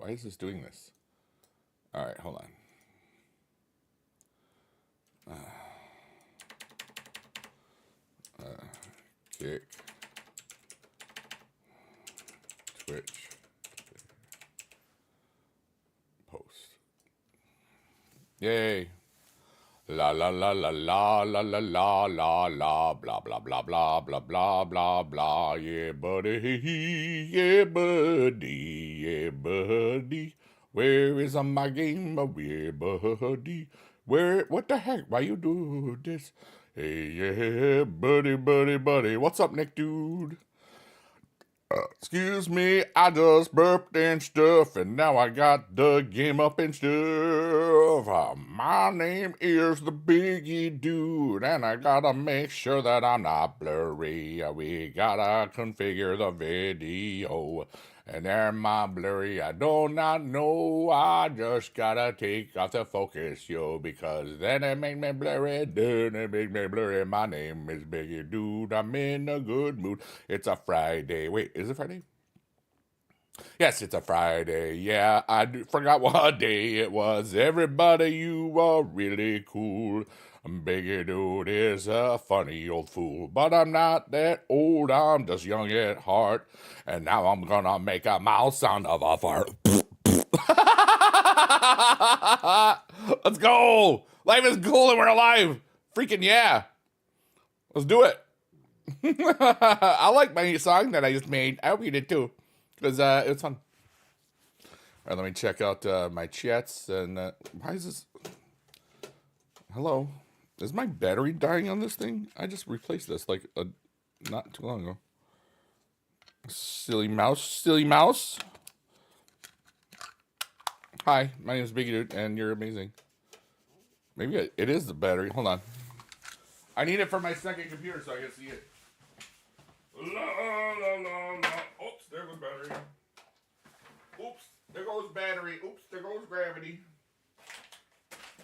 Why is this doing this? All right, hold on. Kick. Twitch. Post. Yay. La la la la la la la la la la blah blah blah blah blah blah blah blah. Yeah buddy, yeah buddy, yeah buddy. Where is my game? Yeah buddy. Where? What the heck? Why you do this? Hey yeah buddy buddy buddy. What's up, Nick dude? Excuse me, I just burped and stuff, and now I got the game up and stuff. My name is the Biggie Dude, and I gotta make sure that I'm not blurry. We gotta configure the video. And am I blurry? I do not know. I just gotta take off the focus, yo, because then it make me blurry. Then it make me blurry. My name is Biggie Dude. I'm in a good mood. It's a Friday. Wait, is it Friday? Yes, it's a Friday. Yeah, forgot what day it was. Everybody, you are really cool. Biggie Dude is a funny old fool, but I'm not that old. I'm just young at heart, and now I'm gonna make a mouth sound of a fart. Let's go! Life is cool and we're alive. Freaking yeah! Let's do it. I like my song that I just made. I hope you did too, because it was fun. All right, let me check out my chats. And why is this? Hello. Is my battery dying on this thing? I just replaced this like not too long ago. Silly mouse, silly mouse. Hi, my name is Biggie Dude, and you're amazing. Maybe it is the battery. Hold on. I need it for my second computer so I can see it. La la la la. Oops, there goes battery. Oops, there goes battery. Oops, there goes gravity.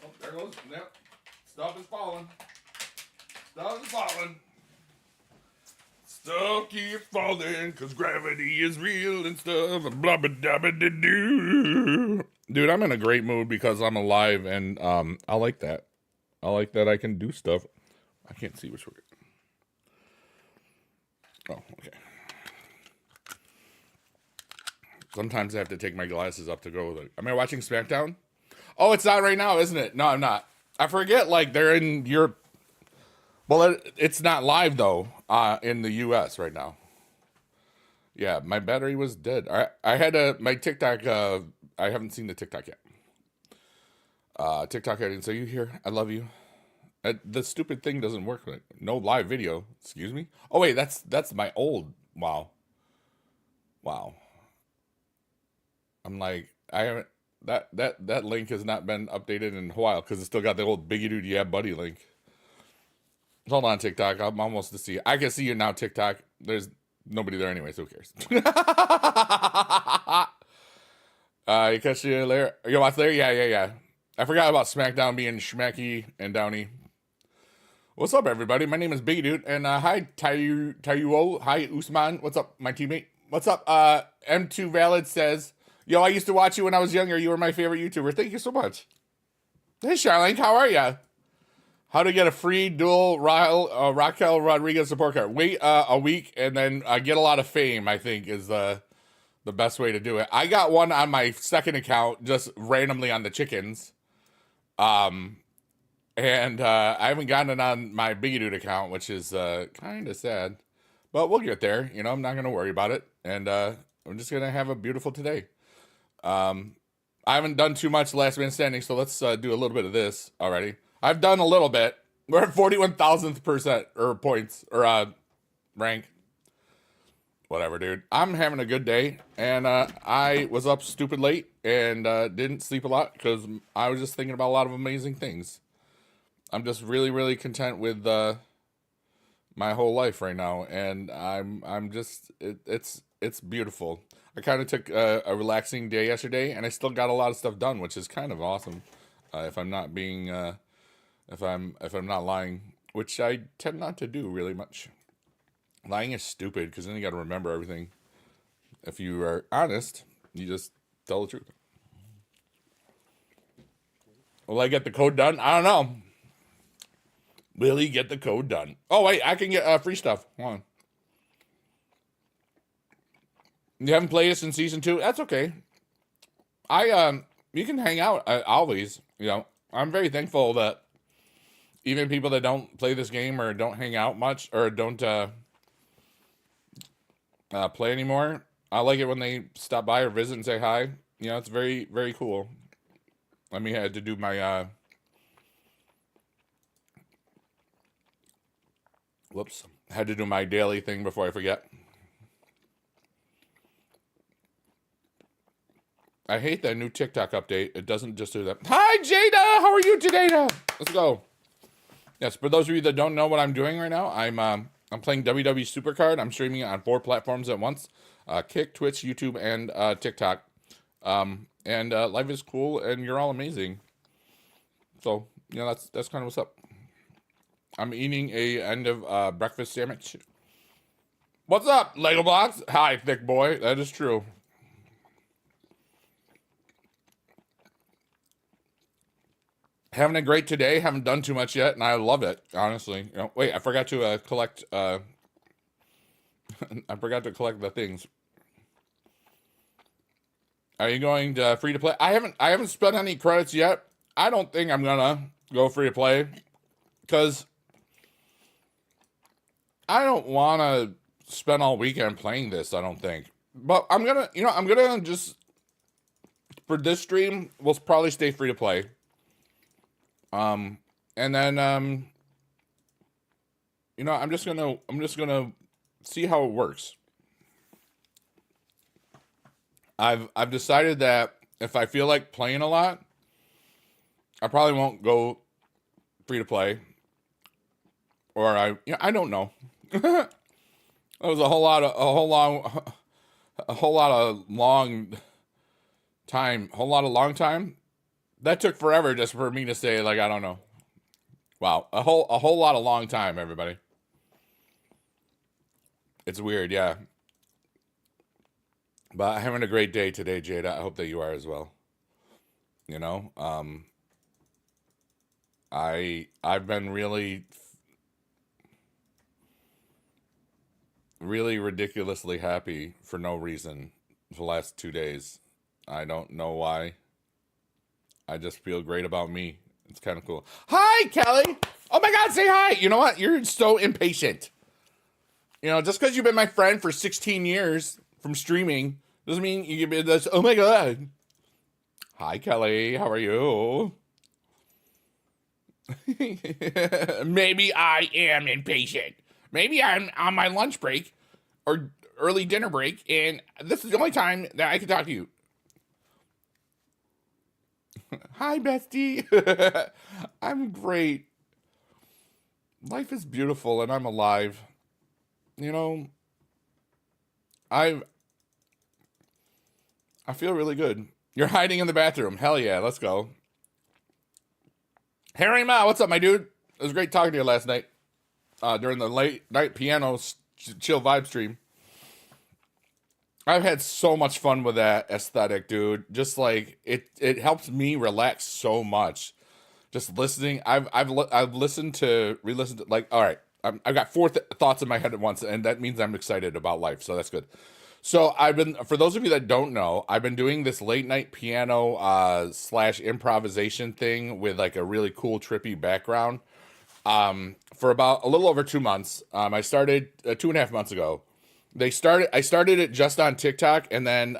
Oh, there goes. Yep. Stuff is falling. Stuff is falling. Stuff keeps falling because gravity is real and stuff. Blah blah blah blah doo. Dude, I'm in a great mood because I'm alive, and I like that. I like that I can do stuff. I can't see which way. Oh, okay. Sometimes I have to take my glasses up to go with it. Am I watching SmackDown? Oh, it's not right now, isn't it? No, I'm not. I forget, like, they're in Europe. Well, it's not live, though, in the U.S. right now. Yeah, my battery was dead. I had my TikTok, I haven't seen the TikTok yet. TikTok, I didn't say you here. I love you. The stupid thing doesn't work. No live video. Excuse me? Oh, wait, that's my old. Wow. I'm like, I haven't. That link has not been updated in a while because it's still got the old Biggie Dude Yeah Buddy link. Hold on, TikTok. I'm almost to see. I can see you now, TikTok. There's nobody there anyway, so who cares? You catch you later. You watch there? Yeah. I forgot about SmackDown being Schmacky and Downey. What's up, everybody? My name is Biggie Dude, and hi, Tayuo. Hi, Usman. What's up, my teammate? What's up? M2 Valid says, yo, I used to watch you when I was younger. You were my favorite YouTuber. Thank you so much. Hey, Charlene, how are ya? How to get a free dual Raquel Rodriguez support card? Wait a week and then get a lot of fame, I think, is the best way to do it. I got one on my second account, just randomly on the chickens. And I haven't gotten it on my Biggie Dude account, which is kind of sad. But we'll get there. You know, I'm not going to worry about it. And I'm just going to have a beautiful today. I haven't done too much last man standing, so let's do a little bit of this already. I've done a little bit. We're at 41,000% or points or rank. Whatever, dude. I'm having a good day, and I was up stupid late and didn't sleep a lot because I was just thinking about a lot of amazing things. I'm just really, really content with my whole life right now, and I'm just it's beautiful. I kind of took a relaxing day yesterday, and I still got a lot of stuff done, which is kind of awesome. If I'm not being if I'm not lying, which I tend not to do really much. Lying is stupid because then you got to remember everything. If you are honest, you just Tell the truth. Will I get the code done? I don't know. Will he get the code done? Oh, wait, I can get free stuff. Hold on. You haven't played it since season 2? That's okay. You can hang out always. You know, I'm very thankful that even people that don't play this game or don't hang out much or don't play anymore, I like it when they stop by or visit and say hi. You know, it's very, very cool. Let me had to do my whoops. Had to do my daily thing before I forget. I hate that new TikTok update. It doesn't just do that. Hi, Jada. How are you today? Let's go. Yes, for those of you that don't know what I'm doing right now, I'm playing WWE Supercard. I'm streaming it on 4 platforms at once: Kick, Twitch, YouTube, and TikTok. And life is cool, and you're all amazing. So, you know, that's kind of what's up. I'm eating a end of breakfast sandwich. What's up, Lego Blocks? Hi, thick boy. That is true. Having a great today. Haven't done too much yet, and I love it, honestly. You know, wait, I forgot to collect. I forgot to collect the things. Are you going to free to play? I haven't spent any credits yet. I don't think I'm gonna go free to play because I don't want to spend all weekend playing this. I don't think, but I'm gonna just for this stream. We'll probably stay free to play. And then you know, I'm just gonna see how it works. I've decided that if I feel like playing a lot, I probably won't go free to play. Or I don't know. That was a whole lot of long time. That took forever just for me to say, like, I don't know. Wow, a whole lot of long time, everybody. It's weird, yeah. But I'm having a great day today, Jada. I hope that you are as well. You know, I've been really ridiculously happy for no reason for the last 2 days. I don't know why. I just feel great about me. It's kind of cool. Hi, Kelly. Oh my God, say hi. You know what? You're so impatient. You know, just because you've been my friend for 16 years from streaming doesn't mean you can be this. Oh my God. Hi, Kelly. How are you? Maybe I am impatient. Maybe I'm on my lunch break or early dinner break, and this is the only time that I can talk to you. Hi, bestie. I'm great. Life is beautiful, and I'm alive. You know, I feel really good. You're hiding in the bathroom. Hell yeah, let's go. Harry Ma, what's up, my dude? It was great talking to you last night during the late night piano chill vibe stream. I've had so much fun with that aesthetic, dude. Just like it helps me relax so much. Just listening, I've listened to re-listened to, like, all right, I've got 4 thoughts in my head at once, and that means I'm excited about life, so that's good. So for those of you that don't know, I've been doing this late night piano slash improvisation thing with like a really cool trippy background for about a little over 2 months. I started 2.5 months ago. I started it just on TikTok, and then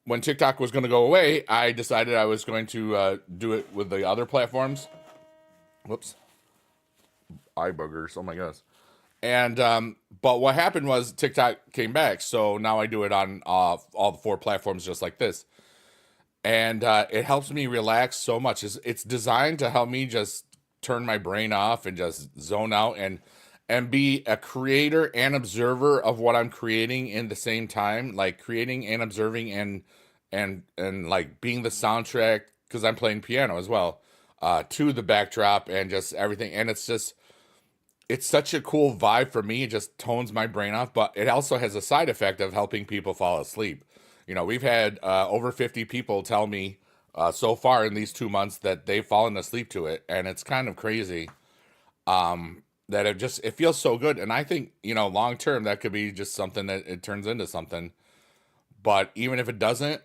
when TikTok was going to go away, I decided I was going to do it with the other platforms. Whoops. Eye boogers. Oh my gosh. And but what happened was TikTok came back, so now I do it on all the 4 platforms just like this, and it helps me relax so much. It's designed to help me just turn my brain off and just zone out and be a creator and observer of what I'm creating in the same time, like creating and observing and like being the soundtrack, because I'm playing piano as well, to the backdrop and just everything. And it's such a cool vibe for me. It just tones my brain off, but it also has a side effect of helping people fall asleep. We've had over 50 people tell me so far in these 2 months that they've fallen asleep to it, and it's kind of crazy that it feels so good. And I think long term that could be just something that it turns into something. But even if it doesn't,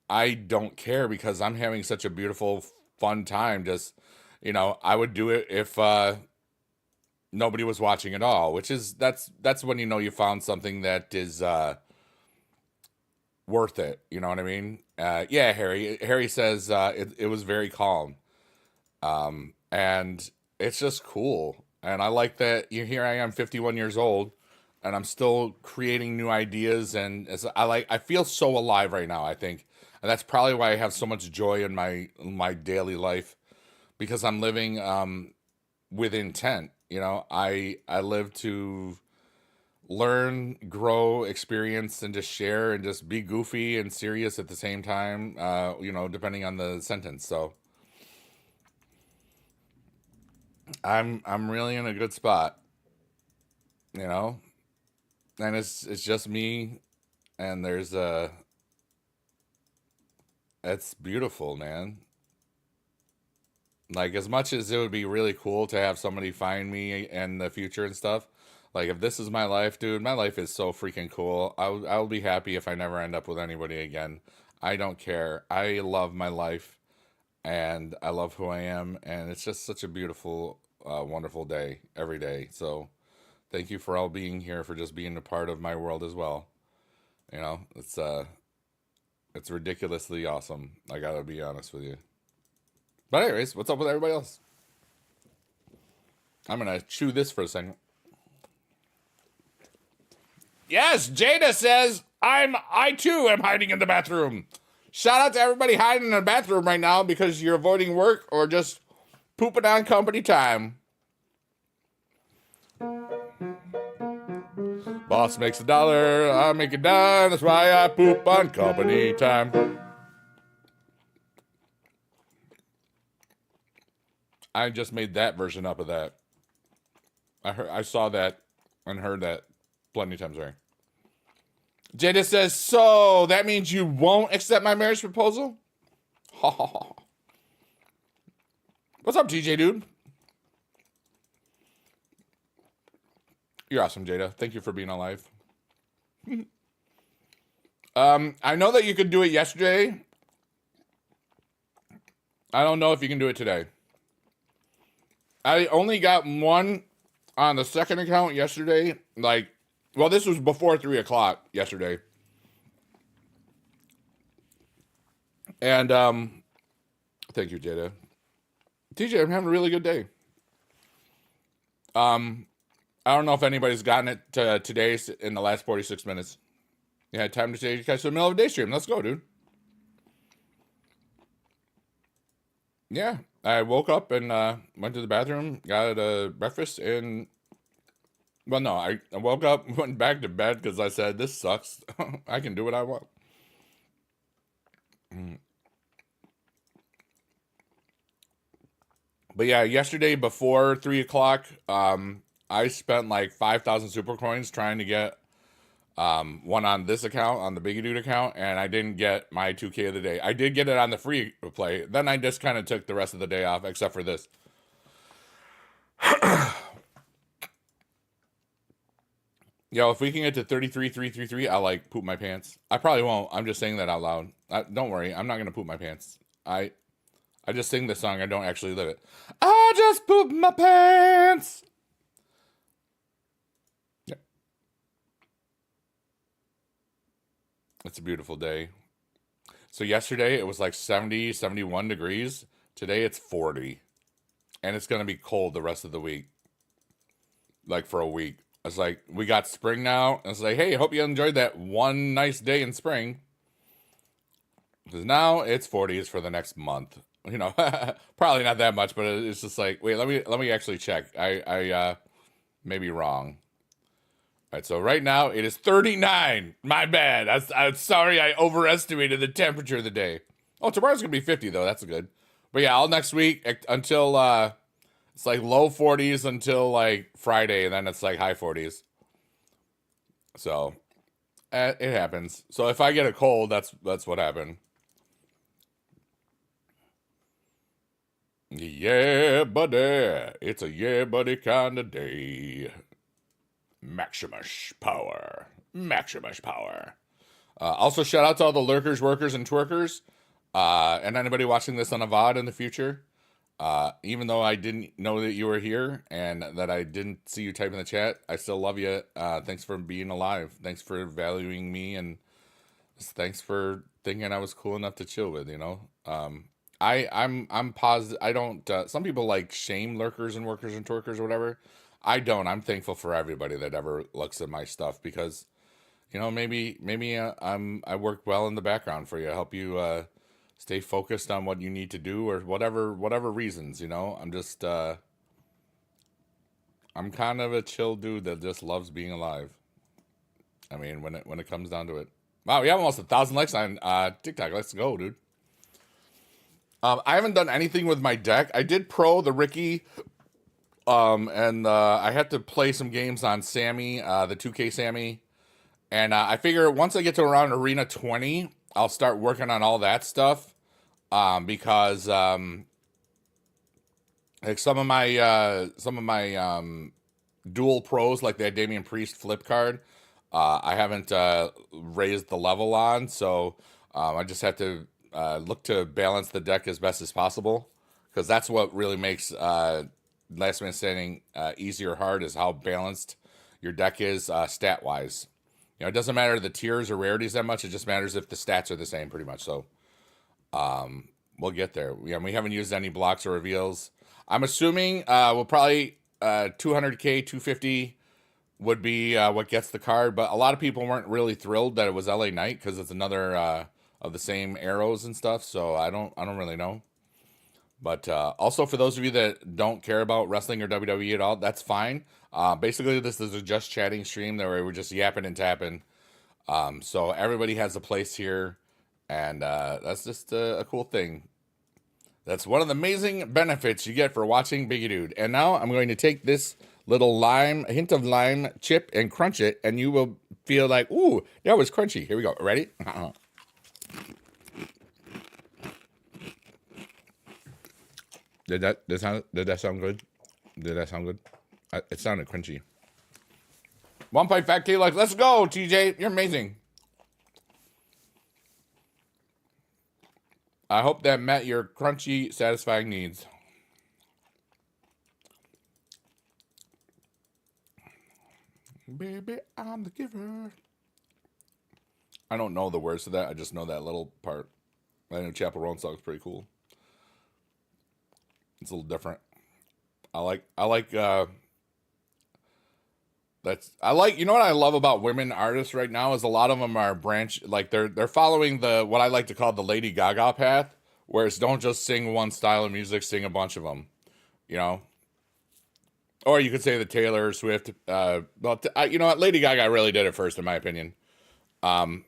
I don't care because I'm having such a beautiful, fun time. Just I would do it if nobody was watching at all, which is that's when you found something that is worth it. You know what I mean? Yeah, Harry. Harry says it was very calm, and it's just cool. And I like that. Here I am, 51 years old, and I'm still creating new ideas. And I feel so alive right now. I think, and that's probably why I have so much joy in my daily life because I'm living with intent. I live to learn, grow, experience, and just share and just be goofy and serious at the same time, depending on the sentence. So I'm really in a good spot, you know? And it's just me and it's beautiful, man. Like as much as it would be really cool to have somebody find me in the future and stuff, like if this is my life, dude, my life is so freaking cool. I'll be happy if I never end up with anybody again. I don't care. I love my life and I love who I am, and it's just such a beautiful, wonderful day every day. So thank you for all being here, for just being a part of my world as well. It's ridiculously awesome. I gotta be honest with you. But anyways, what's up with everybody else? I'm gonna chew this for a second. Yes, Jada says I too am hiding in the bathroom. Shout out to everybody hiding in the bathroom right now because you're avoiding work or just pooping on company time. Boss makes $1, I make $10. That's why I poop on company time. I just made that version up of that. I saw that and heard that plenty of times already. Jada says, so that means you won't accept my marriage proposal? What's up, TJ, dude? You're awesome, Jada. Thank you for being alive. I know that you could do it yesterday. I don't know if you can do it today. I only got one on the second account yesterday. This was before 3 o'clock yesterday. And thank you, Jada. TJ, I'm having a really good day. I don't know if anybody's gotten it today in the last 46 minutes. You had time to take you guys to the middle of a day stream. Let's go, dude. Yeah, I woke up and went to the bathroom, got a breakfast, and I woke up, went back to bed because I said, this sucks. I can do what I want. But yeah, yesterday before 3 o'clock, I spent like 5,000 super coins trying to get one on this account, on the Biggie Dude account, and I didn't get my 2K of the day. I did get it on the free play. Then I just kind of took the rest of the day off, except for this. Yo, if we can get to 33,333, I'll poop my pants. I probably won't. I'm just saying that out loud. Don't worry, I'm not gonna poop my pants. I just sing this song. I don't actually live it. I just poop my pants. Yeah. It's a beautiful day. So yesterday it was like 70, 71 degrees. Today it's 40. And it's going to be cold the rest of the week. Like for a week. It's like, we got spring now. And it's like, hey, I hope you enjoyed that one nice day in spring. Because now it's 40s for the next month. Probably not that much, but it's just like, wait, let me actually check. I may be wrong. All right, so right now it is 39. My bad. I'm sorry I overestimated the temperature of the day. Oh, tomorrow's going to be 50, though. That's good. But yeah, all next week until it's like low 40s until like Friday, and then it's like high 40s. So It happens. So if I get a cold, that's what happened. Yeah, buddy. It's a yeah, buddy kind of day. Maximus power. Maximus power. Also, shout out to all the lurkers, workers, and twerkers, and anybody watching this on a VOD in the future. Even though I didn't know that you were here and that I didn't see you type in the chat, I still love you. Thanks for being alive. Thanks for valuing me, and thanks for thinking I was cool enough to chill with. I'm positive. I don't. Some people like shame lurkers and workers and twerkers or whatever. I don't. I'm thankful for everybody that ever looks at my stuff because, maybe I work well in the background for you, help you stay focused on what you need to do or whatever reasons. I'm just I'm kind of a chill dude that just loves being alive. I mean, when it comes down to it. Wow, we have almost 1,000 likes on TikTok. Let's go, dude. I haven't done anything with my deck. I did pro the Ricky, and I had to play some games on Sammy, the 2K Sammy, and I figure once I get to around Arena 20, I'll start working on all that stuff, because like some of my dual pros, like that Damian Priest flip card, I haven't raised the level on, so I just have to look to balance the deck as best as possible, because that's what really makes Last Man Standing easy or hard, is how balanced your deck is stat wise. It doesn't matter the tiers or rarities that much. It just matters if the stats are the same, pretty much. So we'll get there. We haven't used any blocks or reveals. I'm assuming we'll probably 200k, 250 would be what gets the card, but a lot of people weren't really thrilled that it was LA Knight because it's another of the same arrows and stuff. So I don't really know. But also, for those of you that don't care about wrestling or WWE at all, that's fine. Basically, this is a just chatting stream where we're just yapping and tapping. So everybody has a place here, and that's just a cool thing. That's one of the amazing benefits you get for watching Biggie Dude. And now I'm going to take this little hint of lime chip and crunch it, and you will feel like, ooh, that was crunchy. Here we go. Ready? Did that sound good? Did that sound good? It sounded crunchy. 1.5K likes. Let's go, TJ. You're amazing. I hope that met your crunchy, satisfying needs. Baby, I'm the giver. I don't know the words to that. I just know that little part. I know Chapel Roan song's pretty cool. It's a little different. I like you know what I love about women artists right now is a lot of them are they're following what I like to call the Lady Gaga path, where it's don't just sing one style of music, sing a bunch of them, or you could say the Taylor Swift. You know what, Lady Gaga really did it first, in my opinion. And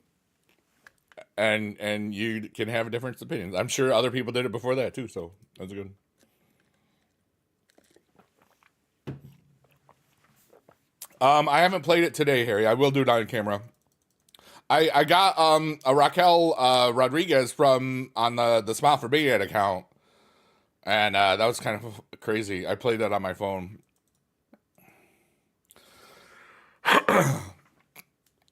you can have different opinions. I'm sure other people did it before that too, so that's good. I haven't played it today, Harry. I will do it on camera. I got a Raquel Rodriguez on the Smile for Big Ed account, and that was kind of crazy. I played that on my phone.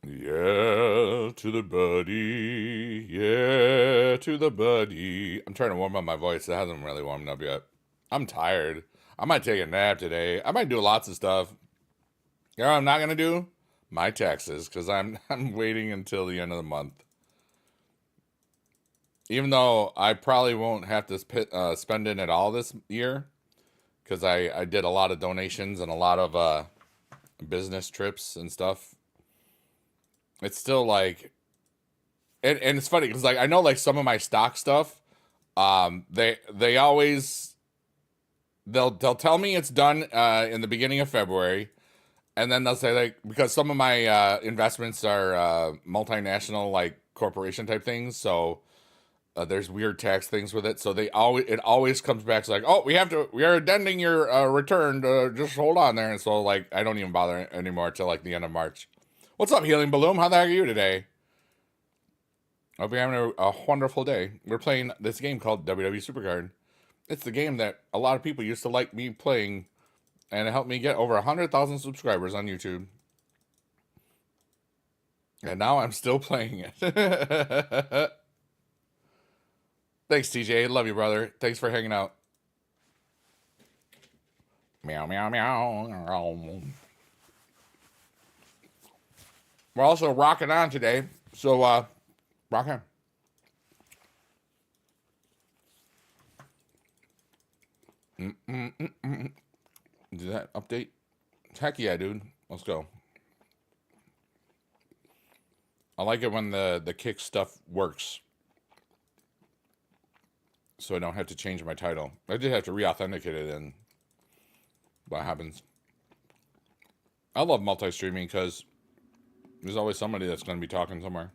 Yeah, to the buddy. Yeah, to the buddy. I'm trying to warm up my voice. It hasn't really warmed up yet. I'm tired. I might take a nap today. I might do lots of stuff. You know what I'm not going to do? My taxes, because I'm waiting until the end of the month. Even though I probably won't have to spend it at all this year, because I did a lot of donations and a lot of business trips and stuff. It's still like, and it's funny because I know some of my stock stuff, they always they'll tell me it's done in the beginning of February. And then they'll say because some of my investments are multinational corporation type things, so there's weird tax things with it. So it always comes back to oh, we are addending your return. Just hold on there. And so I don't even bother anymore till the end of March. What's up, Healing Balloon? How the heck are you today? Hope you're having a wonderful day. We're playing this game called WWE Supercard. It's the game that a lot of people used to like me playing, and it helped me get over 100,000 subscribers on YouTube. And now I'm still playing it. Thanks, TJ. Love you, brother. Thanks for hanging out. Meow, meow, meow. We're also rocking on today. So, rock on. Did that update? Heck yeah, dude. Let's go. I like it when the kick stuff works. So I don't have to change my title. I did have to re-authenticate it, and what happens? I love multi-streaming because there's always somebody that's going to be talking somewhere.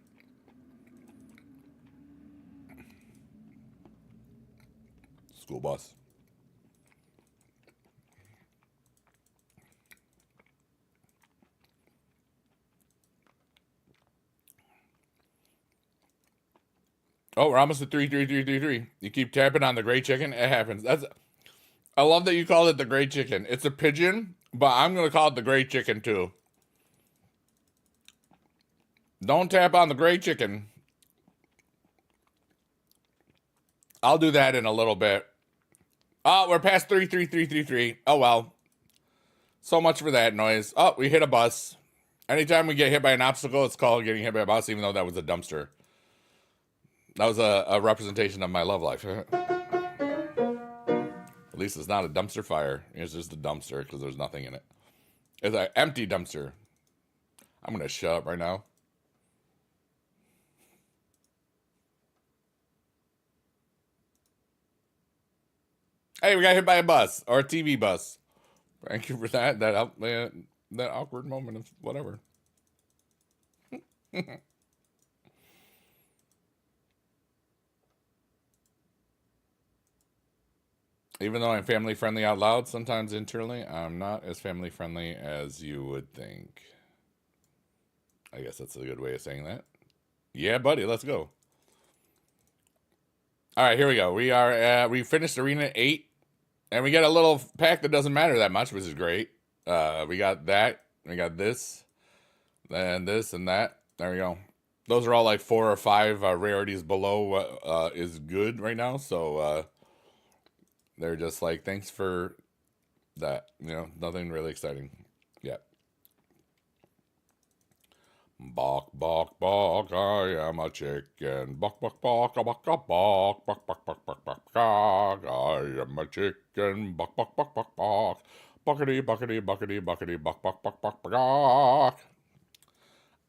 School bus. Oh, we're almost at 33333. You keep tapping on the gray chicken, it happens. I love that you called it the gray chicken. It's a pigeon, but I'm going to call it the gray chicken too. Don't tap on the gray chicken. I'll do that in a little bit. Oh, we're past 33333. Oh, well. So much for that noise. Oh, we hit a bus. Anytime we get hit by an obstacle, it's called getting hit by a bus, even though that was a dumpster. That was a representation of my love life. At least it's not a dumpster fire. It's just a dumpster because there's nothing in it. It's an empty dumpster. I'm going to shut up right now. Hey, we got hit by a bus or a TV bus. Thank you for that. That awkward moment of whatever. Even though I'm family friendly out loud, sometimes internally, I'm not as family friendly as you would think. I guess that's a good way of saying that. Yeah, buddy, let's go. All right, here we go. We finished Arena 8, and we get a little pack that doesn't matter that much, which is great. We got that. We got this, and this, and that. There we go. Those are all like 4 or 5 rarities below what is good right now, so they're just like, thanks for that. You know, nothing really exciting yet. Bok, bok, bok, I am a chicken. Bok, bok, bok, bok, bok, bok, bok, bok, bok, bok, bok, bok, I am a chicken. Bok, bok, bok, bok, bok. Buckety, buckety, buckety, buckety, bok, bok, bok, bok, bok.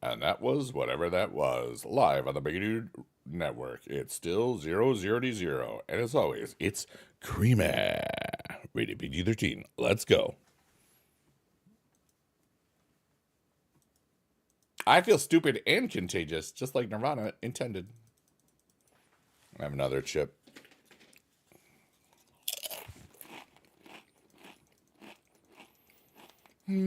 And that was whatever that was, live on the Big Dude Network. It's still 0-0-0. And as always, it's creamy. Rated PG-13. Let's go. I feel stupid and contagious, just like Nirvana intended. I have another chip. Meow,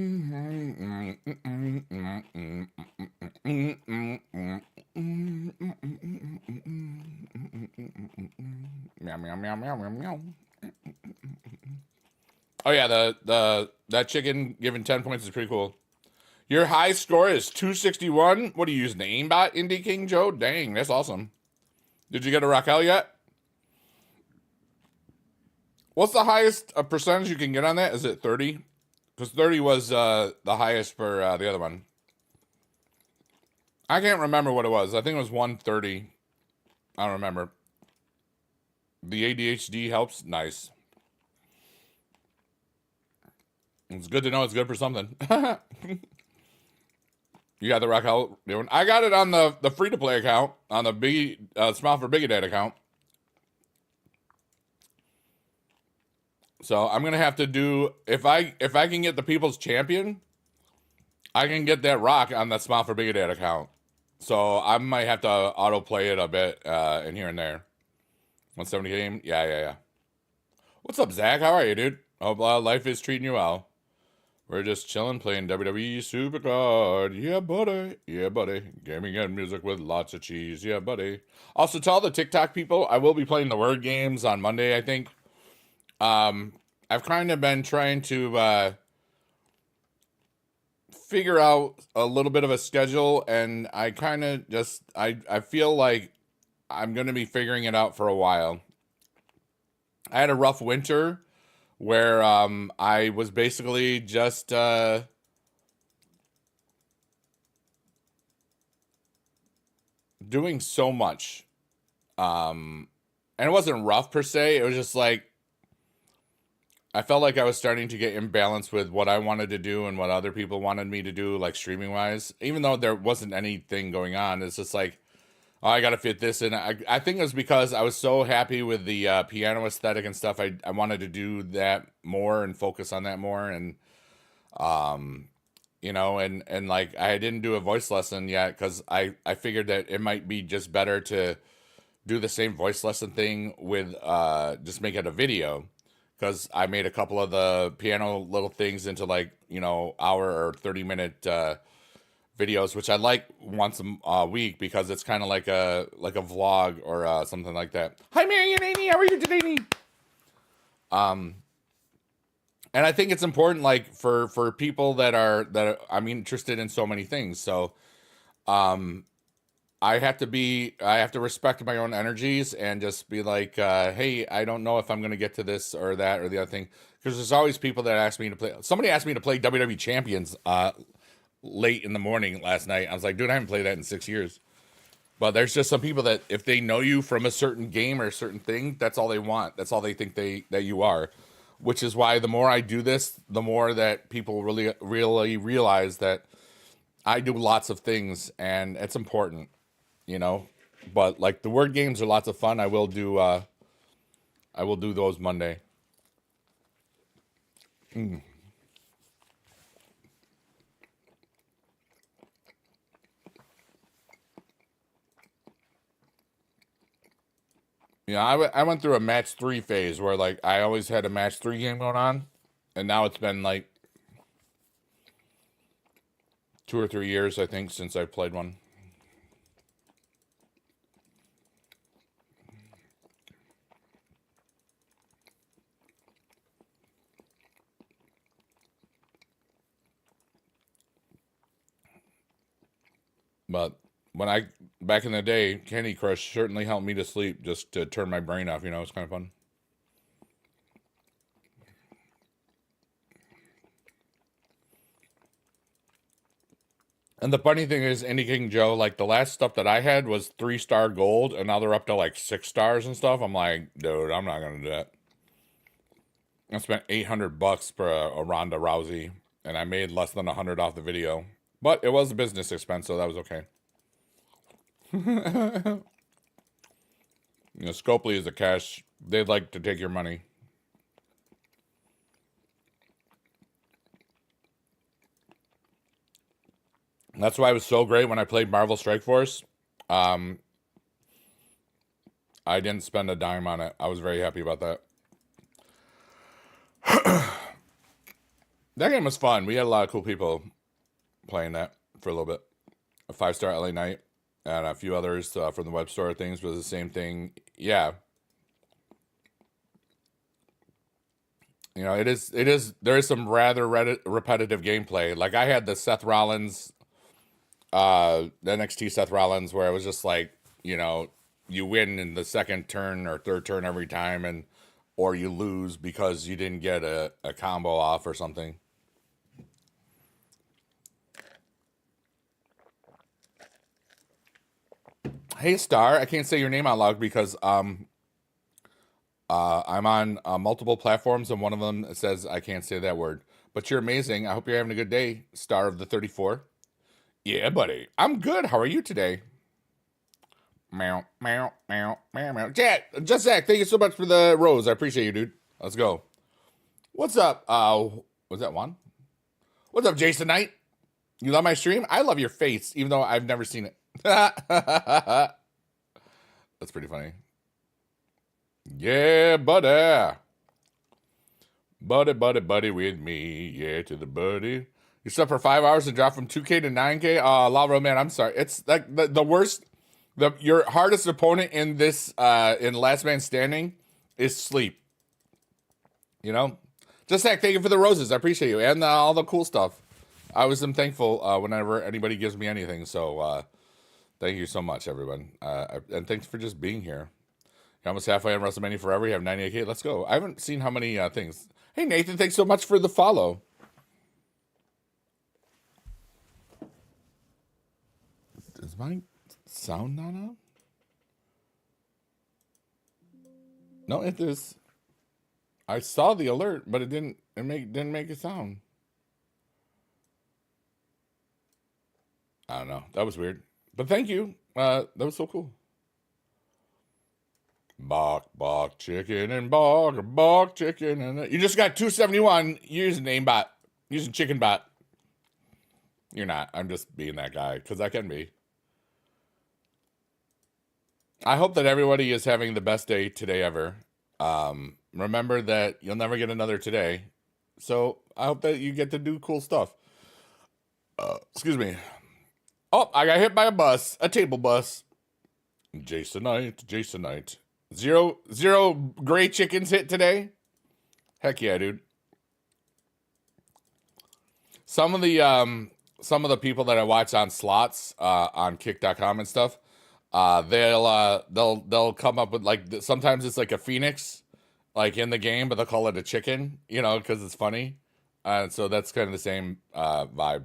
meow, meow, meow, meow, meow. Oh yeah, that chicken given 10 points is pretty cool. Your high score is 261. What do you use, the aimbot, Indie King Joe? Dang, that's awesome. Did you get a Raquel yet? What's the highest percentage you can get on that? Is it 30? Because 30 was the highest for the other one. I can't remember what it was. I think it was 130. I don't remember. The ADHD helps. Nice. It's good to know it's good for something. You got the Raquel doing. I got it on the free-to-play account, on the Smile for Biggie Dad account. So I'm gonna have to do, if I can get the People's Champion, I can get that rock on the Smile for Biggie Dad account. So I might have to autoplay it a bit in here and there. 170 game, yeah. What's up, Zach? How are you, dude? Hope life is treating you well. We're just chilling, playing WWE Supercard. Yeah, buddy. Yeah, buddy. Gaming and music with lots of cheese. Yeah, buddy. Also, to all the TikTok people, I will be playing the word games on Monday, I think. I've kind of been trying to figure out a little bit of a schedule, and I kind of just, I feel like I'm going to be figuring it out for a while. I had a rough winter where I was basically just doing so much. And it wasn't rough per se. It was just like I felt like I was starting to get imbalanced with what I wanted to do and what other people wanted me to do, like streaming wise. Even though there wasn't anything going on, it's just like, oh, I got to fit this in. I think it was because I was so happy with the piano aesthetic and stuff. I wanted to do that more and focus on that more. And, and like I didn't do a voice lesson yet because I figured that it might be just better to do the same voice lesson thing with just make it a video. Because I made a couple of the piano little things into like, hour or 30-minute videos, which I like once a week because it's kind of like a vlog or something like that. Hi, Marianne Amy, how are you today? And I think it's important, like for people that I'm interested in so many things. So, I have to respect my own energies and just be like, hey, I don't know if I'm going to get to this or that or the other thing. Because there's always people that ask me to play. Somebody asked me to play WWE Champions late in the morning last night. I was like, dude, I haven't played that in 6 years. But there's just some people that if they know you from a certain game or a certain thing, that's all they want. That's all they think that you are. Which is why the more I do this, the more that people really realize that I do lots of things and it's important. But like the word games are lots of fun. I will do those Monday. Yeah, I went through a match 3 phase where like I always had a match 3 game going on, and now it's been like 2 or 3 years I think since I've played one. But back in the day, Candy Crush certainly helped me to sleep just to turn my brain off, it's kind of fun. And the funny thing is, Indie King Joe, like the last stuff that I had was 3-star gold, and now they're up to like 6 stars and stuff. I'm like, dude, I'm not gonna do that. I spent $800 for a Ronda Rousey, and I made less than 100 off the video, but it was a business expense, so that was okay. Scopely is a cash. They'd like to take your money. That's why it was so great when I played Marvel Strike Force. I didn't spend a dime on it. I was very happy about that. That game was fun. We had a lot of cool people playing that for a little bit. A 5-star LA Knight and a few others from the web store things was the same thing. Yeah. It is, there is some rather repetitive gameplay. Like I had the Seth Rollins, the NXT Seth Rollins, where it was just like, you win in the second turn or third turn every time, or you lose because you didn't get a combo off or something. Hey Star, I can't say your name out loud because I'm on multiple platforms, and one of them says I can't say that word. But you're amazing. I hope you're having a good day, Star of the 34. Yeah, buddy. I'm good. How are you today? Meow, meow, meow, meow, meow. Just Zach, thank you so much for the rose. I appreciate you, dude. Let's go. What's up? Was that one? What's up, Jason Knight? You love my stream? I love your face, even though I've never seen it. That's pretty funny. Yeah, buddy. Buddy with me. Yeah, to the buddy. You slept for 5 hours and dropped from 2K to 9K? Lava man, I'm sorry. It's like the worst. Your hardest opponent in this in Last Man Standing is sleep. You know? Just thank you for the roses. I appreciate you. And all the cool stuff. I always am thankful whenever anybody gives me anything. So thank you so much, everyone. And thanks for just being here. You're almost halfway on WrestleMania Forever. You have 98K. Let's go. I haven't seen how many things. Hey, Nathan, thanks so much for the follow. Is my sound not on? No, it is. I saw the alert, but it didn't. Didn't make a sound. I don't know. That was weird. But thank you. That was so cool. Bok chicken and bok chicken and you just got 271 using aimbot, using chicken bot. You're not. I'm just being that guy because I can be. I hope that everybody is having the best day today ever. Remember that you'll never get another today. So I hope that you get to do cool stuff. Excuse me. Oh, I got hit by a bus, a table bus. Jasonite. Zero gray chickens hit today. Heck yeah, dude. Some of the people that I watch on slots on kick.com and stuff, they'll come up with like sometimes it's like a phoenix like in the game, but they'll call it a chicken, you know, because it's funny. So that's kind of the same vibe.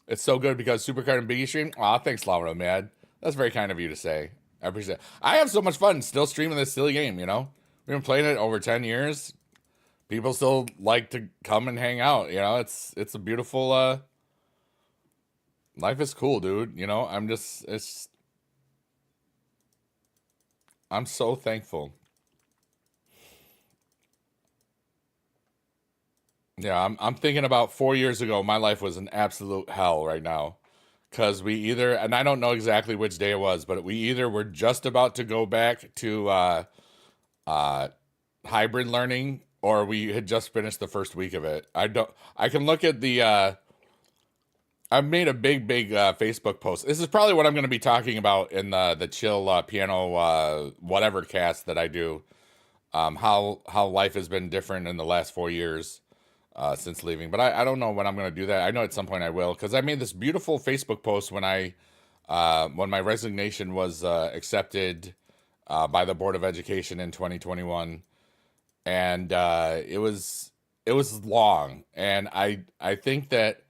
It's so good because Supercard and Biggie stream. Aw, thanks, Laura Mad. That's very kind of you to say. I appreciate it. I have so much fun still streaming this silly game, you know? We've been playing it over 10 years. People still like to come and hang out, you know? It's a beautiful life is cool, dude. You know, I'm so thankful. Yeah, I'm thinking about 4 years ago, my life was an absolute hell right now. Because we either, and I don't know exactly which day it was, but we either were just about to go back to uh, hybrid learning, or we had just finished the first week of it. I can look at I've made a big Facebook post. This is probably what I'm going to be talking about in the chill piano whatever cast that I do. How life has been different in the last 4 years. Since leaving, but I don't know when I'm going to do that. I know at some point I will, because I made this beautiful Facebook post when when my resignation was accepted by the Board of Education in 2021, and it was long, and I think that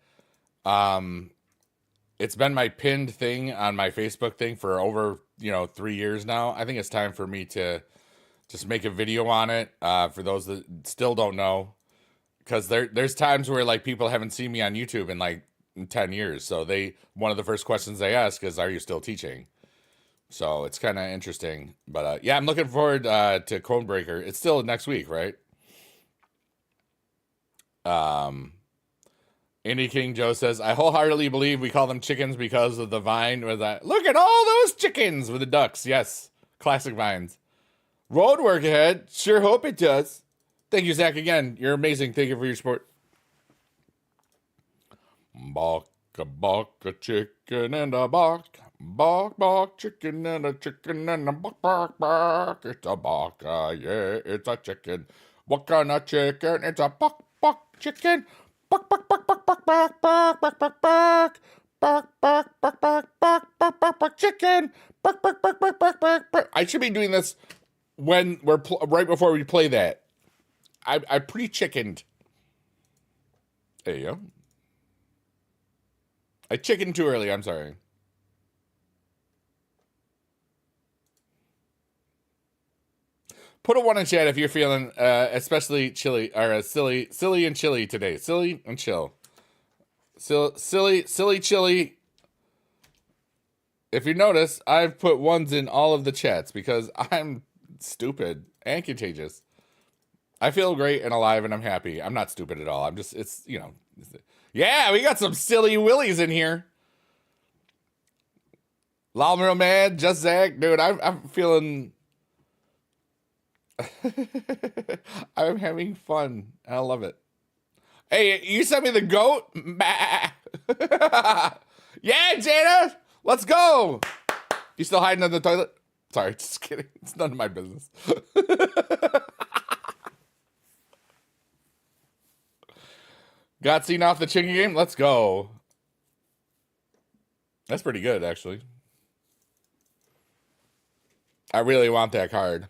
it's been my pinned thing on my Facebook thing for over 3 years now. I think it's time for me to just make a video on it for those that still don't know. Because there's times where like people haven't seen me on YouTube in like 10 years. So one of the first questions they ask is, are you still teaching? So it's kind of interesting. But yeah, I'm looking forward to Conebreaker. It's still next week, right? Indie King Joe says, I wholeheartedly believe we call them chickens because of the vine with that. Look at all those chickens with the ducks. Yes. Classic vines. Road work ahead. Sure hope it does. Thank you, Zach, again. You're amazing. Thank you for your support. Baka chicken and a bok. Bok chicken and a chicken and a bok. It's a baka, yeah, it's a chicken. What kind of chicken? It's a bok chicken. Bok chicken. Bok. I should be doing this when we're right before we play that. I pre-chickened. There you go. I chickened too early. I'm sorry. Put a 1 in chat if you're feeling especially chilly or silly and chilly today. Silly and chill. Silly, chilly. If you notice, I've put 1s in all of the chats because I'm stupid and contagious. I feel great and alive and I'm happy. I'm not stupid at all. I'm just, yeah, we got some silly willies in here. Lalmero man, just Zach. Dude, I'm feeling I'm having fun. I love it. Hey, you sent me the goat? Yeah, Jada! Let's go! You still hiding in the toilet? Sorry, just kidding. It's none of my business. Got seen off the chicken game? Let's go. That's pretty good, actually. I really want that card.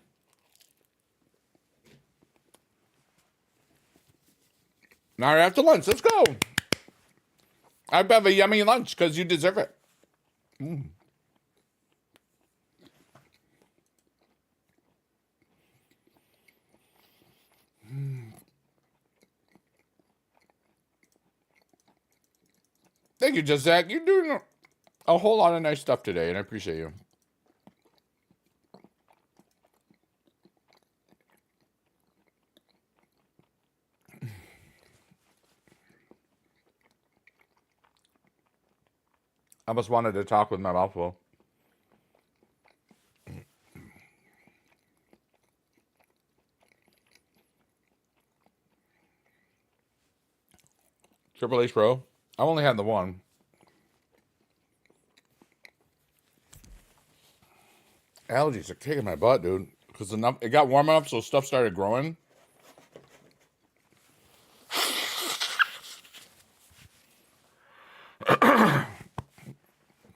Now we're after lunch. Let's go. I have a yummy lunch because you deserve it. Thank you, Just Zach. You're doing a whole lot of nice stuff today, and I appreciate you. I almost wanted to talk with my mouth full. Triple H Pro. I only had the one. Allergies are kicking my butt, dude. Because it got warm enough, so stuff started growing.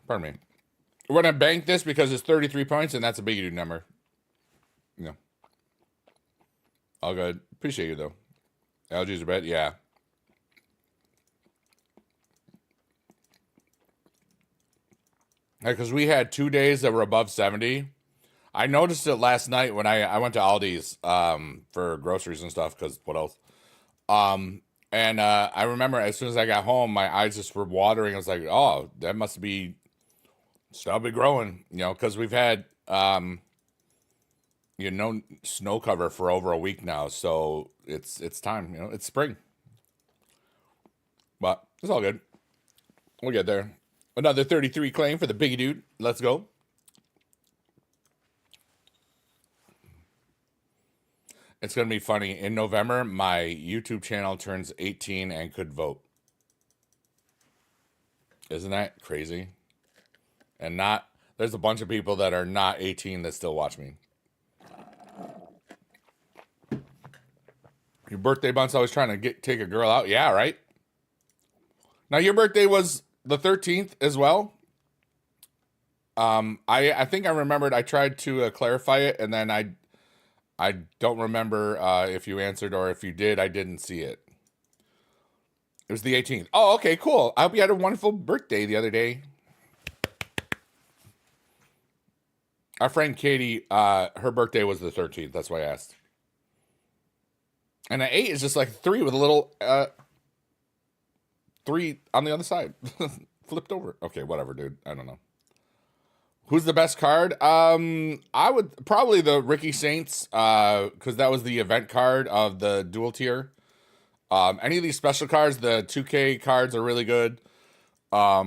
Pardon me. We're gonna bank this because it's 33 points, and that's a big dude number. Yeah. All good. Appreciate you though. Allergies are bad. Yeah. Because we had 2 days that were above 70. I noticed it last night when I went to Aldi's for groceries and stuff. Because what else? And I remember as soon as I got home, my eyes just were watering. I was like, oh, that must be still be growing, because we've had snow cover for over a week now, so it's time, it's spring. But it's all good. We'll get there. Another 33 claim for the biggie dude. Let's go. It's gonna be funny. In November, my YouTube channel turns 18 and could vote. Isn't that crazy? And there's a bunch of people that are not 18 that still watch me. Your birthday month's always trying to take a girl out. Yeah, right? Now, your birthday was the 13th as well. I think I remembered I tried to clarify it, and then I don't remember if you answered, or if you did, I didn't see it. It was the 18th. Oh, okay, cool. I hope you had a wonderful birthday the other day. Our friend Katie, her birthday was the 13th. That's why I asked. And an 8 is just like 3 with a little 3 on the other side. Flipped over. Okay, whatever, dude. I don't know. Who's the best card? I would probably the Ricky Saints, because that was the event card of the dual tier. Any of these special cards, the 2K cards are really good. Yeah,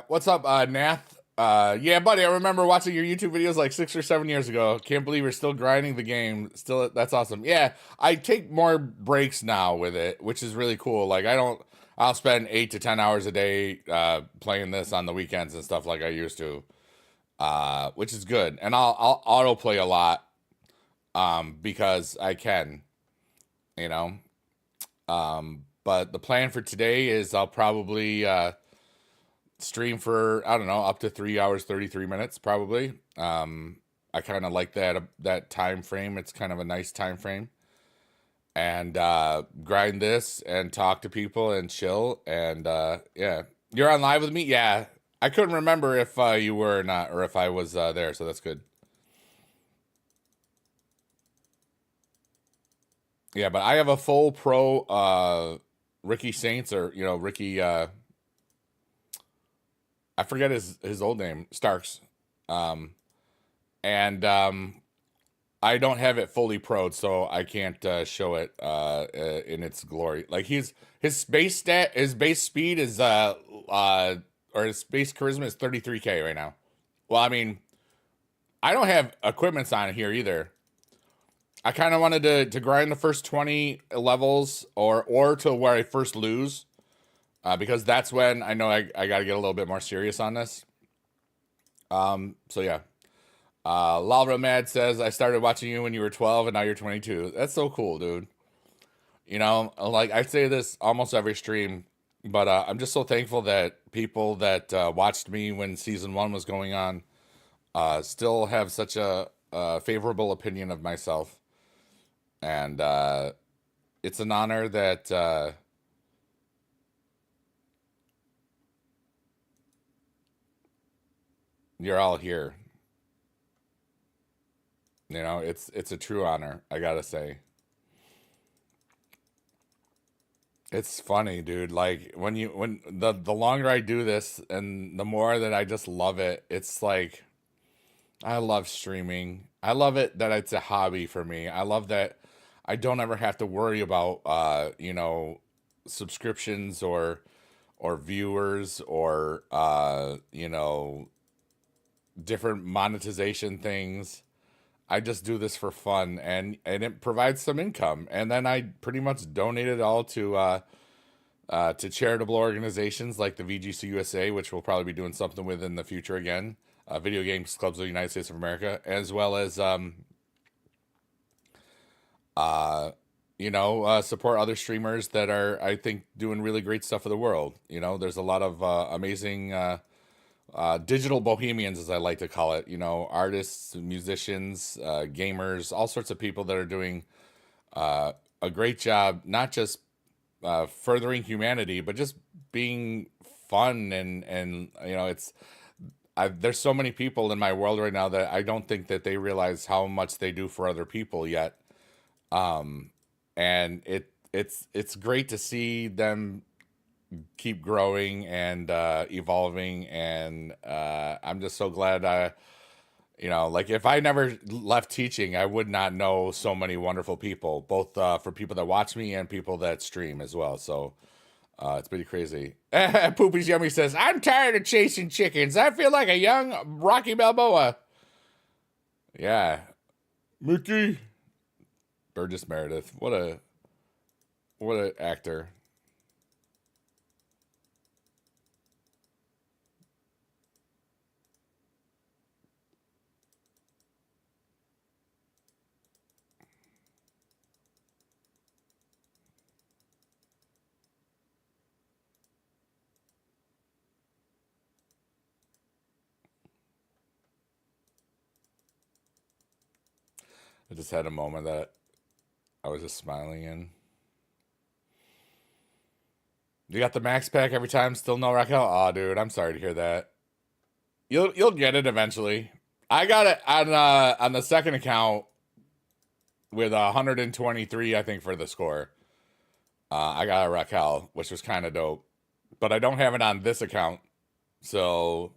what's up, Nath? Yeah, buddy, I remember watching your YouTube videos like 6 or 7 years ago. Can't believe you're still grinding the game. Still, that's awesome. Yeah, I take more breaks now with it, which is really cool. Like, I'll spend 8 to 10 hours a day playing this on the weekends and stuff like I used to, which is good. And I'll auto play a lot because I can, But the plan for today is I'll probably stream for, I don't know, up to 3 hours 33 minutes probably. I kind of like that time frame. It's kind of a nice time frame. And grind this and talk to people and chill. And yeah, you're on live with me. Yeah, I couldn't remember if you were or not, or if I was there, so that's good. Yeah, but I have a full pro Ricky Saints, or Ricky, I forget his old name, Starks. And I don't have it fully pro'd, so I can't show it in its glory. Like his base speed is or his base charisma is 33K right now. Well, I mean, I don't have equipments on here either. I kind of wanted to grind the first 20 levels or to where I first lose, because that's when I know I got to get a little bit more serious on this. So yeah. Lalra Mad says, I started watching you when you were 12 and now you're 22. That's so cool, dude. You know, like I say this almost every stream, but I'm just so thankful that people that watched me when season 1 was going on still have such a favorable opinion of myself. And it's an honor that you're all here. You know, it's a true honor, I gotta say. It's funny, dude. Like when the longer I do this and the more that I just love it, it's like I love streaming. I love it that it's a hobby for me. I love that I don't ever have to worry about subscriptions or viewers or different monetization things. I just do this for fun and it provides some income. And then I pretty much donate it all to charitable organizations like the VGC USA, which we'll probably be doing something with in the future again. Video Games Clubs of the United States of America, as well as support other streamers that are, I think, doing really great stuff for the world. You know, there's a lot of amazing digital bohemians, as I like to call it. You know, artists, musicians, gamers, all sorts of people that are doing a great job, not just furthering humanity, but just being fun and there's so many people in my world right now that I don't think that they realize how much they do for other people yet. And it's great to see them keep growing and evolving, and I'm just so glad like if I never left teaching, I would not know so many wonderful people, both for people that watch me and people that stream as well. So it's pretty crazy. Poopy's Yummy says, I'm tired of chasing chickens. I feel like a young Rocky Balboa. Yeah. Mickey. Burgess Meredith. What a actor. I just had a moment that I was just smiling in. You got the max pack every time, still no Raquel? Aw, dude, I'm sorry to hear that. You'll get it eventually. I got it on the second account with 123, I think, for the score. I got a Raquel, which was kind of dope. But I don't have it on this account. So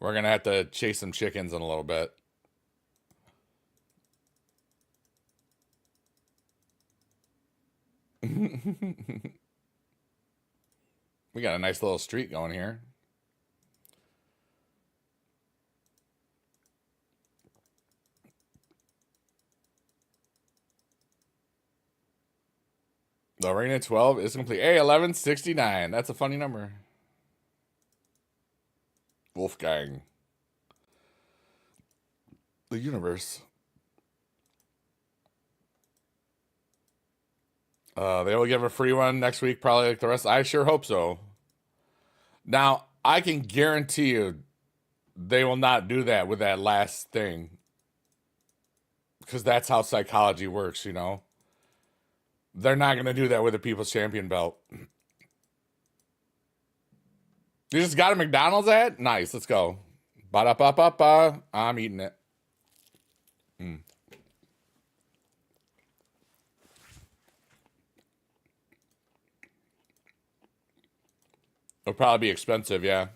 we're going to have to chase some chickens in a little bit. We got a nice little streak going here. The Arena 12 is complete. Hey, 1169. That's a funny number. Wolfgang. The universe. They will give a free one next week, probably like the rest. I sure hope so. Now, I can guarantee you they will not do that with that last thing. Because that's how psychology works, you know? They're not going to do that with a People's Champion belt. You just got a McDonald's ad? Nice, let's go. Ba-da-ba-ba-ba. I'm eating it. It'll probably be expensive, yeah.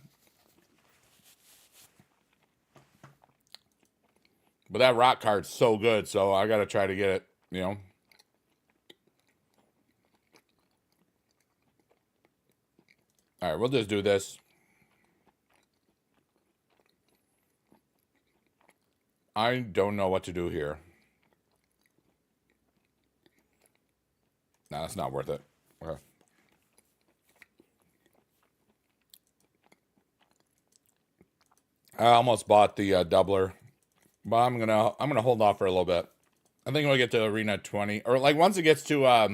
But that rock card's so good, so I gotta try to get it, you know. Alright, we'll just do this. I don't know what to do here. No, that's not worth it. Okay. I almost bought the doubler, but I'm gonna hold off for a little bit. I think we'll get to Arena 20, or like once it gets to I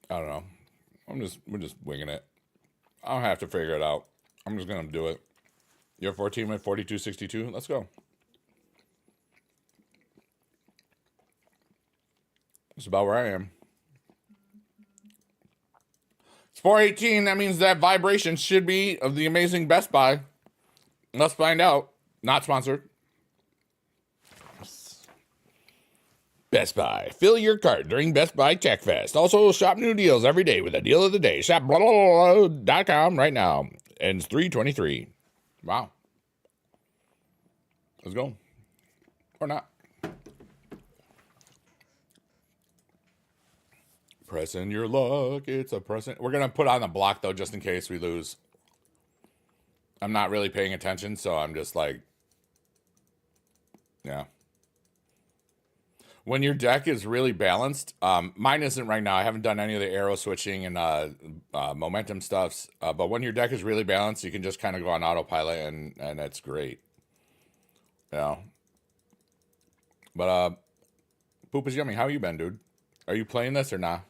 don't know. We're just winging it. I don't have to figure it out. I'm just gonna do it. You're 14 at 42.62. Let's go. That's about where I am. It's 4:18. That means that vibration should be of the amazing Best Buy. Let's find out. Not sponsored. Best Buy. Fill your cart during Best Buy Tech Fest. Also, shop new deals every day with a deal of the day. Shop blah.com right now. Ends 3/23. Wow. Let's go. Or not. Pressing your luck. It's a present. We're going to put on the block, though, just in case we lose. I'm not really paying attention, so I'm just like, yeah. When your deck is really balanced, mine isn't right now. I haven't done any of the arrow switching and momentum stuffs. But when your deck is really balanced, you can just kind of go on autopilot, and it's great. You know. But Poop is Yummy. How you been, dude? Are you playing this or not?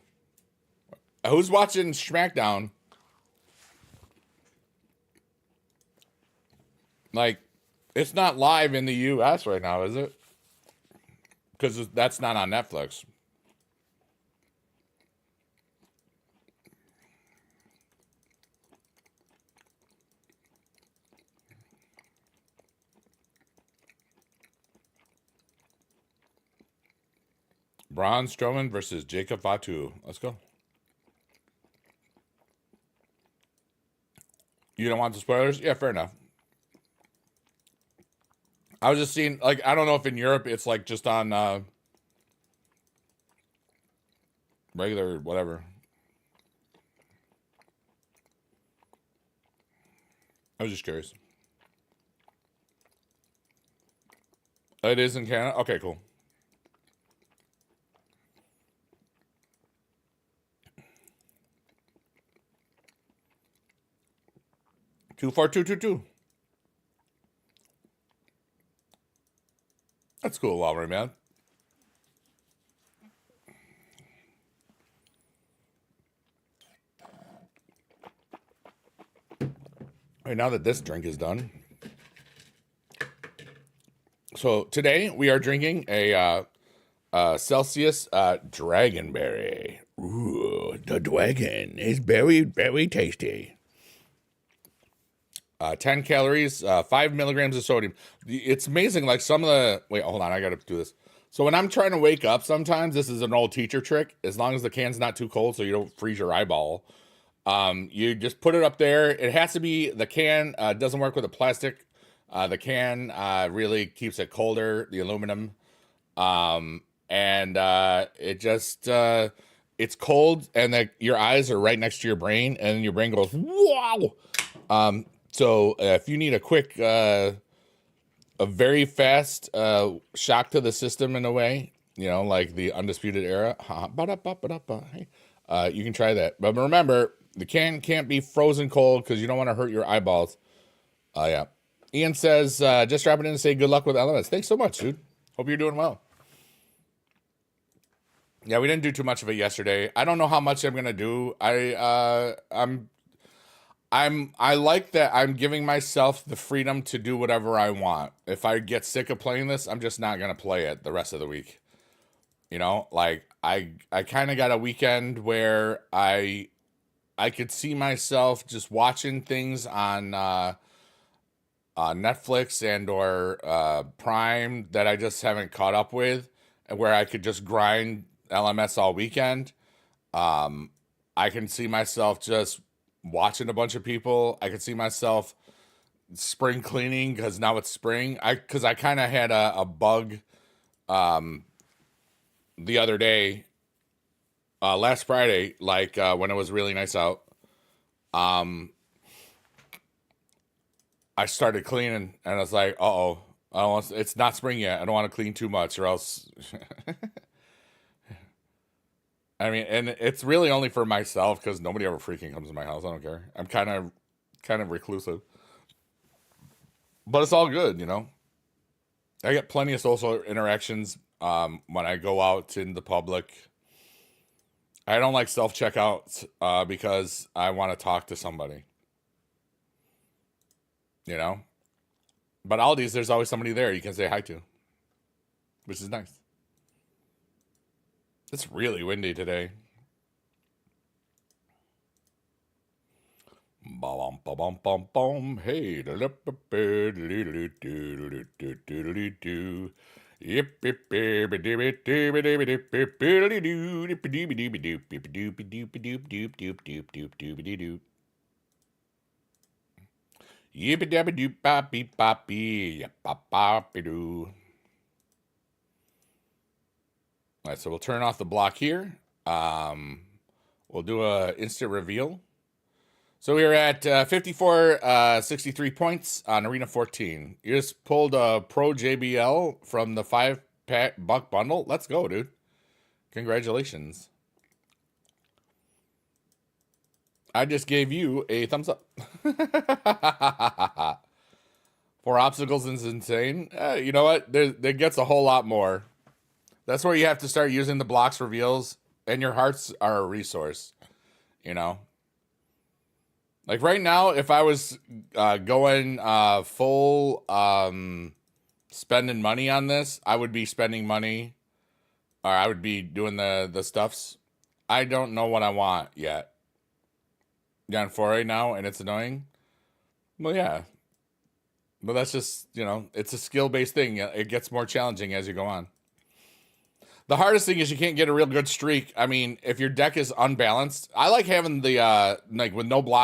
Who's watching SmackDown? Like, it's not live in the U.S. right now, is it? Because that's not on Netflix. Braun Strowman versus Jacob Fatu. Let's go. You don't want the spoilers? Yeah, fair enough. I was just seeing, like, I don't know if in Europe it's like just on regular whatever. I was just curious. It is in Canada? Okay, cool. Two, 4, 2, 2, 2. That's cool, Walmart, man. All right, now that this drink is done. So today we are drinking a Celsius Dragonberry. Ooh, the dragon is very, very tasty. 10 calories, 5 milligrams of sodium. It's amazing. Like some of the, wait, hold on. I got to do this. So when I'm trying to wake up, sometimes this is an old teacher trick. As long as the can's not too cold, so you don't freeze your eyeball. You just put it up there. It has to be, the can doesn't work with the plastic. The can really keeps it colder, the aluminum. And it just, it's cold, and your eyes are right next to your brain, and your brain goes, wow. So if you need a quick, a very fast shock to the system in a way, you know, like the Undisputed Era, you can try that. But remember, the can can't be frozen cold because you don't want to hurt your eyeballs. Yeah. Ian says, just dropping in to say good luck with LMS. Thanks so much, dude. Hope you're doing well. Yeah, we didn't do too much of it yesterday. I don't know how much I'm gonna do. I like that I'm giving myself the freedom to do whatever I want. If I get sick of playing this, I'm just not gonna play it the rest of the week. You know, like I kind of got a weekend where I could see myself just watching things on Netflix and or Prime that I just haven't caught up with, and where I could just grind LMS all weekend. I can see myself just watching a bunch of people. I could see myself spring cleaning because now it's spring. Because I kind of had a bug the other day, last Friday, like when it was really nice out. I started cleaning and I was like, uh-oh, I don't want, it's not spring yet. I don't want to clean too much, or else. I mean, and it's really only for myself because nobody ever freaking comes to my house. I don't care. I'm kind of reclusive, but it's all good, you know. I get plenty of social interactions when I go out in the public. I don't like self checkouts because I want to talk to somebody, you know. But Aldi's, there's always somebody there you can say hi to, which is nice. It's really windy today. Bum bum bum bum. Hey, yippee dabby doop bop beep bop bee yap bop bop doo. All right, so we'll turn off the block here. We'll do a instant reveal. So we are at 63 points on Arena 14. You just pulled a Pro JBL from the $5 bundle. Let's go, dude. Congratulations. I just gave you a thumbs up. 4 obstacles is insane. You know what? There gets a whole lot more. That's where you have to start using the blocks reveals, and your hearts are a resource. You know? Like right now, if I was going full spending money on this, I would be spending money, or I would be doing the stuffs. I don't know what I want yet. Down 4 right now, and it's annoying. Well, yeah. But that's just, you know, it's a skill-based thing. It gets more challenging as you go on. The hardest thing is you can't get a real good streak. I mean, if your deck is unbalanced, I like having the, like, with no no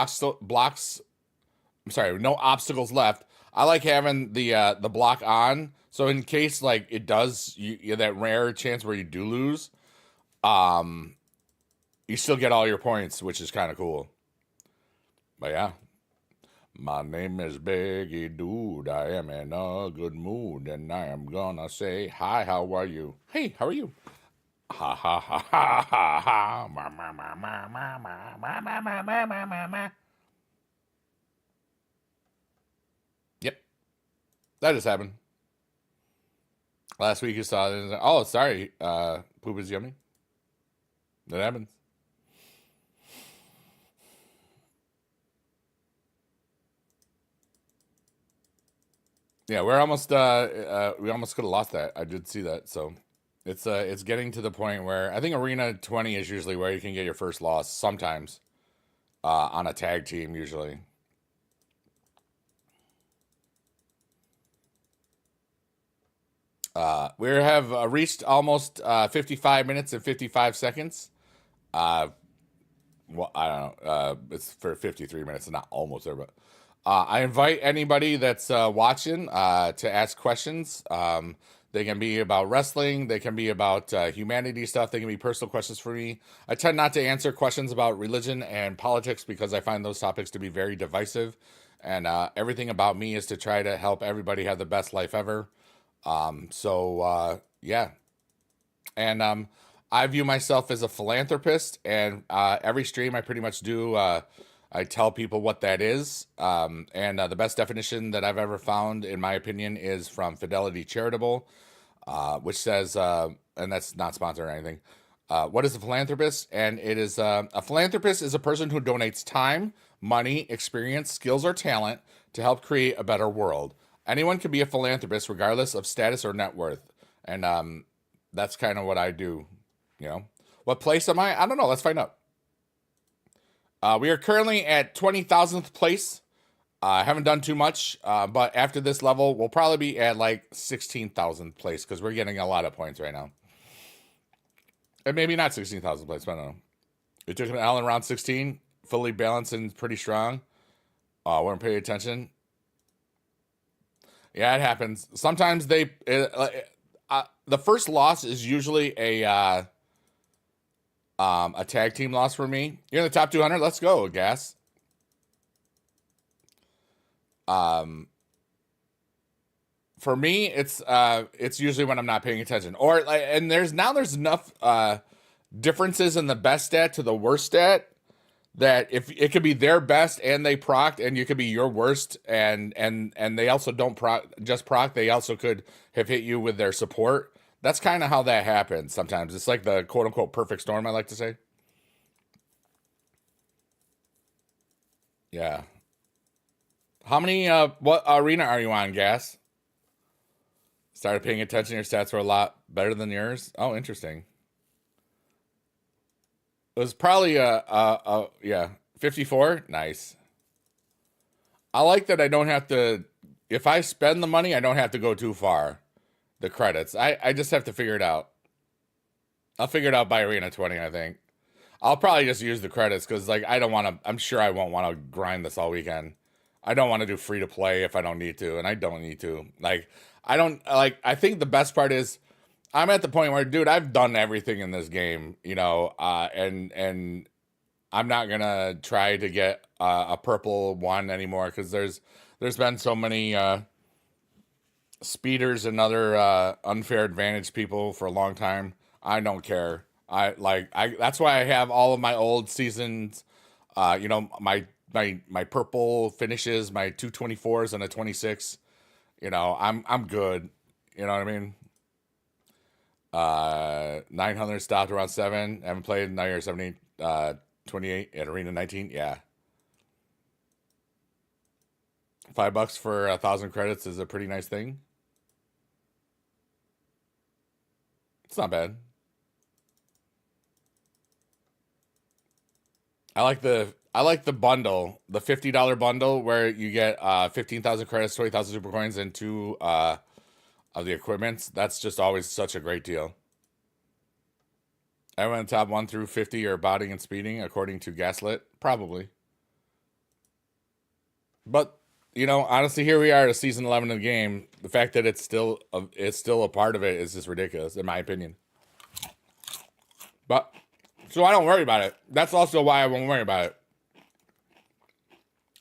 obstacles left, I like having the block on, so in case, like, it does, you that rare chance where you do lose, you still get all your points, which is kind of cool. But yeah. My name is Biggie Dude. I am in a good mood, and I am gonna say, hi, how are you? Hey, how are you? Ha ha ha ha ha ha. Ma ma ma ma ma ma ma ma ma ma ma ma ma. Yep. That just happened. Last week you saw it. Oh, sorry. Poop is yummy. That happens. Yeah, we almost could have lost that. I did see that. So it's getting to the point where I think Arena 20 is usually where you can get your first loss sometimes on a tag team usually. We have reached almost 55 minutes and 55 seconds. Well, I don't know. It's for 53 minutes, not almost there, but I invite anybody that's watching to ask questions. They can be about wrestling. They can be about humanity stuff. They can be personal questions for me. I tend not to answer questions about religion and politics because I find those topics to be very divisive. And everything about me is to try to help everybody have the best life ever. Yeah. And I view myself as a philanthropist. And every stream I pretty much do, I tell people what that is. And the best definition that I've ever found, in my opinion, is from Fidelity Charitable, which says, and that's not sponsored or anything. What is a philanthropist? And it is a philanthropist is a person who donates time, money, experience, skills, or talent to help create a better world. Anyone can be a philanthropist regardless of status or net worth. And that's kind of what I do. You know, what place am I? I don't know. Let's find out. We are currently at 20,000th place. I haven't done too much, but after this level, we'll probably be at like 16,000th place because we're getting a lot of points right now. And maybe not 16,000th place, but I don't know. We took an L in round 16, fully balanced and pretty strong. Weren't paying attention. Yeah, it happens. Sometimes the first loss is usually a tag team loss for me. You're in the top 200. Let's go, Gas. For me, it's usually when I'm not paying attention, or like, and there's enough differences in the best stat to the worst stat that if it could be their best and they proc, and you could be your worst, and they also don't proc, they also could have hit you with their support. That's kind of how that happens sometimes. It's like the quote unquote perfect storm, I like to say. Yeah. How many what arena are you on, Gas? Started paying attention. Your stats were a lot better than yours. Oh, interesting. It was probably yeah, 54. Nice. I like that I don't have to, if I spend the money, I don't have to go too far. The credits. I just have to figure it out. I'll figure it out by Arena 20, I think. I'll probably just use the credits because, like, I don't want to, I'm sure I won't want to grind this all weekend. I don't want to do free to play if I don't need to, and I don't need to. Like, I don't, like, I think the best part is I'm at the point where, dude, I've done everything in this game, and I'm not gonna try to get a purple one anymore because there's been so many speeders and other unfair advantage people for a long time. I don't care. I that's why I have all of my old seasons. My purple finishes, my 224s and a 26. I'm good. You know what I mean? 900 stopped around 7. Haven't played. Now you're 70, 28 at Arena 19. Yeah. $5 for 1,000 credits is a pretty nice thing. It's not bad. I like the bundle, the $50 bundle where you get 15,000 credits, 20,000 super coins, and two of the equipments. That's just always such a great deal. Everyone in the top 1 through 50 are botting and speeding, according to Gaslit. Probably. But, honestly, here we are at season 11 of the game. The fact that it's still a part of it is just ridiculous, in my opinion. But, so I don't worry about it. That's also why I won't worry about it.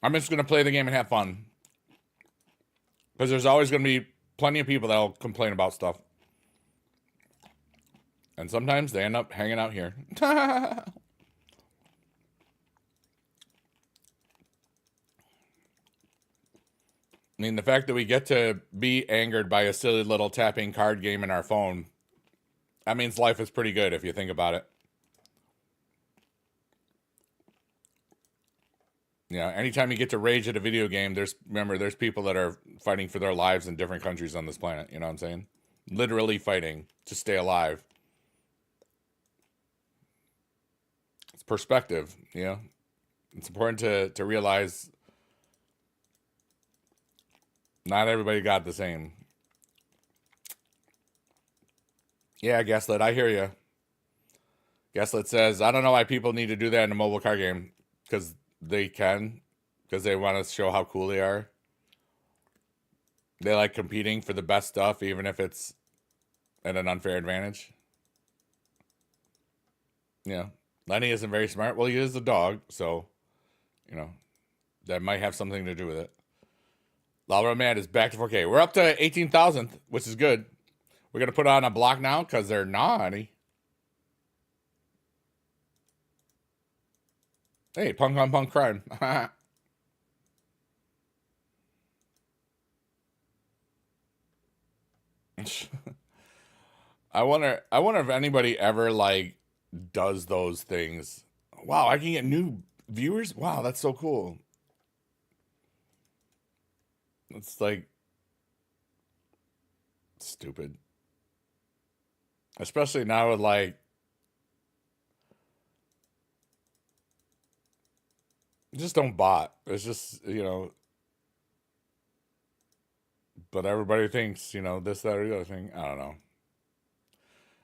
I'm just going to play the game and have fun. Because there's always going to be plenty of people that'll complain about stuff. And sometimes they end up hanging out here. I mean, the fact that we get to be angered by a silly little tapping card game in our phone, that means life is pretty good if you think about it. Anytime you get to rage at a video game, there's people that are fighting for their lives in different countries on this planet. You know what I'm saying? Literally fighting to stay alive. It's perspective, It's important to realize not everybody got the same. Yeah, Gaslit, I hear you. Gaslit says, I don't know why people need to do that in a mobile car game. Because they can. Because they want to show how cool they are. They like competing for the best stuff, even if it's at an unfair advantage. Yeah. Lenny isn't very smart. Well, he is a dog, so, that might have something to do with it. Lava Man is back to 4K. We're up to 18,000th, which is good. We're going to put on a block now because they're naughty. Hey, punk on punk crime. I wonder if anybody ever does those things. Wow, I can get new viewers? Wow, that's so cool. It's stupid. Especially now with just don't bot. It's just, but everybody thinks, this, that, or the other thing. I don't know.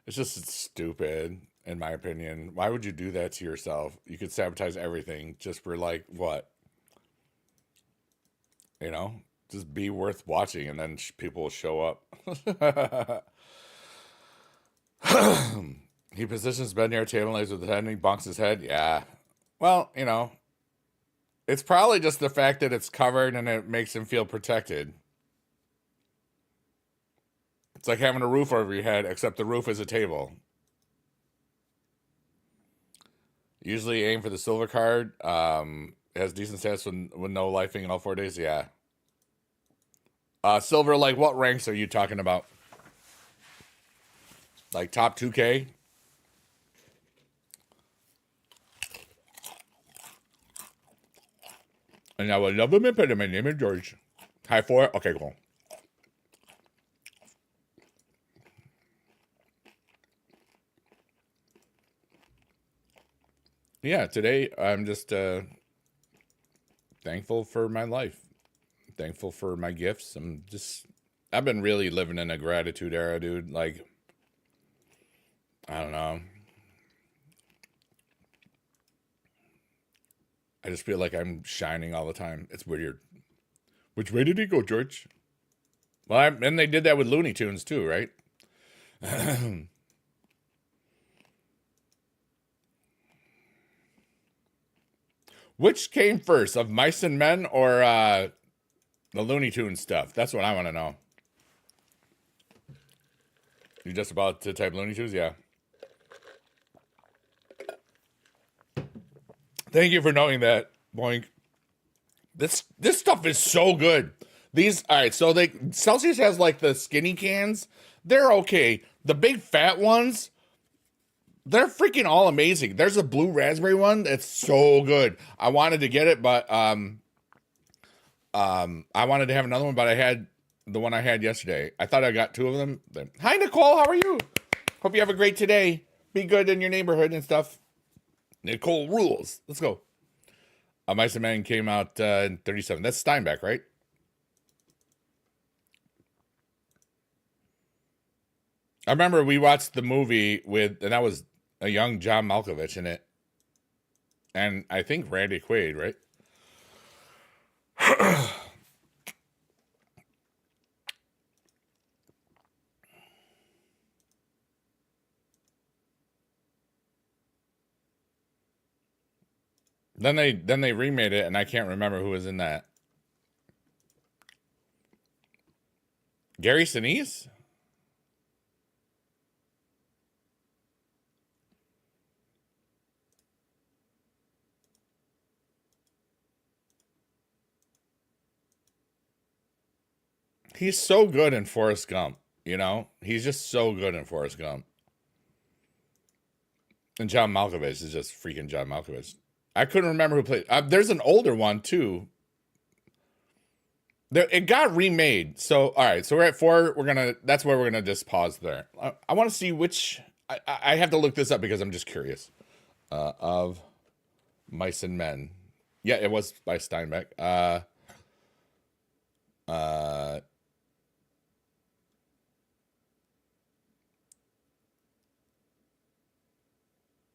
It's stupid, in my opinion. Why would you do that to yourself? You could sabotage everything just for what? Just be worth watching, and then people will show up. He positions bed near a table and lays with the head, and he bonks his head. Yeah. Well, it's probably just the fact that it's covered and it makes him feel protected. It's like having a roof over your head, except the roof is a table. Usually aim for the silver card. It has decent stats with no lifing in all 4 days. Yeah. Silver, like what ranks are you talking about? Like top 2K? And I would love them and my name is George. High 4? Okay, cool. Yeah, today I'm just thankful for my life. Thankful for my gifts. I've been really living in a gratitude era, dude. Like, I don't know. I just feel like I'm shining all the time. It's weird. Which way did he go, George? Well, and they did that with Looney Tunes too, right? Which came first, of Mice and Men or the Looney Tunes stuff? That's what I want to know. You just about to type Looney Tunes? Yeah. Thank you for knowing that, Boink. This stuff is so good. All right, so Celsius has like the skinny cans. They're okay. The big fat ones, they're freaking all amazing. There's a blue raspberry one that's so good. I wanted to get it, but I wanted to have another one, but I had the one I had yesterday. I thought I got 2 of them. Hi, Nicole. How are you? Hope you have a great today. Be good in your neighborhood and stuff. Nicole rules. Let's go. Mice and Men came out in 37. That's Steinbeck, right? I remember we watched the movie and that was a young John Malkovich in it. And I think Randy Quaid, right? Then they remade it, and I can't remember who was in that. Gary Sinise? He's so good in Forrest Gump, you know? He's just so good in Forrest Gump. And John Malkovich is just freaking John Malkovich. I couldn't remember who played. There's an older one, too. It got remade. So, all right. So we're at 4. That's where we're going to just pause there. I want to see which. I have to look this up because I'm just curious. Of Mice and Men. Yeah, it was by Steinbeck.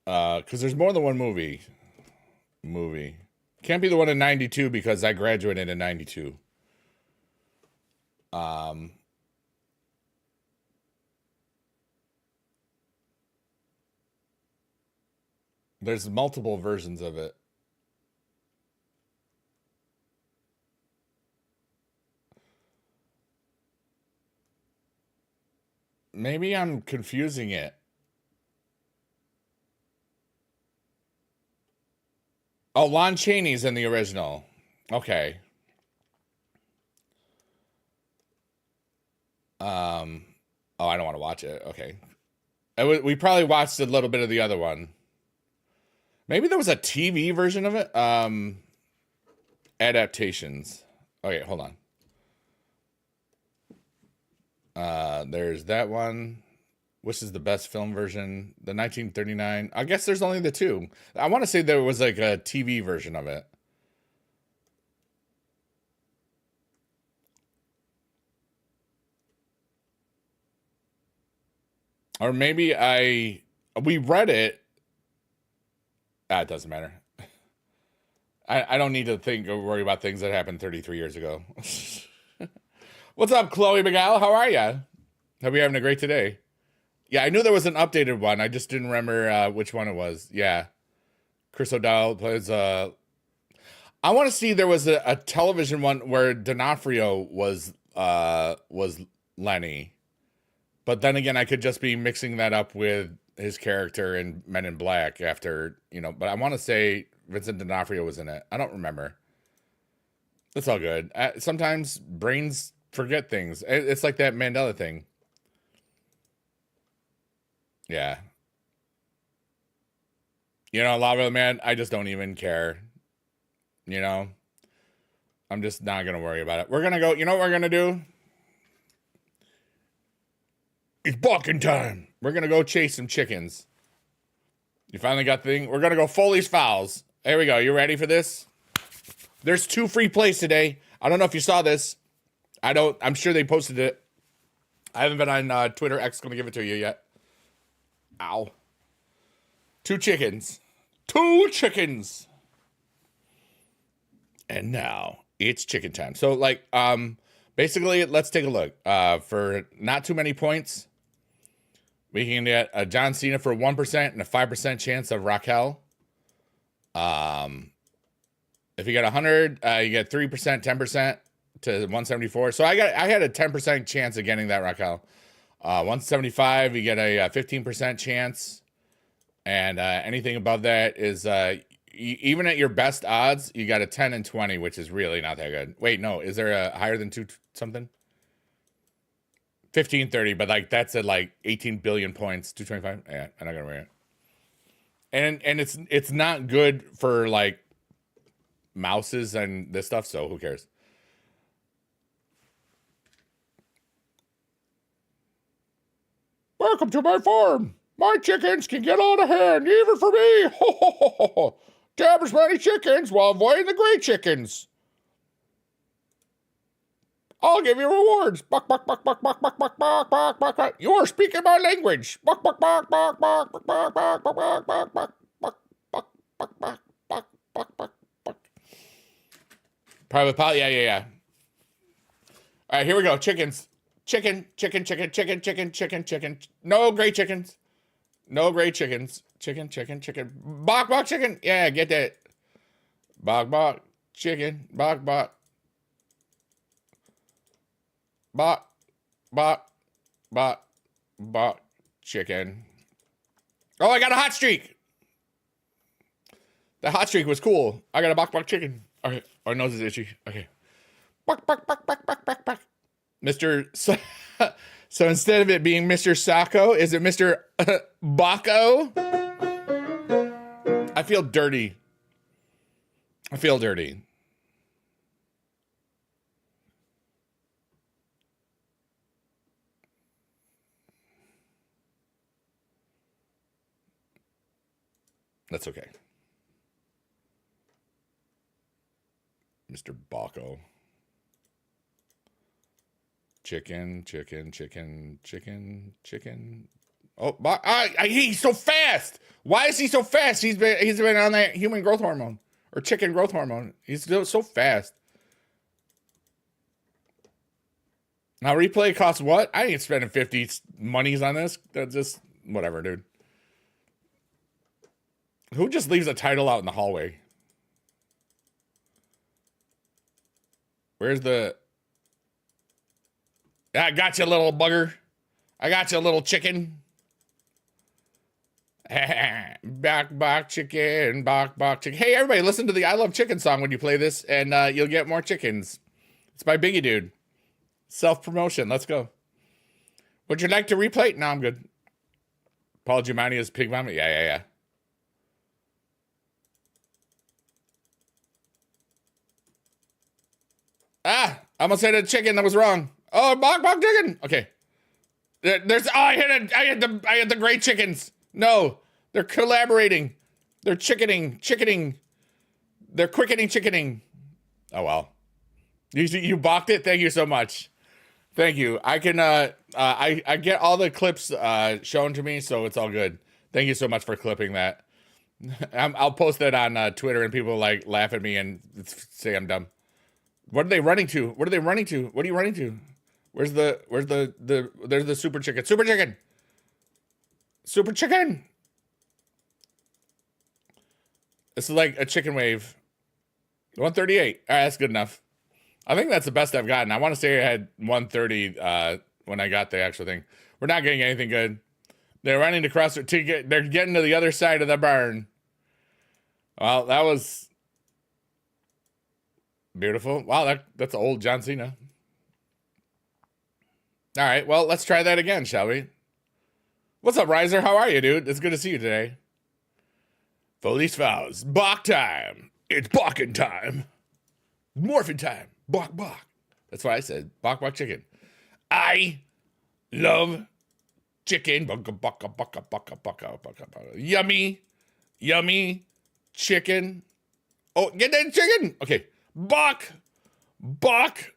Because there's more than one movie. Can't be the one in 92 because I graduated in 92. There's multiple versions of it. Maybe I'm confusing it. Oh, Lon Chaney's in the original. Okay. Oh, I don't want to watch it. Okay. We probably watched a little bit of the other one. Maybe there was a TV version of it. Adaptations. Okay, hold on. There's that one. Which is the best film version? The 1939. I guess there's only the 2. I want to say there was like a TV version of it. Or maybe we read it. It doesn't matter. I don't need to think or worry about things that happened 33 years ago. What's up, Chloe McGall? How are ya? Hope you're having a great today. Yeah, I knew there was an updated one. I just didn't remember which one it was. Yeah. Chris O'Dowd plays I want to see there was a television one where D'Onofrio was Lenny. But then again, I could just be mixing that up with his character in Men in Black after, but I want to say Vincent D'Onofrio was in it. I don't remember. That's all good. Sometimes brains forget things. It's like that Mandela thing. Yeah. Lava Man, I just don't even care. I'm just not going to worry about it. We're going to go, what we're going to do? It's barking time. We're going to go chase some chickens. You finally got the thing? We're going to go Foley's Fowls. There we go. You ready for this? There's 2 free plays today. I don't know if you saw this. I'm sure they posted it. I haven't been on Twitter. X going to give it to you yet. Ow. 2 chickens. 2 chickens. And now it's chicken time. So basically let's take a look. For not too many points, we can get a John Cena for 1% and a 5% chance of Raquel. If you get 100, you get 3%, 10% to 174. So I had a 10% chance of getting that Raquel. 175, you get a 15% chance. And anything above that is, even at your best odds, you got a 10 and 20, which is really not that good. Wait, no, is there a higher than 2 something? 1530, but that's at 18 billion points. 225. Yeah, I'm not gonna wear it. And it's not good for mouses and this stuff, so who cares? Welcome to my farm. My chickens can get out of hand, even for me. Ho, ho, ho, ho, ho. Damn as many chickens while avoiding the gray chickens. I'll give you rewards. Buck, buck, buck, buck, buck, buck, buck, buck, buck, buck, buck. You are speaking my language. Buck, buck, buck, buck, buck, buck, buck, buck, buck, buck, buck, buck, buck, buck, buck, buck, buck, buck, buck, buck. Private pal, yeah. All right, here we go. Chickens. Chicken. No gray chickens. No gray chickens. Chicken. Bok, bok, chicken. Yeah, get that. Bok, bok, chicken. Bok, bok. Bok, bok, bok, bok, chicken. Oh, I got a hot streak. The hot streak was cool. I got a bok, bok, chicken. Okay, our nose is itchy. Okay. Bok, bok, bok, bok, bok, bok, bok. Mr. So instead of it being Mr. Sacco, is it Mr. Baco? I feel dirty. That's okay. Mr. Baco. Chicken. Oh, he's so fast. Why is he so fast? He's been on that human growth hormone or chicken growth hormone. He's so fast. Now replay costs what? I ain't spending 50 monies on this. That's just whatever, dude. Who just leaves a title out in the hallway? Where's the... I got you, little bugger. I got you, little chicken. Bok chicken, bok chicken. Hey, everybody, listen to the I Love Chicken song when you play this, and you'll get more chickens. It's by Biggie Dude. Self-promotion. Let's go. Would you like to replay? No, I'm good. Paul Giamatti is Pig Vomit? Yeah. I almost said a chicken that was wrong. Oh, bok chicken. Okay. I had the great chickens. No, they're collaborating. They're chickening. They're quickening chickening. Oh well. You balked it. Thank you so much. Thank you. I can I get all the clips shown to me, so it's all good. Thank you so much for clipping that. I'll post that on Twitter, and people laugh at me and say I'm dumb. What are they running to? What are you running to? There's the super chicken. Super chicken. This is like a chicken wave. 138. All right, that's good enough. I think that's the best I've gotten. I want to say I had 130 when I got the actual thing. We're not getting anything good. They're running across to get. They're getting to the other side of the barn. Well, that was beautiful. Wow, that's old John Cena. All right, well, let's try that again, shall we? What's up, Riser? How are you, dude? It's good to see you today. Felice Vows. Bach time. It's Baching time. Morphin time. Bach, bach. That's what I said. Bach, bach, chicken. I love chicken. Baka, baka, baka, baka, baka, baka, baka. Yummy. Yummy. Chicken. Oh, get that chicken. Okay. Bach. Bach.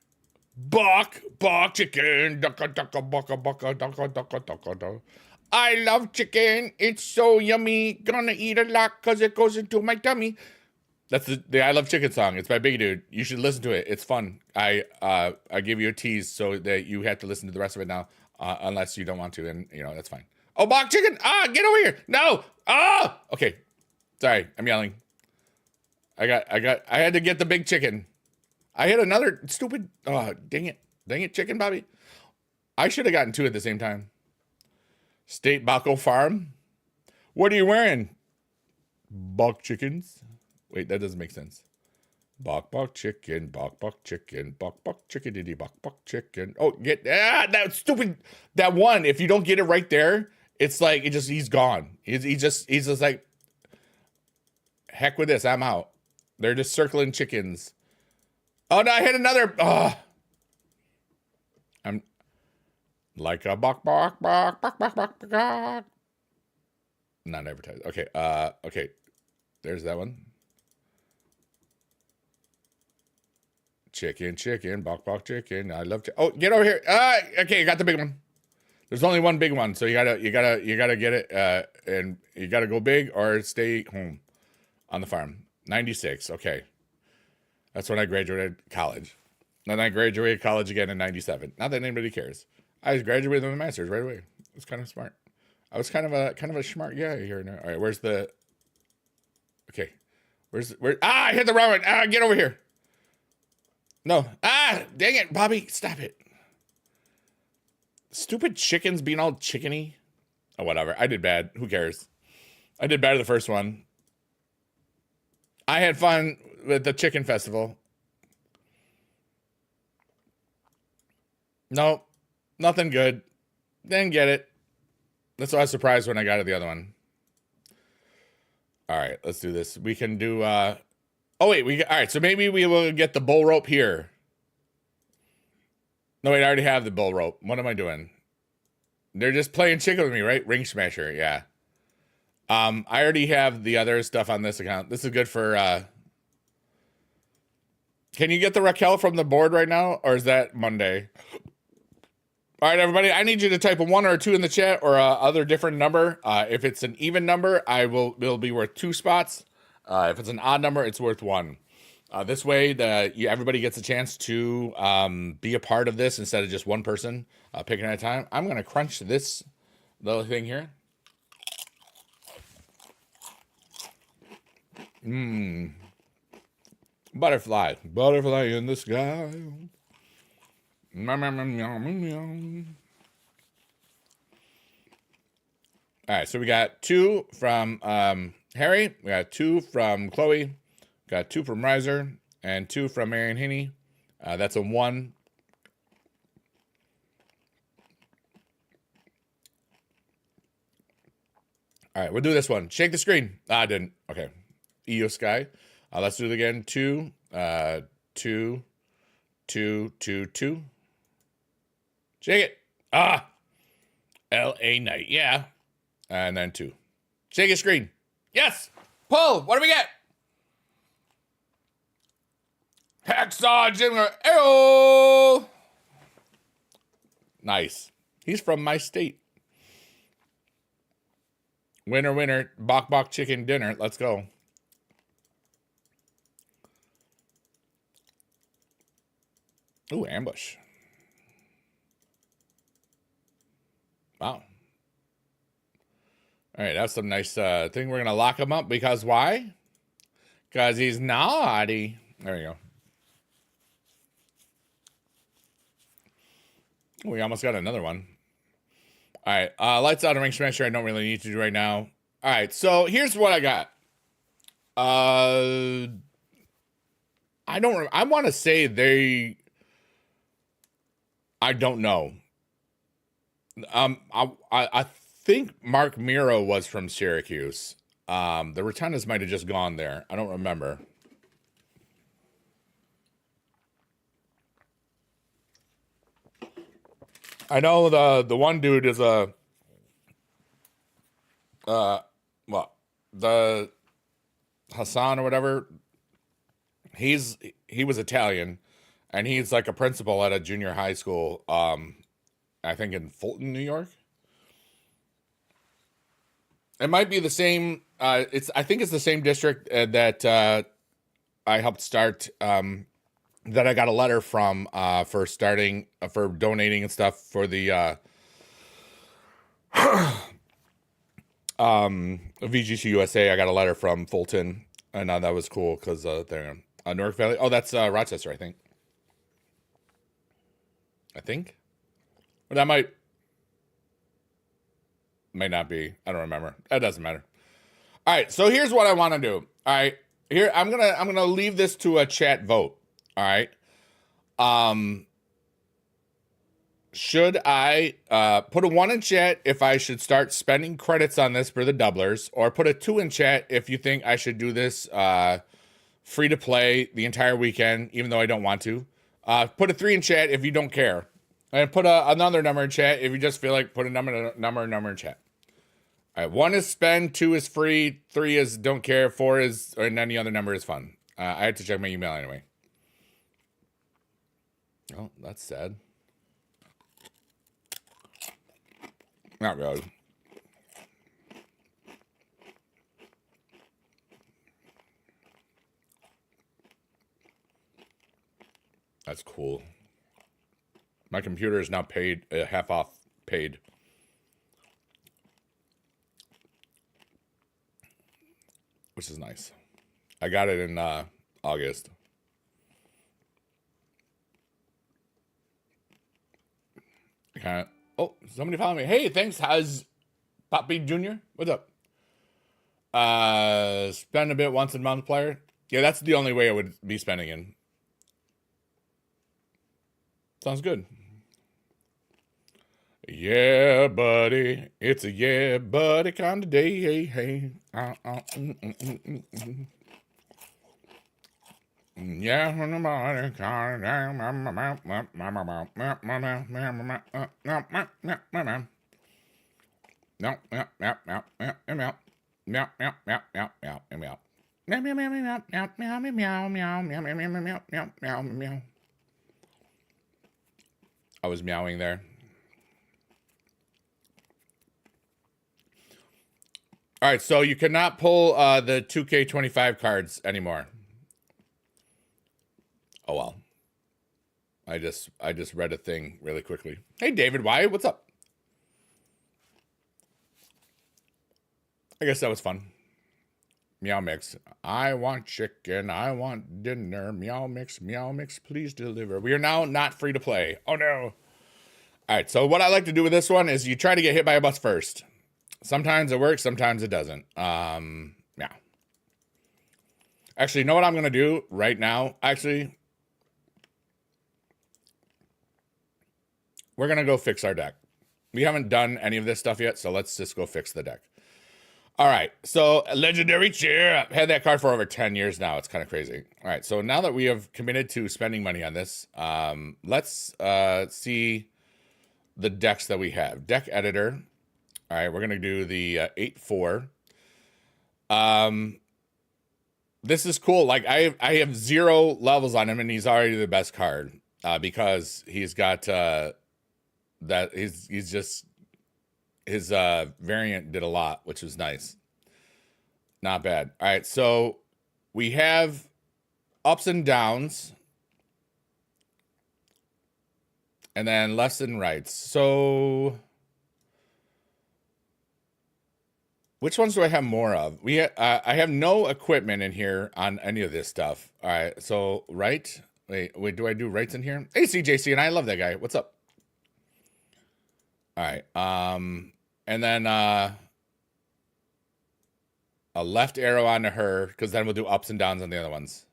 Bach. Bach chicken. Daka, daka, baka, baka, daka, daka, daka, daka. I love chicken. It's so yummy. Gonna eat a lot because it goes into my tummy. That's the I Love Chicken song. It's by Big Dude. You should listen to it. It's fun. I give you a tease so that you have to listen to the rest of it now, unless you don't want to, and that's fine. Oh, Bach chicken! Ah, get over here! No! Ah! Okay. Sorry, I'm yelling. I had to get the big chicken. I had another stupid. Oh, dang it, chicken, Bobby. I should have gotten two at the same time. State Baco Farm. What are you wearing? Bach chickens. Wait, that doesn't make sense. Bok chicken, bok chicken, bok chicken, diddy bok chicken. Oh, that stupid, that one. If you don't get it right there, it's like he's gone. He's just like, heck with this, I'm out. They're just circling chickens. Oh no, I hit another. I'm like a bok. Not advertised. Okay, okay. There's that one. Chicken, bok chicken. I love oh, get over here. Okay, you got the big one. There's only one big one, so you gotta get it, and you gotta go big or stay home on the farm. 96. Okay, that's when I graduated college. Then I graduated college again in 97. Not that anybody cares. I graduated with my master's right away. It's kind of smart. I was kind of a smart guy here. All right, where's the? Okay, where? Ah, I hit the wrong one. Ah, get over here. No. Ah, dang it, Bobby. Stop it. Stupid chickens being all chickeny. Oh, whatever. I did bad. Who cares? I did better the first one. I had fun with the chicken festival. No, nothing good. Didn't get it. That's why I was surprised when I got it the other one. All right, let's do this. We can do, oh wait, all right, so maybe we will get the bull rope here. No, wait, I already have the bull rope. What am I doing? They're just playing chicken with me, right? Ring Smasher, yeah. I already have the other stuff on this account. This is good for, can you get the Raquel from the board right now? Or is that Monday? All right, everybody, I need you to type a 1 or a 2 in the chat or a other different number. If it's an even number, it'll be worth 2 spots. If it's an odd number, it's worth 1. This way, everybody gets a chance to be a part of this instead of just one person picking at a time. I'm going to crunch this little thing here. Butterfly in the sky. All right, so we got 2 from Harry, we got 2 from Chloe, got 2 from Riser, and 2 from Marion Hinney. That's a 1. All right, we'll do this one. Shake the screen. I didn't. Okay. EO Sky. Let's do it again. 2, 2, 2, 2, 2. Shake it. LA Night. Yeah. And then 2. Shake a screen. Yes. Pull. What do we get? Hacksaw Jim. Ew. Nice. He's from my state. Winner, winner. Bok chicken dinner. Let's go. Ooh, ambush. Wow. All right, that's some nice thing. We're going to lock him up because why? Because he's naughty. There we go. We almost got another one. All right. Lights out and ring smasher. I don't really need to do right now. All right. So here's what I got. I don't. I want to say they. I don't know. I think Mark Miro was from Syracuse. The Rotundas might have just gone there. I don't remember. I know the one dude is a well, the Hassan or whatever. He was Italian, and he's like a principal at a junior high school. I think in Fulton, New York. It might be the same. I think it's the same district that I helped start. That I got a letter from for starting for donating and stuff for the VGC USA. I got a letter from Fulton, and that was cool because they're Newark Valley. Oh, that's Rochester, I think. But that might not be. I don't remember. That doesn't matter. All right, so here's what I want to do. All right, here I'm gonna leave this to a chat vote. All right. Should I put a 1 in chat if I should start spending credits on this for the doublers, or put a 2 in chat if you think I should do this free to play the entire weekend, even though I don't want to. Put a 3 in chat if you don't care, and put another number in chat if you just feel like put a number in chat. All right, 1 is spend, 2 is free, 3 is don't care, 4 is, and any other number is fun. I had to check my email anyway. Oh, that's sad. Not really. That's cool. My computer is now paid, half off paid. Which is nice. I got it in August. Okay. Oh, somebody followed me. Hey, thanks. How's Poppy Jr.? What's up? Spend a bit once a month player. Yeah, that's the only way I would be spending in. Sounds good. Yeah, buddy. It's a yeah, buddy kind of day. Hey, hey. Yeah, when the body calling down. I was meowing there. All right, so you cannot pull the 2K25 cards anymore. Oh well. I just read a thing really quickly. Hey David, why? What's up? I guess that was fun. Meow mix. I want chicken. I want dinner. Meow mix, please deliver. We are now not free to play. Oh no. All right, so what I like to do with this one is you try to get hit by a bus first. Sometimes it works, sometimes it doesn't. Yeah. Actually, you know what I'm gonna do right now? Actually, we're gonna go fix our deck. We haven't done any of this stuff yet, so let's just go fix the deck. All right, so legendary cheer. I've had that card for over 10 years now. It's kind of crazy. All right, so now that we have committed to spending money on this, let's see the decks that we have. Deck editor. All right, we're gonna do the 8-4. This is cool. Like I have 0 levels on him, and he's already the best card because he's got that. He's just his variant did a lot, which was nice. Not bad. All right, so we have ups and downs, and then lefts and rights. So which ones do I have more of? I have no equipment in here on any of this stuff. All right, so right. Wait, do I do rights in here? Hey, CJC, and I love that guy. What's up? All right. And then a left arrow onto her, because then we'll do ups and downs on the other ones.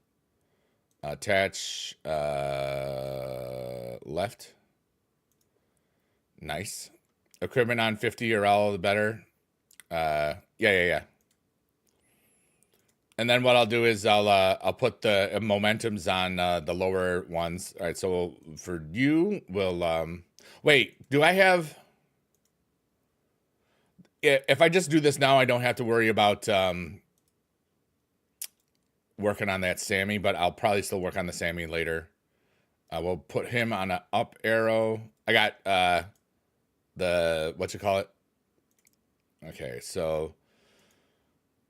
Attach left. Nice. Equipment on 50 or all the better. Yeah. And then what I'll do is I'll put the momentums on the lower ones. All right, so for you, we'll wait. Do I have? If I just do this now, I don't have to worry about working on that Sammy, but I'll probably still work on the Sammy later. We'll put him on an up arrow. I got the what you call it? Okay, so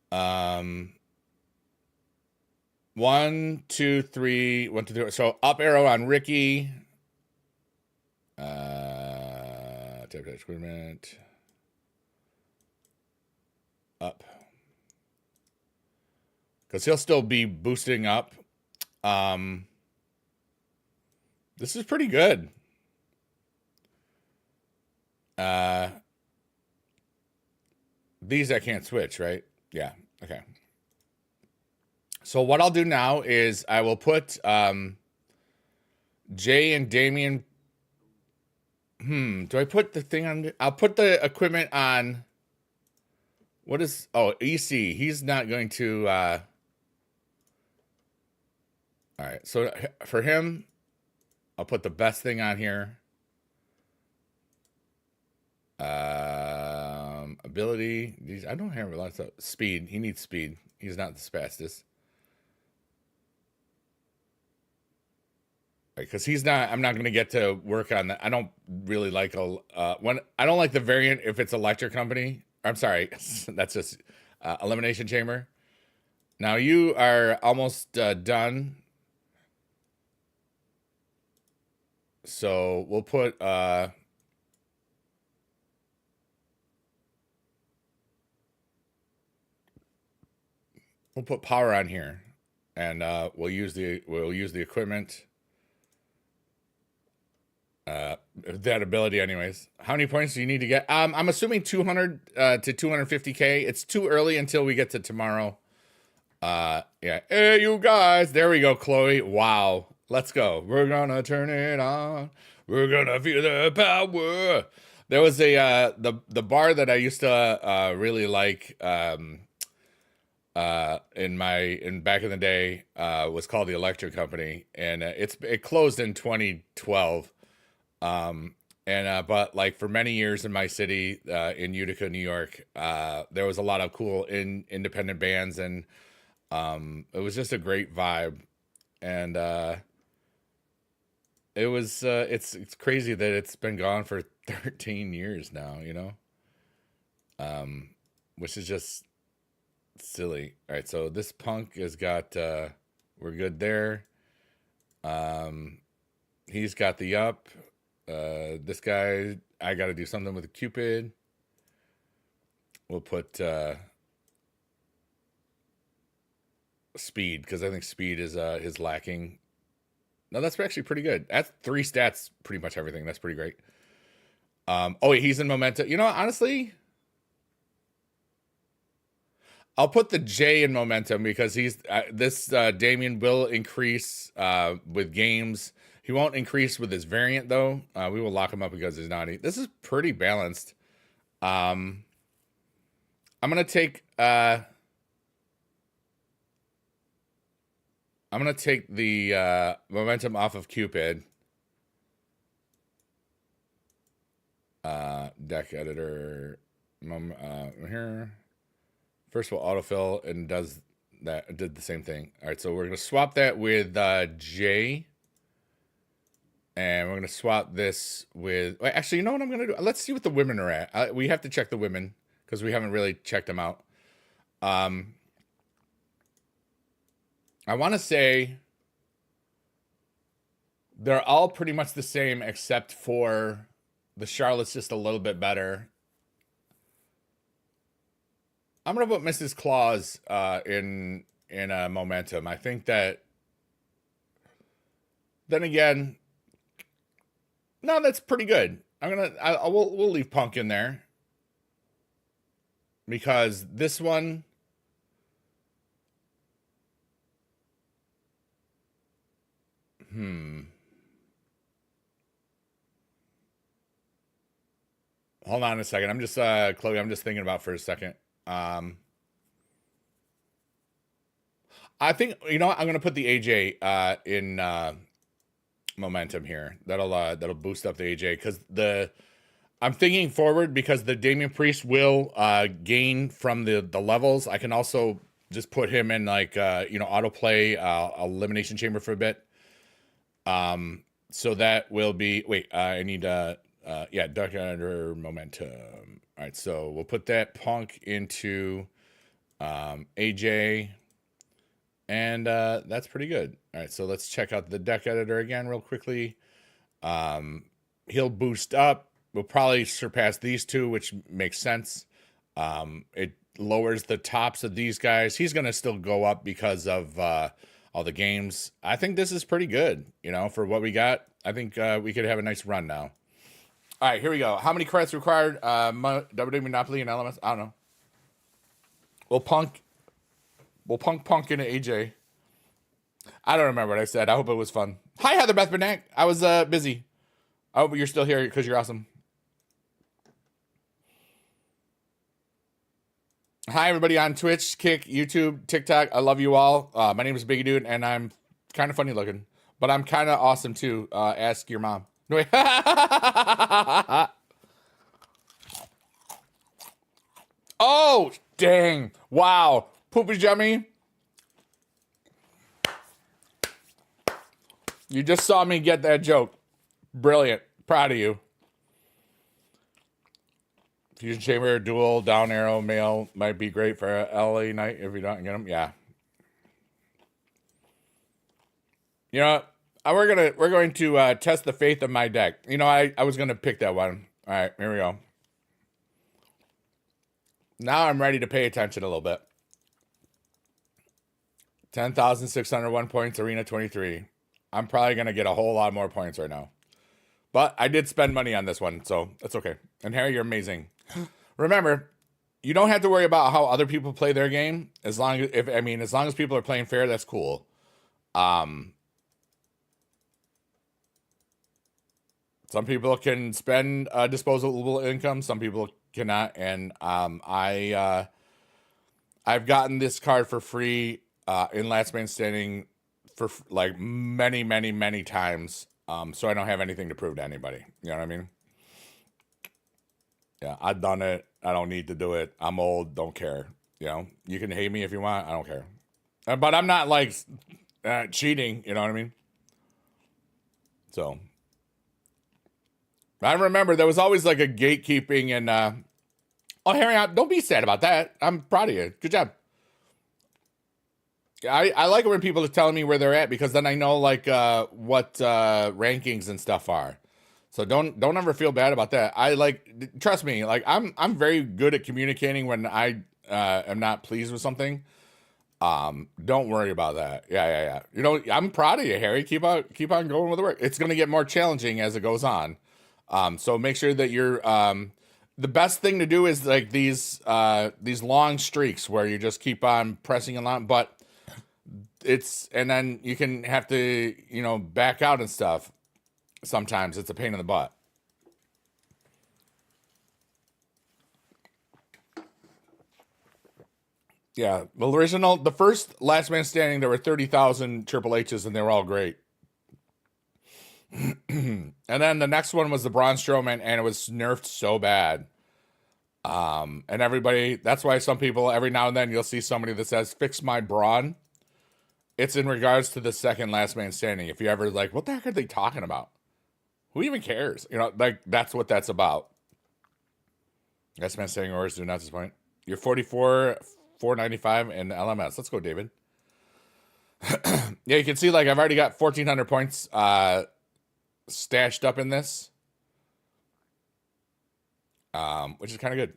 1, 2, 3, 1, 2, 3. So up arrow on Ricky. Tap equipment. Up. Because he'll still be boosting up. This is pretty good. These I can't switch, right? Yeah. Okay. So what I'll do now is I will put Jay and Damien. Do I put the thing on? I'll put the equipment on. What is? Oh, EC. He's not going to. All right. So for him, I'll put the best thing on here. Ability. These I don't have a lot of stuff. Speed. He needs speed. He's not the fastest. Because he's not. I'm not going to get to work on that. I don't really like when I don't like the variant if it's electric company. I'm sorry. That's just elimination chamber. Now you are almost done. So we'll put power on here, and we'll use the equipment. That ability, anyways. How many points do you need to get? I'm assuming 200 to 250k. It's too early until we get to tomorrow. Yeah. Hey, you guys. There we go, Chloe. Wow. Let's go. We're gonna turn it on. We're gonna feel the power. There was a the bar that I used to really like in back in the day was called the Electric Company, and it closed in 2012. But like for many years in my city, in Utica, New York, there was a lot of cool independent bands, and it was just a great vibe. And it was it's crazy that it's been gone for 13 years now, which is just silly. All right, so this punk has got we're good there. He's got the up. This guy, I got to do something with Cupid. We'll put speed, because I think speed is lacking. No, that's actually pretty good. That's 3 stats, pretty much everything. That's pretty great. Oh wait, he's in momentum. Honestly, I'll put the J in momentum, because he's this Damien will increase with games. He won't increase with his variant, though. We will lock him up because he's naughty. This is pretty balanced. I'm gonna take the momentum off of Cupid. Deck editor here. First of all, autofill, and did the same thing. All right, so we're gonna swap that with J. And we're going to swap this with... Actually, you know what I'm going to do? Let's see what the women are at. We have to check the women, because we haven't really checked them out. I want to say they're all pretty much the same, except for the Charlotte's just a little bit better. I'm going to put Mrs. Claus in momentum. I think that... Then again... No, that's pretty good. we'll leave Punk in there because this one. Hold on a second. I'm just Chloe. I'm just thinking about for a second. I think you know what? I'm gonna put the AJ in momentum here. That'll boost up the AJ because I'm thinking forward because the Damian Priest will gain from the levels. I can also just put him in like autoplay elimination chamber for a bit. So that will be I need duck under momentum. All right, so we'll put that Punk into AJ. And that's pretty good. All right, so let's check out the deck editor again real quickly. He'll boost up. We'll probably surpass these two, which makes sense. It lowers the tops of these guys. He's going to still go up because of all the games. I think this is pretty good, for what we got. I think we could have a nice run now. All right, here we go. How many credits required? WWE Monopoly and LMS? I don't know. We'll punk into AJ. I don't remember what I said. I hope it was fun. Hi, Heather Beth Benak. I was busy. I hope you're still here because you're awesome. Hi, everybody on Twitch, Kick, YouTube, TikTok. I love you all. My name is Biggie Dude, and I'm kind of funny looking, but I'm kind of awesome too. Ask your mom. No, wait. Oh, dang. Wow. Poopy Jummy. You just saw me get that joke. Brilliant. Proud of you. Fusion Chamber, dual, down arrow, male might be great for a LA night if you don't get them. Yeah. You know, we're going to test the faith of my deck. I was going to pick that one. All right, here we go. Now I'm ready to pay attention a little bit. 10,601 points, Arena 23. I'm probably going to get a whole lot more points right now. But I did spend money on this one, so that's okay. And Harry, you're amazing. Remember, you don't have to worry about how other people play their game. As long as people are playing fair, that's cool. Some people can spend disposable income. Some people cannot. And I've gotten this card for free in Last Man Standing for like many, many, many times. So I don't have anything to prove to anybody. You know what I mean? Yeah, I've done it. I don't need to do it. I'm old. Don't care. You can hate me if you want. I don't care. But I'm not like cheating. You know what I mean? So I remember there was always like a gatekeeping and oh, Harry, don't be sad about that. I'm proud of you. Good job. I like it when people are telling me where they're at because then I know like what rankings and stuff are. So don't ever feel bad about that. Trust me, like I'm very good at communicating when I am not pleased with something. Don't worry about that. Yeah. I'm proud of you, Harry. Keep on going with the work. It's gonna get more challenging as it goes on. So make sure that you're the best thing to do is like these long streaks where you just keep on pressing along, but and then you can have to, back out and stuff. Sometimes it's a pain in the butt. Yeah, the first Last Man Standing, there were 30,000 Triple H's and they were all great. And then the next one was the Braun Strowman and it was nerfed so bad. And everybody, that's why some people, every now and then you'll see somebody that says, fix my Braun. It's in regards to the second Last Man Standing. If you ever like, what the heck are they talking about? Who even cares? Like that's what that's about. Last Man Standing orders do not disappoint. You're 44, 495 in LMS. Let's go, David. Yeah, you can see like I've already got 1,400 points stashed up in this, which is kind of good.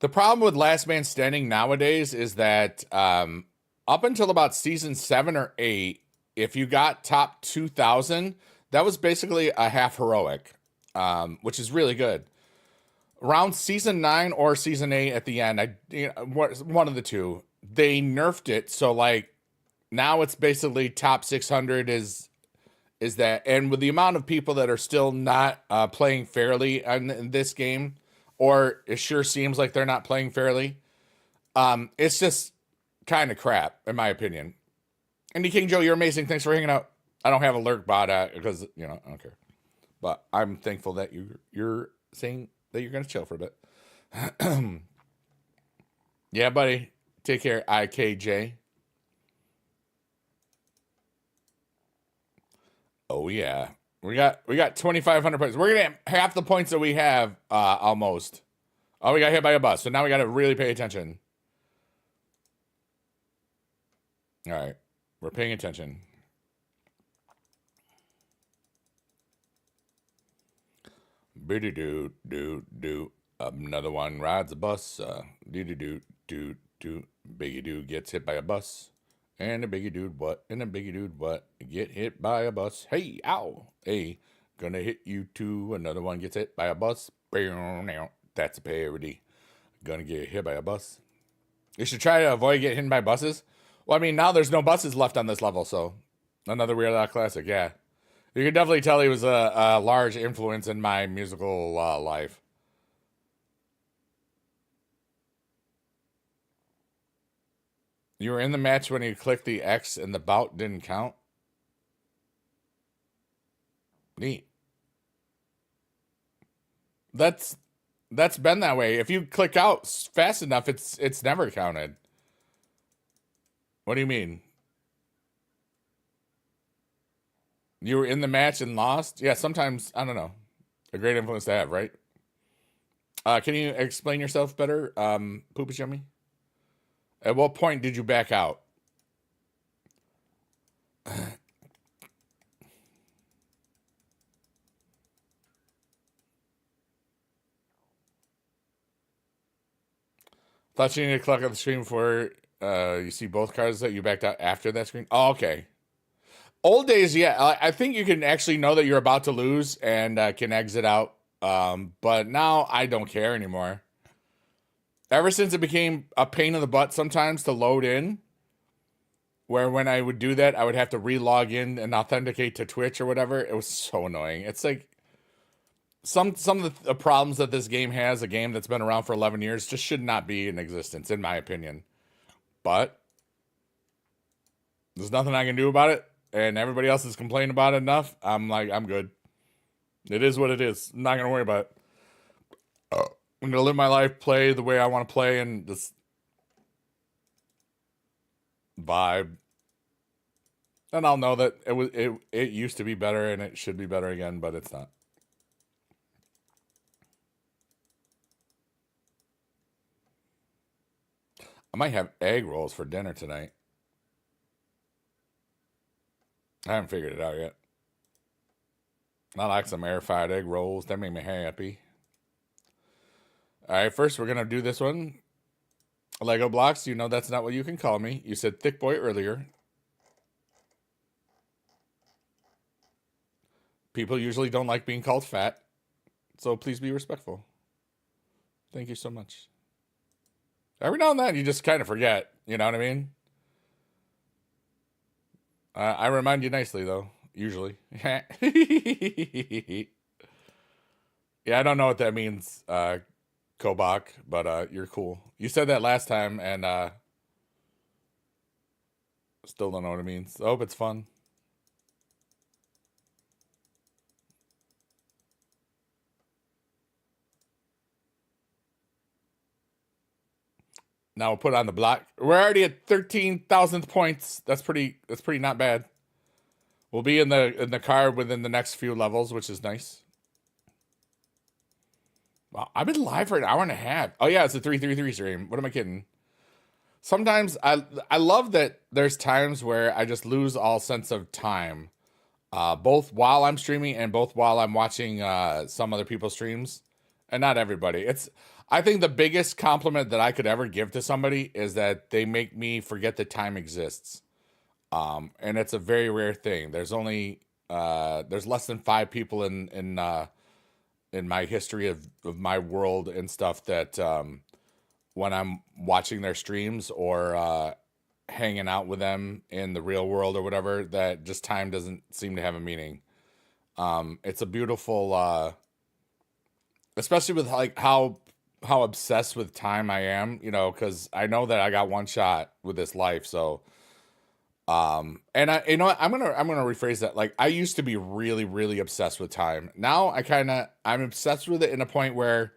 The problem with Last Man Standing nowadays is that up until about season 7 or 8, if you got top 2,000, that was basically a half heroic, which is really good. Around season 9 or season 8 at the end, one of the two, they nerfed it. So like now it's basically top 600 is that, and with the amount of people that are still not playing fairly in this game, or it sure seems like they're not playing fairly, it's just kind of crap in my opinion. Indie King Joe, you're amazing. Thanks for hanging out. I don't have a lurk bot because I don't care, but I'm thankful that you're saying that you're gonna chill for a bit. Yeah, buddy. Take care, IKJ. Oh yeah, we got 2,500 points. We're gonna have half the points that we have almost. Oh, we got hit by a bus, so now we got to really pay attention. All right, we're paying attention. Do. Another one rides a bus. Do. Biggie dude gets hit by a bus. And a biggie dude what? And a biggie dude what? Get hit by a bus. Hey, ow. Hey, gonna hit you too. Another one gets hit by a bus. That's a parody. Gonna get hit by a bus. You should try to avoid getting hit by buses. Well, I mean, now there's no buses left on this level, so another Weird Al classic, yeah. You can definitely tell he was a large influence in my musical life. You were in the match when you clicked the X and the bout didn't count? Neat. That's been that way. If you click out fast enough, it's never counted. What do you mean? You were in the match and lost? Yeah, sometimes, I don't know. A great influence to have, right? Can you explain yourself better, Poopy Yummy? At what point did you back out? Thought you needed to click on the screen before you see both cards that you backed out after that screen. Oh, okay. Old days, yeah. I think you can actually know that you're about to lose and can exit out. But now I don't care anymore. Ever since it became a pain in the butt sometimes to load in, where when I would do that, I would have to re-log in and authenticate to Twitch or whatever. It was so annoying. It's like some of the problems that this game has, a game that's been around for 11 years, just should not be in existence, in my opinion. But there's nothing I can do about it, and everybody else is complaining about it enough. I'm like, I'm good. It is what it is. I'm not going to worry about it. I'm going to live my life, play the way I want to play, and just vibe. And I'll know that it used to be better and it should be better again, but it's not. I might have egg rolls for dinner tonight. I haven't figured it out yet. I like some air-fried egg rolls. That make me happy. All right, first we're going to do this one. Lego blocks, you know that's not what you can call me. You said thick boy earlier. People usually don't like being called fat, so please be respectful. Thank you so much. Every now and then you just kind of forget, you know what I mean? I remind you nicely, though, usually. Yeah, I don't know what that means, Kobach, but you're cool. You said that last time, and still don't know what it means. I hope it's fun. Now we'll put on the block. We're already at 13,000th points. That's pretty not bad. We'll be in the car within the next few levels, which is nice. Wow, I've been live for an hour and a half. Oh yeah, it's a 333 stream. What am I kidding? Sometimes I love that there's times where I just lose all sense of time. Both while I'm streaming and both while I'm watching some other people's streams. And not everybody. I think the biggest compliment that I could ever give to somebody is that they make me forget that time exists. And it's a very rare thing. There's less than 5 people in my history of my world and stuff that when I'm watching their streams or hanging out with them in the real world or whatever, that just time doesn't seem to have a meaning. It's a beautiful, especially with like how obsessed with time I am, because I know that I got one shot with this life. So, and you know what, I'm gonna rephrase that. Like I used to be really, really obsessed with time. Now I'm obsessed with it in a point where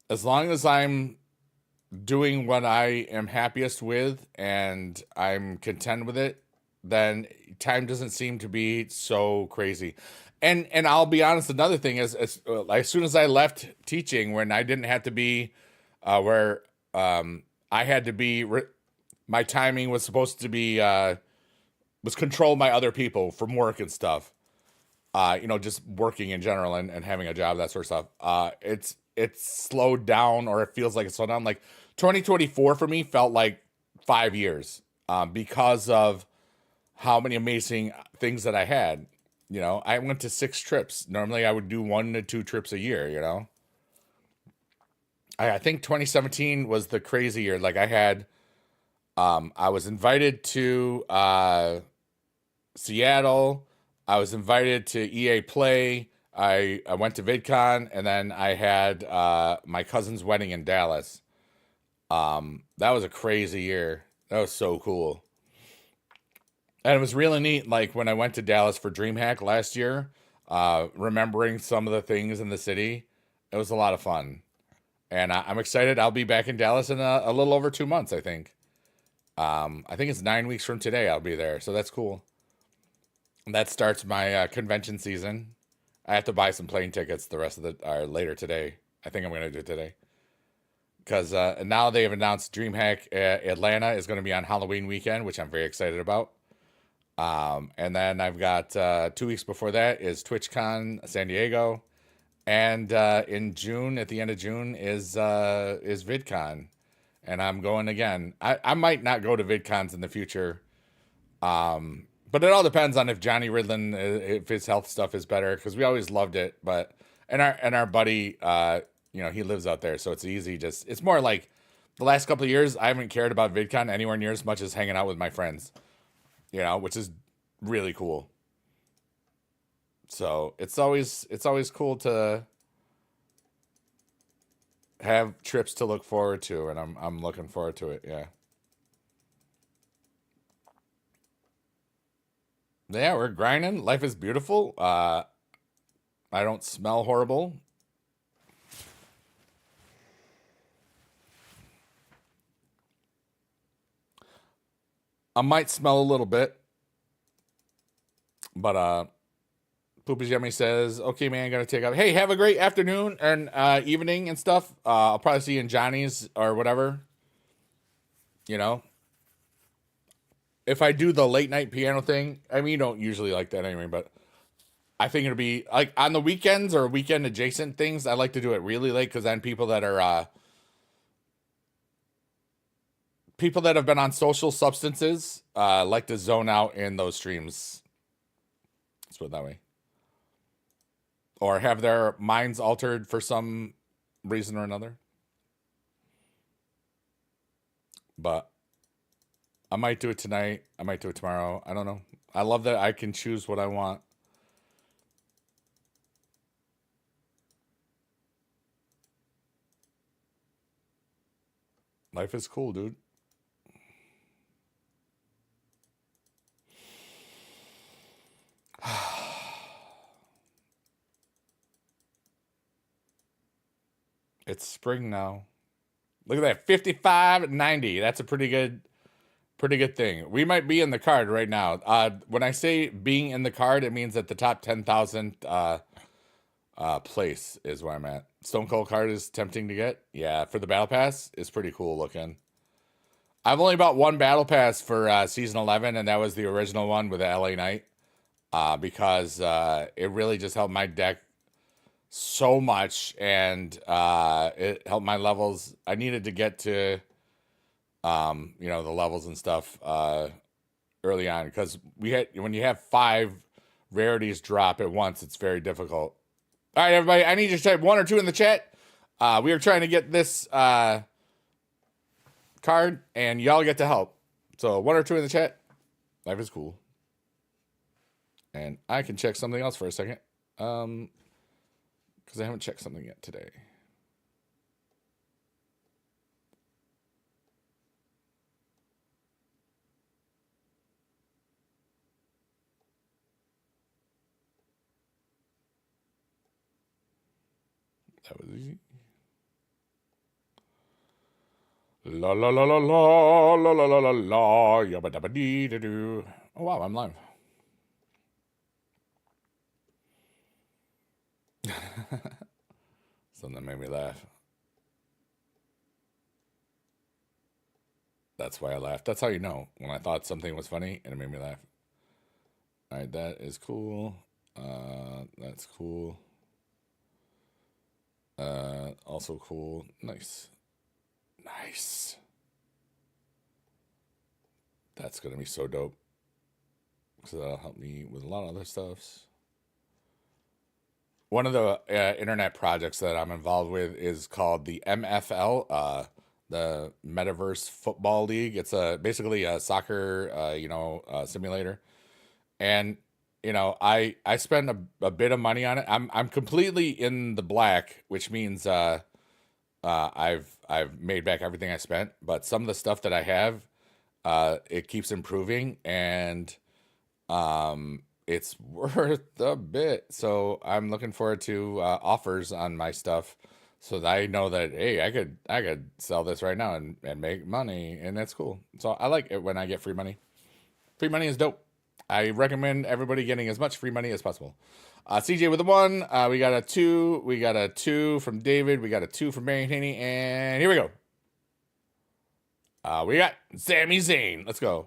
as long as I'm doing what I am happiest with and I'm content with it, then time doesn't seem to be so crazy. And I'll be honest, another thing is as soon as I left teaching, when I didn't have to be where I had to be, my timing was supposed to be was controlled by other people from work and stuff. Just working in general and having a job, that sort of stuff. It's slowed down, or it feels like it's slowed down. Like 2024 for me felt like 5 years, because of how many amazing things that I had. I went to 6 trips. Normally I would do 1 to 2 trips a year, I think 2017 was the crazy year. Like I was invited to Seattle. I was invited to EA Play. I went to VidCon, and then I had my cousin's wedding in Dallas. That was a crazy year. That was so cool. And it was really neat, like when I went to Dallas for DreamHack last year, remembering some of the things in the city. It was a lot of fun. And I'm excited. I'll be back in Dallas in a little over 2 months, I think. I think it's 9 weeks from today I'll be there. So that's cool. And that starts my convention season. I have to buy some plane tickets the rest of later today. I think I'm going to do it today. Because now they have announced DreamHack Atlanta is going to be on Halloween weekend, which I'm very excited about. And then I've got 2 weeks before that is TwitchCon San Diego. And in June, at the end of June, is VidCon. And I'm going again. I might not go to VidCons in the future. But it all depends on if Johnny Ridlin, if his health stuff is better, because we always loved it. But our buddy, he lives out there, so it's easy. It's more like the last couple of years, I haven't cared about VidCon anywhere near as much as hanging out with my friends, which is really cool. So it's always cool to have trips to look forward to, and I'm looking forward to it. Yeah. Yeah, we're grinding. Life is beautiful. I don't smell horrible. I might smell a little bit, but Poopy Jemmy says, "Okay, man, gonna take up. Hey, have a great afternoon and evening and stuff. I'll probably see you in Johnny's or whatever. You know, if I do the late night piano thing, I mean, you don't usually like that anyway, but I think it'll be like on the weekends or weekend adjacent things. I like to do it really late because then people that have been on social substances like to zone out in those streams. Let's put it that way, or have their minds altered for some reason or another. But I might do it tonight. I might do it tomorrow. I don't know. I love that I can choose what I want. Life is cool, dude. It's spring now. Look at that, 55.90. That's a pretty good thing. We might be in the card right now. When I say being in the card, it means at the top 10,000 place is where I'm at. Stone Cold card is tempting to get. Yeah, for the battle pass, it's pretty cool looking. I've only bought one battle pass for season 11, and that was the original one with the LA Knight. Because it really just helped my deck so much, and it helped my levels. I needed to get to the levels and stuff early on because when you have 5 rarities drop at once, it's very difficult. All right, everybody, I need you to type 1 or 2 in the chat. We are trying to get this card, and y'all get to help. So 1 or 2 in the chat. Life is cool. And I can check something else for a second. Because I haven't checked something yet today. That was easy. La la la la la la la la la la yabba dabba dee da doo. Oh wow, I'm live. Something made me laugh. That's why I laughed. That's how you know when I thought something was funny and it made me laugh. All right, that is cool. That's cool. Also cool. Nice. Nice. That's gonna be so dope. Because that'll help me with a lot of other stuffs. One of the internet projects that I'm involved with is called the MFL, the Metaverse Football League. It's basically a soccer, simulator, and I spend a bit of money on it. I'm completely in the black, which means I've made back everything I spent. But some of the stuff that I have, it keeps improving, and it's worth a bit. So I'm looking forward to offers on my stuff, so that I know that hey, I could sell this right now and make money, and that's cool. So I like it when I get free money. Free money is dope. I recommend everybody getting as much free money as possible. CJ with a 1. We got a 2. We got a 2 from David. We got a 2 from Mary Haney, and here we go. We got Sami Zayn. Let's go.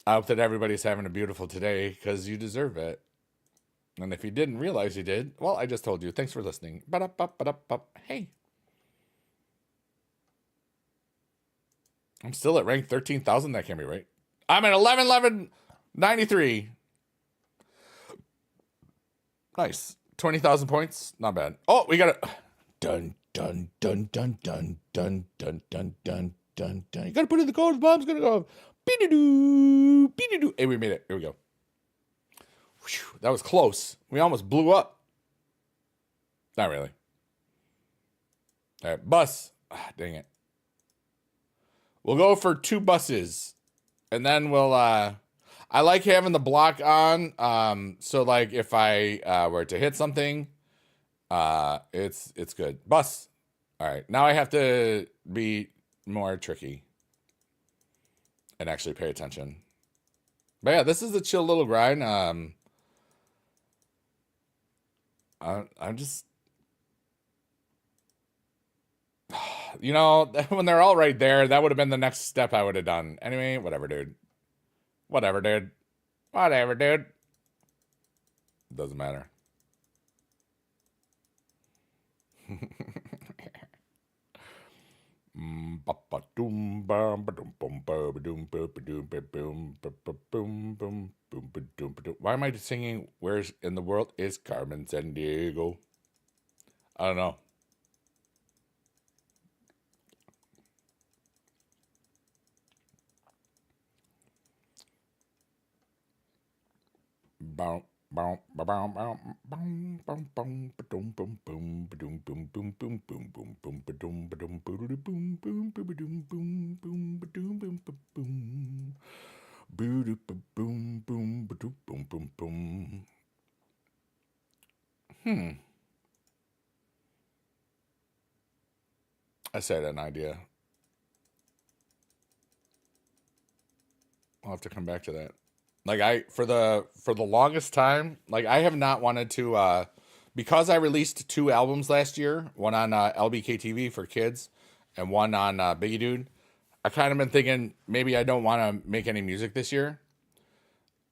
I hope that everybody's having a beautiful today because you deserve it. And if you didn't realize you did, well, I just told you. Thanks for listening. Hey. I'm still at rank 13,000. That can't be right. I'm at 11,93. Nice. 20,000 points. Not bad. Oh, we got it. Dun, dun, dun, dun, dun, dun, dun, dun, dun, dun, dun. You got to put in the code. Bob's going to go. Be-doo-doo, be-doo-doo. Hey, we made it. Here we go. Whew, that was close. We almost blew up. Not really. All right, bus. Dang it. We'll go for 2 buses. And then we'll, I like having the block on. So like if I were to hit something, it's good. Bus. All right. Now I have to be more tricky and actually pay attention. But yeah, this is a chill little grind. I'm just, when they're all right there, that would have been the next step I would have done. Anyway, whatever, dude. Whatever, dude. Whatever, dude. Doesn't matter. Why am I singing Where in the World is Carmen Sandiego? I don't know. I said an idea. I'll have to come back to that. Like for the longest time, like I have not wanted to because I released 2 albums last year, one on LBKTV for kids and one on Biggie Dude. I kind of been thinking maybe I don't want to make any music this year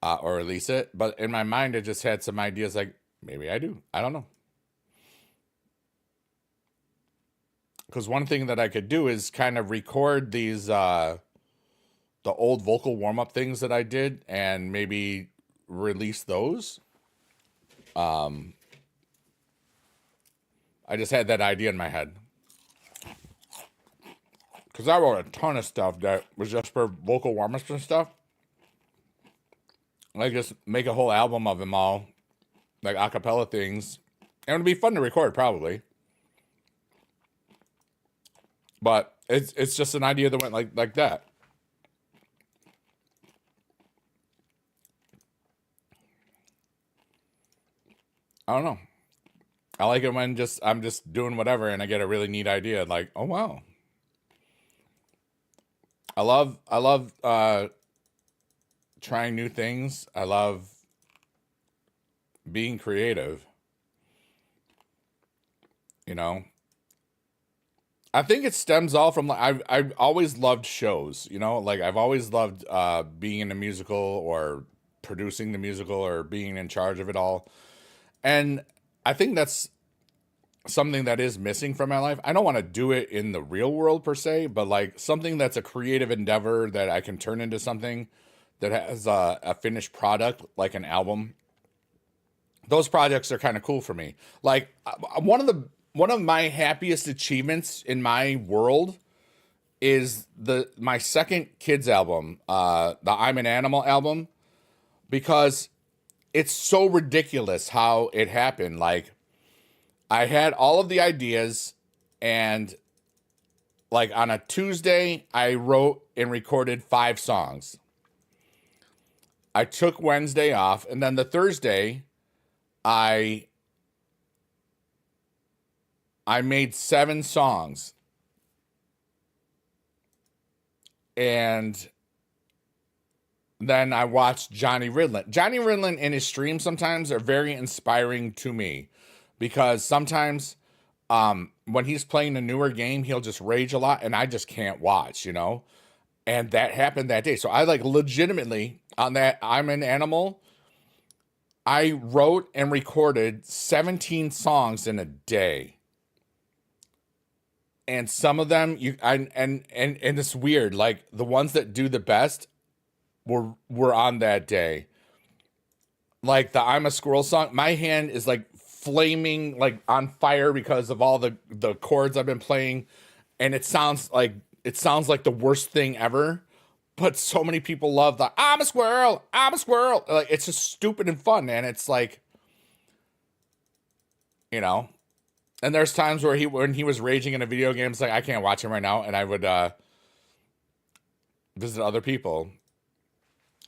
or release it, but in my mind I just had some ideas like maybe I do. I don't know. Because one thing that I could do is kind of record these the old vocal warm-up things that I did and maybe release those. I just had that idea in my head. Because I wrote a ton of stuff that was just for vocal warm-ups and stuff. Like, just make a whole album of them all. Like, a cappella things. And it would be fun to record, probably. But it's just an idea that went like that. I don't know. I like it when I'm just doing whatever and I get a really neat idea. Like, oh wow. I love trying new things. I love being creative. You know, I think it stems all from like I've always loved shows. You know, like I've always loved being in a musical or producing the musical or being in charge of it all. And I think that's something that is missing from my life. I don't want to do it in the real world per se, but like something that's a creative endeavor that I can turn into something that has a finished product, like an album. Those projects are kind of cool for me. Like one of my happiest achievements in my world is my second kids album, the I'm an Animal album, because it's so ridiculous how it happened. Like, I had all of the ideas, and like on a Tuesday, I wrote and recorded 5 songs. I took Wednesday off, and then the Thursday, I made 7 songs. And then I watched Johnny Ridlin. Johnny Ridlin and his streams sometimes are very inspiring to me, because sometimes when he's playing a newer game, he'll just rage a lot and I just can't watch, you know? And that happened that day. So I like legitimately on that I'm an Animal, I wrote and recorded 17 songs in a day. And some of them and it's weird, like the ones that do the best were on that day. Like the I'm a Squirrel song, my hand is like flaming, like on fire because of all the chords I've been playing, and it sounds like the worst thing ever. But so many people love the I'm a squirrel, I'm a squirrel. Like, it's just stupid and fun, and it's like, you know. And there's times where when he was raging in a video game, it's like I can't watch him right now, and I would visit other people,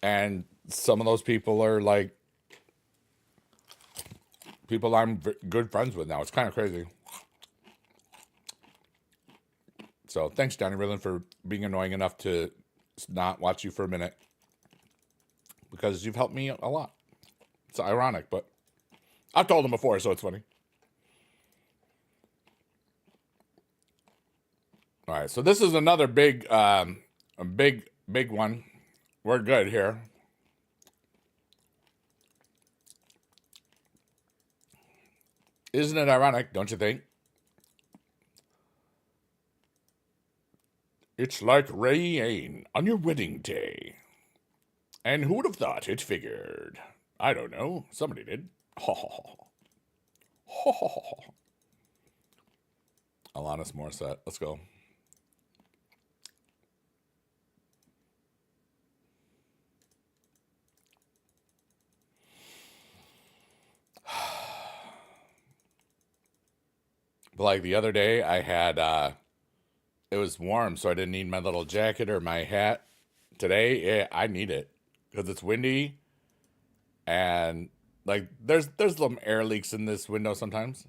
and some of those people are like people I'm good friends with now. It's kind of crazy. So thanks, Johnny Ridlin, for being annoying enough to not watch you for a minute, because you've helped me a lot. It's ironic, but I've told him before, so it's funny. All right, so this is another big one. We're good here. Isn't it ironic, don't you think? It's like rain on your wedding day. And who would have thought it figured? I don't know. Somebody did. Ho ho ho. Ho ho ho. Alanis Morissette. Let's go. But like the other day, I had, it was warm, so I didn't need my little jacket or my hat. Today, I need it because it's windy, and like there's some air leaks in this window sometimes.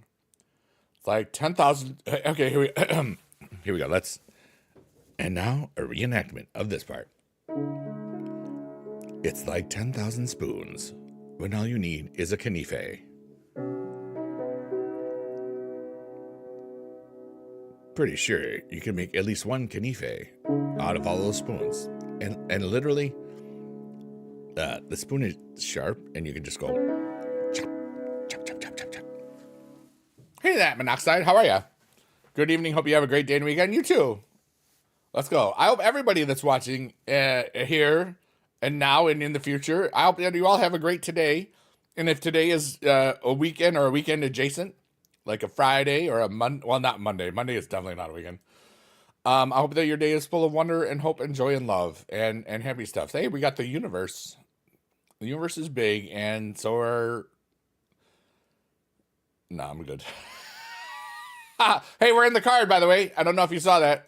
It's like 10,000. Okay, here we here we go. And now a reenactment of this part. It's like 10,000 spoons when all you need is a canife. Pretty sure you can make at least one canife out of all those spoons. And literally, the spoon is sharp, and you can just go chop, chop, chop, chop, chop, chop. Hey there, Monoxide, how are ya? Good evening. Hope you have a great day and weekend. You too. Let's go. I hope everybody that's watching here and now and in the future, I hope that you all have a great today. And if today is a weekend or a weekend adjacent, like a Friday or a Monday, well, not Monday. Monday is definitely not a weekend. I hope that your day is full of wonder and hope and joy and love and happy stuff. Hey, we got the universe. The universe is big, and so are. No, I'm good. Hey, we're in the card, by the way. I don't know if you saw that.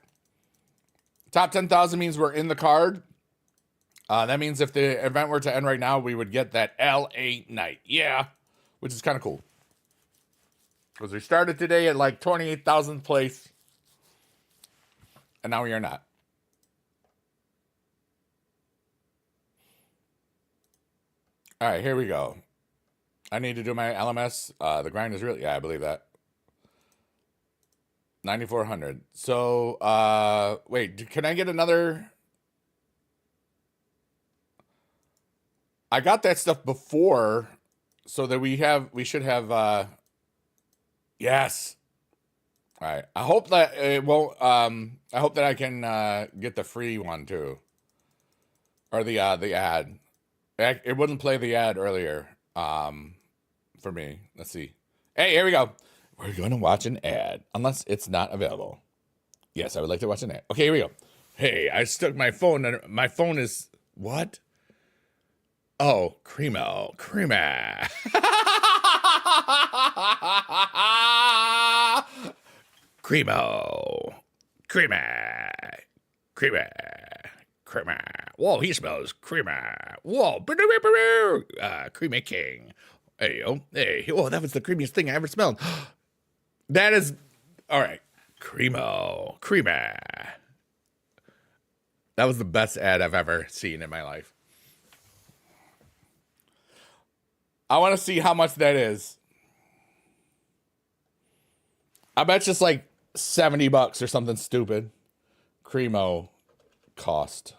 Top 10,000 means we're in the card. That means if the event were to end right now, we would get that LA night. Yeah, which is kind of cool. Because we started today at like 28,000th place. And now we are not. All right, here we go. I need to do my LMS. The grind is real. Yeah, I believe that. 9,400. So, wait, can I get another? I got that stuff before, so that we should have, yes. All right. I hope that it won't, I hope that I can, get the free one too. Or the ad. It wouldn't play the ad earlier, for me. Let's see. Hey, here we go. We're going to watch an ad, unless it's not available. Yes, I would like to watch an ad. Okay, here we go. Hey, I stuck my phone, and my phone is, what? Oh, Cremo. Crema. Cremo. Crema. Crema. Crema. Whoa, he smells crema. Whoa. Creamy King. Hey, yo. Hey, oh, that was the creamiest thing I ever smelled. That is, all right. Cremo. Crema. That was the best ad I've ever seen in my life. I want to see how much that is. I bet it's like $70 or something stupid. Cremo cost.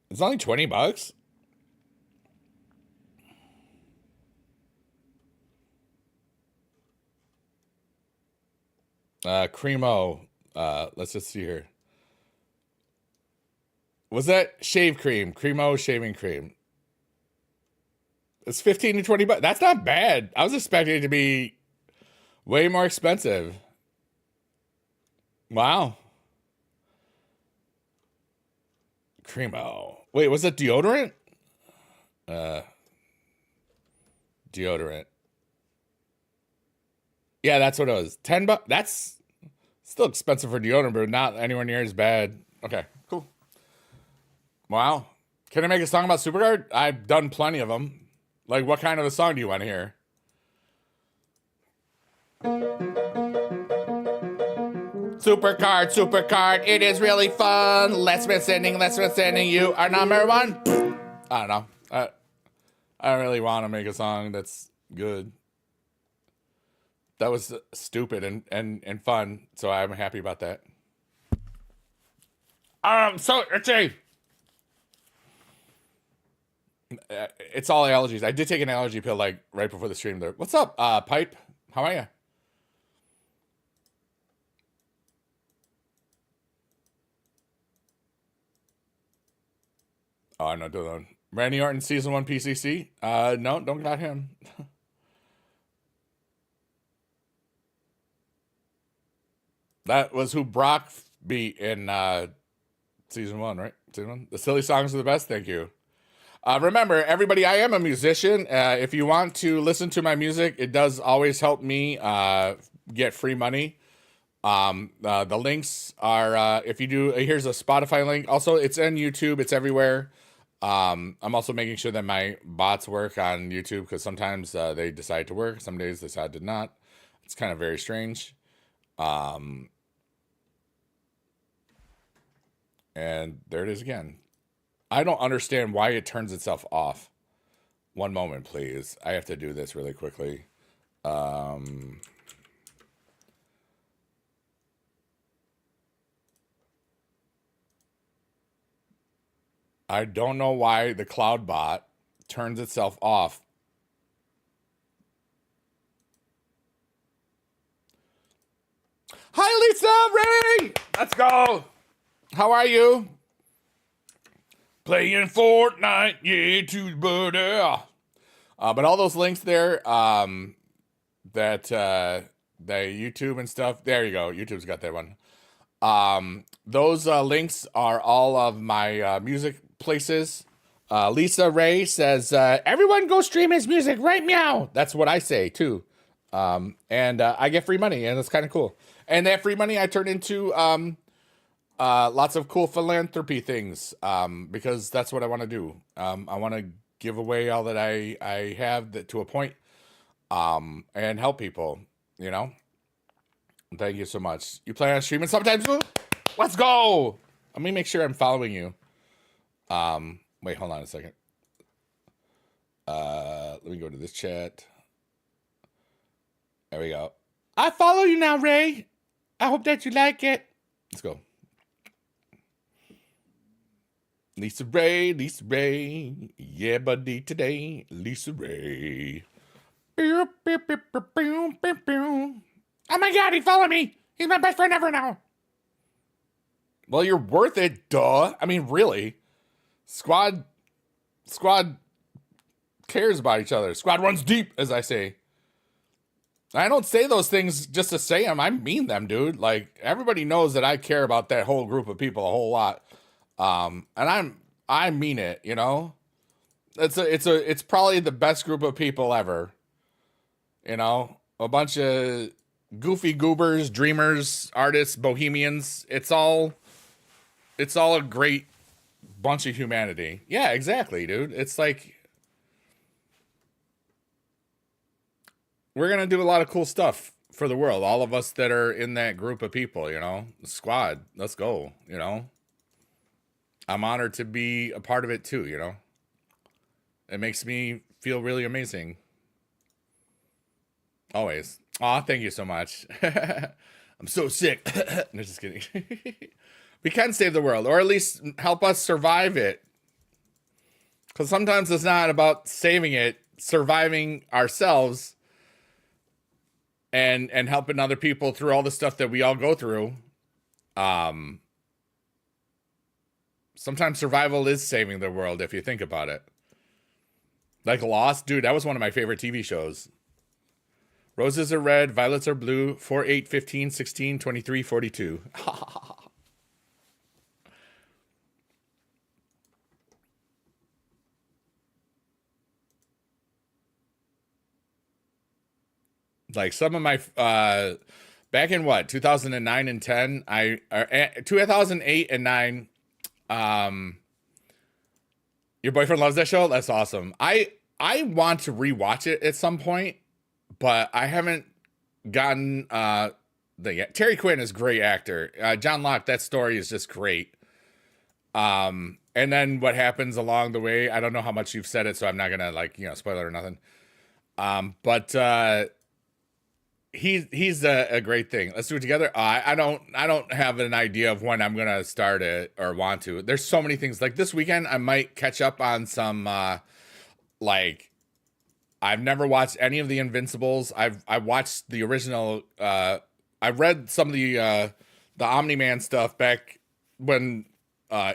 It's only $20. Cremo. Let's just see here. Was that shave cream? Cremo shaving cream. It's 15 to $20. That's not bad. I was expecting it to be way more expensive. Wow. Cremo. Wait, was it deodorant? Deodorant. Yeah, that's what it was. $10. That's still expensive for deodorant, but not anywhere near as bad. Okay, cool. Wow. Can I make a song about Supercard? I've done plenty of them. Like, what kind of a song do you want to hear? Supercard, it is really fun. Let's be sending you our number one. I don't know. I don't really want to make a song that's good. That was stupid and fun, so I'm happy about that. So let's see. It's all allergies. I did take an allergy pill like right before the stream there. What's up, Pipe? How are you? Oh, I'm not doing that. Randy Orton season 1 PCC? No, don't got him. That was who Brock beat in season 1, right? Season 1? The silly songs are the best. Thank you. Remember, everybody, I am a musician. If you want to listen to my music, it does always help me get free money. The links are, if you do, here's a Spotify link. Also, it's on YouTube. It's everywhere. I'm also making sure that my bots work on YouTube because sometimes they decide to work. Some days they decide to not. It's kind of very strange. And there it is again. I don't understand why it turns itself off. One moment, please. I have to do this really quickly. I don't know why the cloud bot turns itself off. Hi, Lisa Ray! Let's go! How are you? Playing Fortnite, yeah, Tuesday. But all those links there, that the YouTube and stuff, there you go. YouTube's got that one. Those links are all of my music places. Lisa Ray says, everyone go stream his music, right? Meow. That's what I say too. And I get free money, and it's kind of cool. And that free money I turn into lots of cool philanthropy things, because that's what I want to do. I want to give away all that I have to a point, and help people, you know? Thank you so much. You plan on streaming sometimes? Let's go. Let me make sure I'm following you. Wait, hold on a second. Let me go to this chat. There we go. I follow you now, Ray. I hope that you like it. Let's go. Lisa Ray, Lisa Ray. Yeah, buddy, today. Lisa Ray. Oh my God, he followed me. He's my best friend ever now. Well, you're worth it, duh. I mean, really. Squad cares about each other. Squad runs deep, as I say. I don't say those things just to say them. I mean them, dude. Like, everybody knows that I care about that whole group of people a whole lot. And I mean it, you know? It's probably the best group of people ever. You know? A bunch of goofy goobers, dreamers, artists, bohemians. It's all a great bunch of humanity. Yeah, exactly, dude. It's like, we're going to do a lot of cool stuff for the world. All of us that are in that group of people, you know, squad, let's go, you know. I'm honored to be a part of it too, you know. It makes me feel really amazing. Always. Aw, thank you so much. I'm so sick. No, just kidding. We can save the world, or at least help us survive it. Because sometimes it's not about saving it, surviving ourselves and helping other people through all the stuff that we all go through. Sometimes survival is saving the world, if you think about it. Like Lost, dude, that was one of my favorite TV shows. Roses are red, violets are blue, 4, 8, 15, 16, 23, 42. Like some of my back in what 2009 and 10, 2008 and 9. Your boyfriend loves that show. That's awesome. I want to rewatch it at some point, but I haven't gotten yet. Terry Quinn is a great actor. John Locke, that story is just great. And then what happens along the way, I don't know how much you've said it, so I'm not gonna spoil it or nothing. But he's a great thing. Let's do it together. I don't have an idea of when I'm gonna start it or want to. There's so many things. Like this weekend, I might catch up on some I've never watched any of the Invincibles. I watched the original. I read some of the Omni-Man stuff back when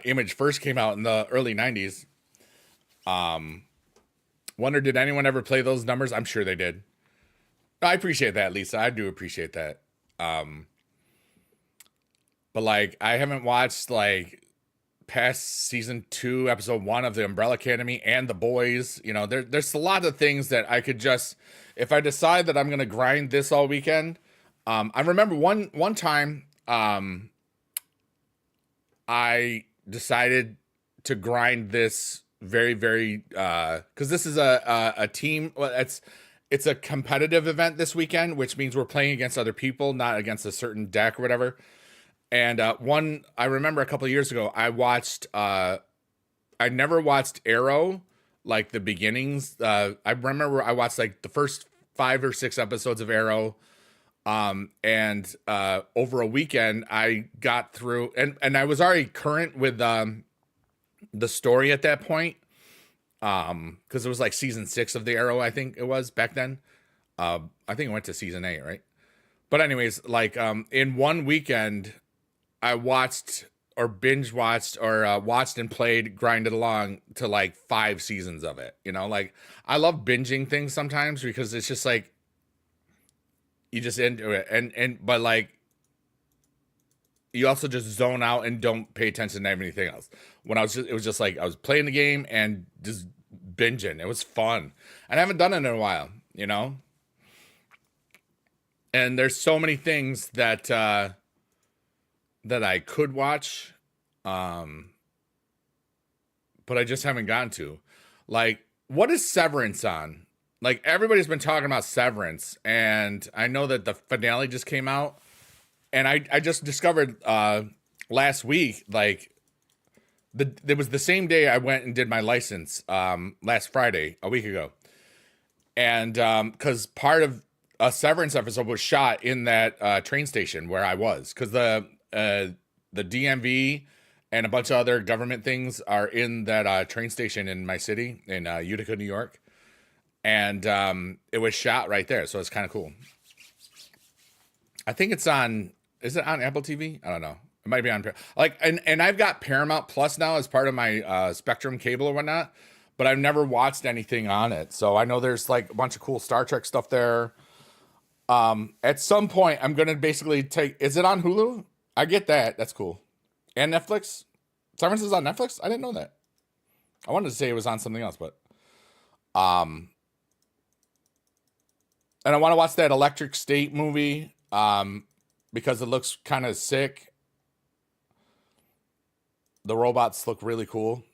Image first came out in the early 90s. Wonder, did anyone ever play those numbers? I'm sure they did. I appreciate that, Lisa. I do appreciate that. But like, I haven't watched like past season 2, episode 1 of the Umbrella Academy and The Boys. You know, there's a lot of things that I could just, if I decide that I'm gonna grind this all weekend. I remember one time, I decided to grind this very, very, because this is a team. Well, it's a competitive event this weekend, which means we're playing against other people, not against a certain deck or whatever. And I remember a couple of years ago, I watched, I never watched Arrow, like the beginnings. I remember I watched like the first 5 or 6 episodes of Arrow. And over a weekend, I got through, and I was already current with the story at that point. Because it was like season 6 of the Arrow, I think it was back then. I think it went to season 8, right? But anyways, like in one weekend, I watched or binge watched or watched and played, grinded along to like 5 seasons of it. You know, like I love binging things sometimes because it's just like you just into it, and but like you also just zone out and don't pay attention to anything else. When I was just, it was just like I was playing the game and just binging. It was fun, and I haven't done it in a while. You know, and there's so many things that that I could watch, um, but I just haven't gotten to. Like, what is Severance on? Like, everybody's been talking about Severance, and I know that the finale just came out, and I just discovered last week, like, it was the same day I went and did my license last Friday, a week ago. And because part of a Severance episode was shot in that train station where I was, because the DMV and a bunch of other government things are in that train station in my city in Utica, New York, and it was shot right there, so it's kind of cool. I think it's on. Is it on Apple TV? I don't know. It might be on like, and I've got Paramount Plus now as part of my Spectrum cable or whatnot, but I've never watched anything on it. So I know there's like a bunch of cool Star Trek stuff there. At some point, I'm gonna basically take. Is it on Hulu? I get that. That's cool. And Netflix. Severance is on Netflix. I didn't know that. I wanted to say it was on something else, but um, and I want to watch that Electric State movie because it looks kind of sick. The robots look really cool.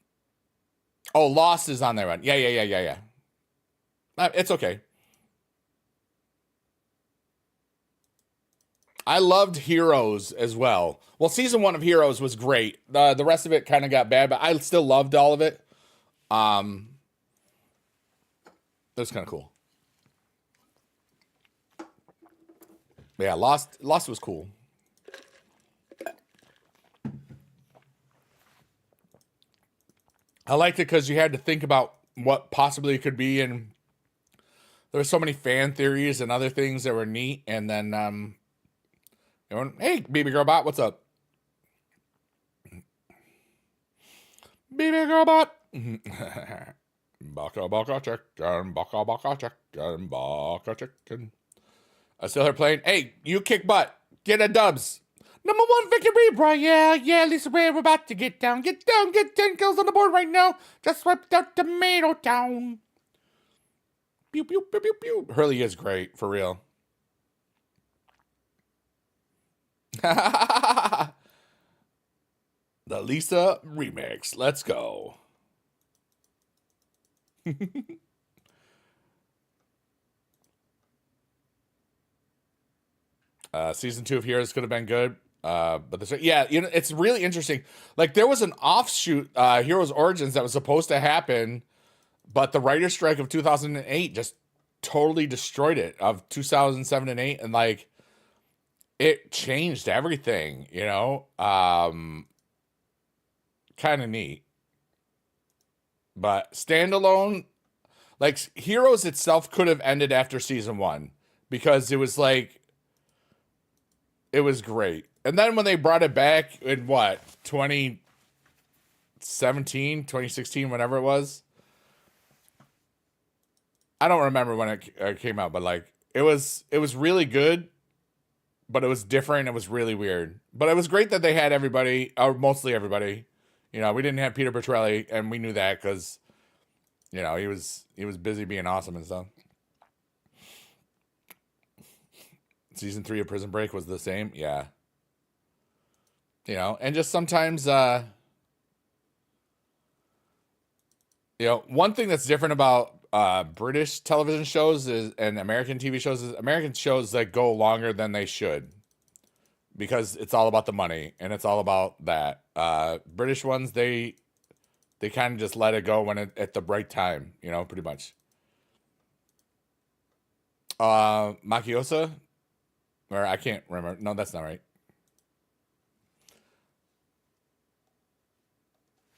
Oh, Lost is on there, right? Yeah. It's okay. I loved Heroes as well. Well, season 1 of Heroes was great. The rest of it kind of got bad, but I still loved all of it. It was kind of cool. But yeah, Lost was cool. I liked it because you had to think about what possibly it could be, and there were so many fan theories and other things that were neat. And then, hey, baby girl bot, what's up? Baby girl bot. Baka chicken, baka chicken. I still hear playing. Hey, you kick butt. Get a dubs. Number 1 victory, bro. Yeah, Lisa Ray, we're about to get down. Get 10 kills on the board right now. Just swept out Tomato Town. Pew, pew, pew, pew, pew. Hurley is great, for real. The Lisa remix. Let's go. Season 2 of Heroes could have been good. But this, yeah, you know, it's really interesting. Like, there was an offshoot, Heroes Origins, that was supposed to happen, but the writer's strike of 2008 just totally destroyed it, of 2007 and 8, and like it changed everything, you know. Kind of neat. But standalone, like, Heroes itself could have ended after season 1 because it was like, it was great. And then when they brought it back in what, 2017, 2016, whatever it was, I don't remember when it came out, but like it was really good, but it was different. It was really weird, but it was great that they had everybody, or mostly everybody. You know, we didn't have Peter Petrelli, and we knew that because, you know, he was busy being awesome and stuff. Season 3 of Prison Break was the same, yeah. You know, and just sometimes, you know, one thing that's different about British television shows is, and American TV shows, is American shows that go longer than they should because it's all about the money and it's all about that. British ones, they kind of just let it go when at the right time, you know, pretty much. Makiosa, or I can't remember. No, that's not right.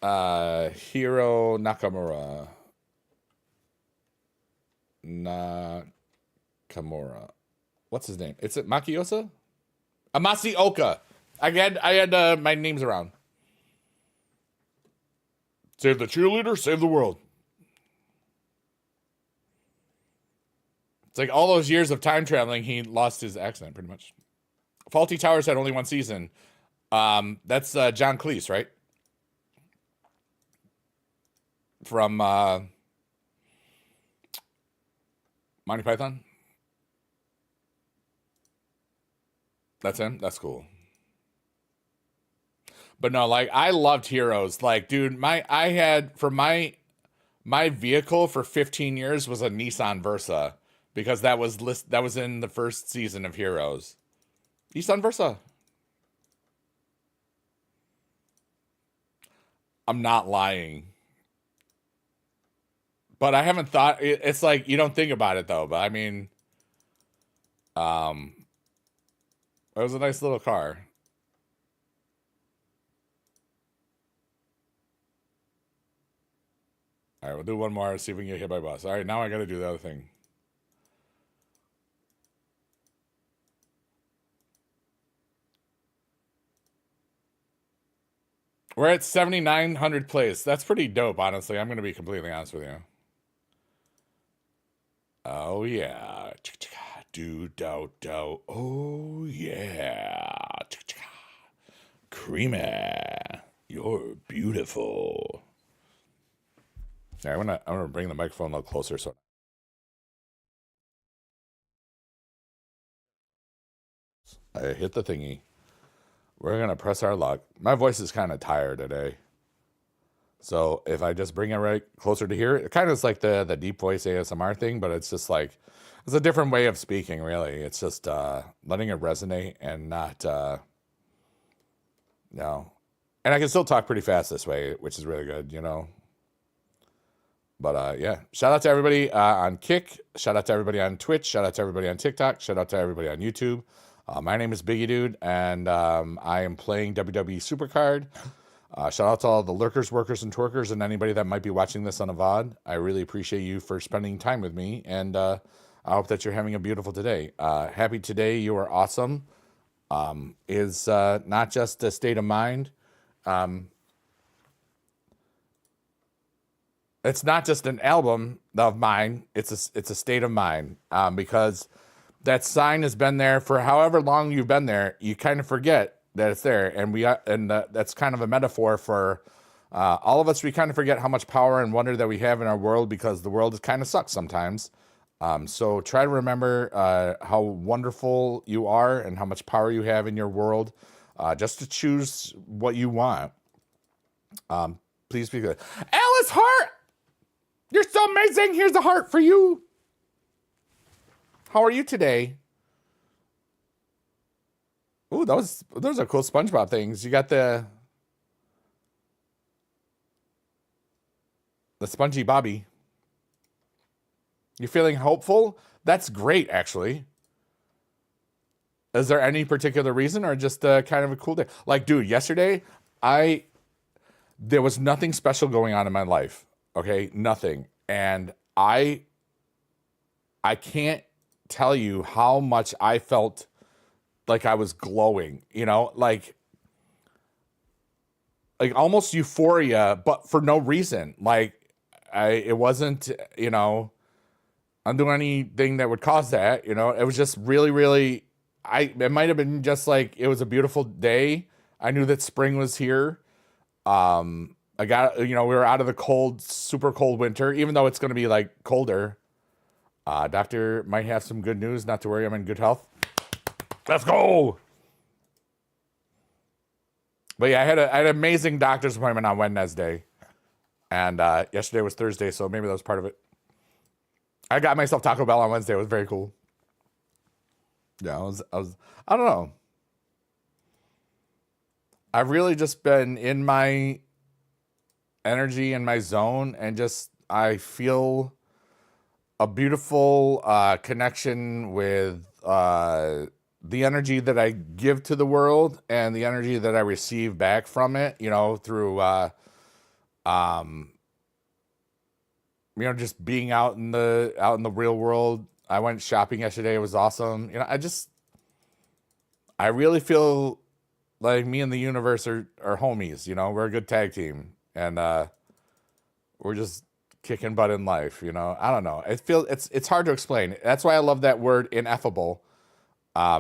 Hiro Nakamura. What's his name? It's it Makiosa? Masioka. I had my names around. Save the cheerleader, save the world. It's like all those years of time traveling, he lost his accent pretty much. Faulty Towers had only one season. That's John Cleese, right? From Monty Python. That's him. That's cool. But no, like I loved Heroes. Like, dude, I had for my vehicle for 15 years was a Nissan Versa because that was in the first season of Heroes. Nissan Versa. I'm not lying. But I haven't thought it's like you don't think about it though, but I mean it was a nice little car. All right, we'll do one more, see if we can get hit by a bus. All right, now I got to do the other thing. We're at 7,900 plays. That's pretty dope, honestly. I'm going to be completely honest with you. Oh, yeah. Do, do, do. Oh, yeah. Creamy. You're beautiful. All right, I'm gonna bring the microphone a little closer so I hit the thingy. We're gonna press our luck. My voice is kind of tired today, so if I just bring it right closer to here, it kind of is like the deep voice ASMR thing, but it's just like it's a different way of speaking. Really, it's just letting it resonate and not no. And I can still talk pretty fast this way, which is really good, you know. But yeah, shout out to everybody on Kick. Shout out to everybody on Twitch. Shout out to everybody on TikTok. Shout out to everybody on YouTube. My name is Biggie Dude, and I am playing WWE Supercard. Shout out to all the lurkers, workers, and twerkers, and anybody that might be watching this on a VOD. I really appreciate you for spending time with me, and I hope that you're having a beautiful day. Happy today, you are awesome. Is not just a state of mind. It's not just an album of mine. It's a state of mind because that sign has been there for however long you've been there. You kind of forget that it's there, and that's kind of a metaphor for all of us. We kind of forget how much power and wonder that we have in our world because the world kind of sucks sometimes. So try to remember how wonderful you are and how much power you have in your world, just to choose what you want. Please be good, Alice Hart. You're so amazing. Here's a heart for you. How are you today? Ooh, those are cool SpongeBob things. You got the Spongy Bobby. You feeling hopeful? That's great, actually. Is there any particular reason or just kind of a cool day? Like, dude, yesterday, there was nothing special going on in my life. Okay, nothing. And I can't tell you how much I felt like I was glowing, you know, like almost euphoria, but for no reason. Like it wasn't, you know, undoing anything that would cause that, you know. It was just really, really, it might have been just like, it was a beautiful day. I knew that spring was here. I got, you know, we were out of the cold, super cold winter, even though it's going to be like colder. Doctor might have some good news. Not to worry, I'm in good health. Let's go. But yeah, I had an amazing doctor's appointment on Wednesday. And yesterday was Thursday, so maybe that was part of it. I got myself Taco Bell on Wednesday. It was very cool. Yeah, I don't know. I've really just been in my energy and my zone, and just I feel a beautiful connection with the energy that I give to the world and the energy that I receive back from it, you know, through Um, just being out in the real world. I went shopping yesterday. It was awesome. I really feel like me and the universe are homies. We're a good tag team, and we're just kicking butt in life. I don't know. It's hard to explain. That's why I love that word ineffable,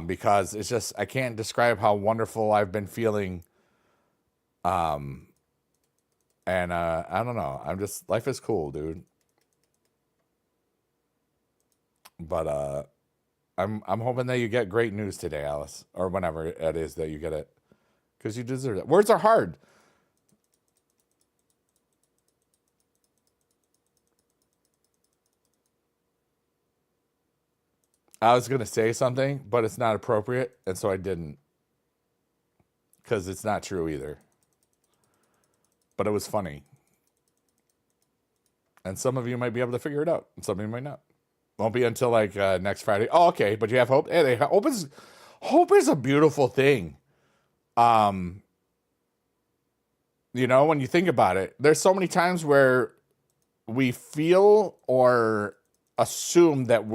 because it's just I can't describe how wonderful I've been feeling. Um, and I don't know. Life is cool, dude. But I'm hoping that you get great news today, Alice, or whenever it is that you get it, because you deserve it. Words are hard. I was gonna say something, but it's not appropriate, and so I didn't, because it's not true either. But it was funny, and some of you might be able to figure it out, and some of you might not. Won't be until like next Friday. Oh, okay, but you have hope. Hey, hope is a beautiful thing. Um, when you think about it, there's so many times where we feel or assume that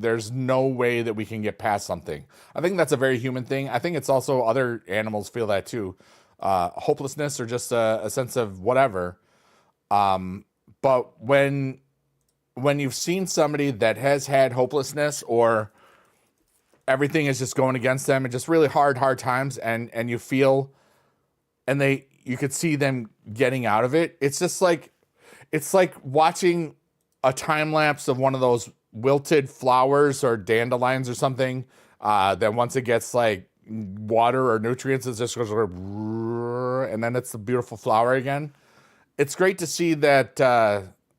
there's no way that we can get past something. I think that's a very human thing. I think it's also other animals feel that too. Hopelessness or just a sense of whatever. But when you've seen somebody that has had hopelessness or everything is just going against them and just really hard times, and you feel, and you could see them getting out of it. It's like watching a time lapse of one of those wilted flowers or dandelions or something. That once it gets like water or nutrients, it just goes, and then it's the beautiful flower again. It's great to see that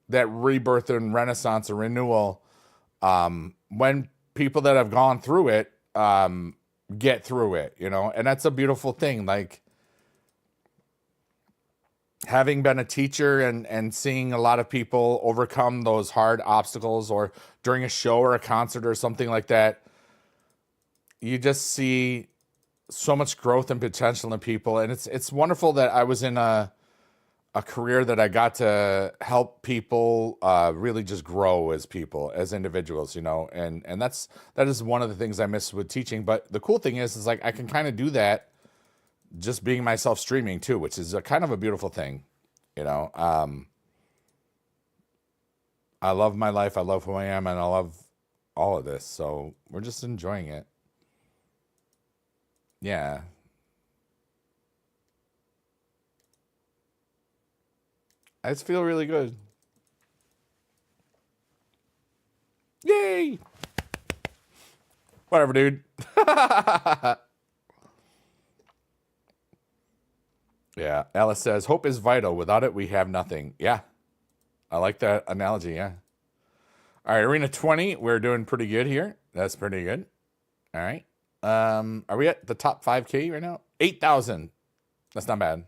rebirth and renaissance or renewal, when people that have gone through it get through it, and that's a beautiful thing. Like, having been a teacher and seeing a lot of people overcome those hard obstacles, or during a show or a concert or something like that, you just see so much growth and potential in people. And it's wonderful that I was in a career that I got to help people really just grow as people, as individuals, and that is one of the things I miss with teaching. But the cool thing is like I can kind of do that just being myself streaming too, which is a kind of a beautiful thing. I love my life. I love who I am, and I love all of this. So we're just enjoying it. Yeah. I just feel really good. Yay! Whatever, dude. Yeah. Alice says, hope is vital. Without it, we have nothing. Yeah. I like that analogy. Yeah. All right. Arena 20. We're doing pretty good here. That's pretty good. All right. Are we at the top 5K right now? 8,000. That's not bad.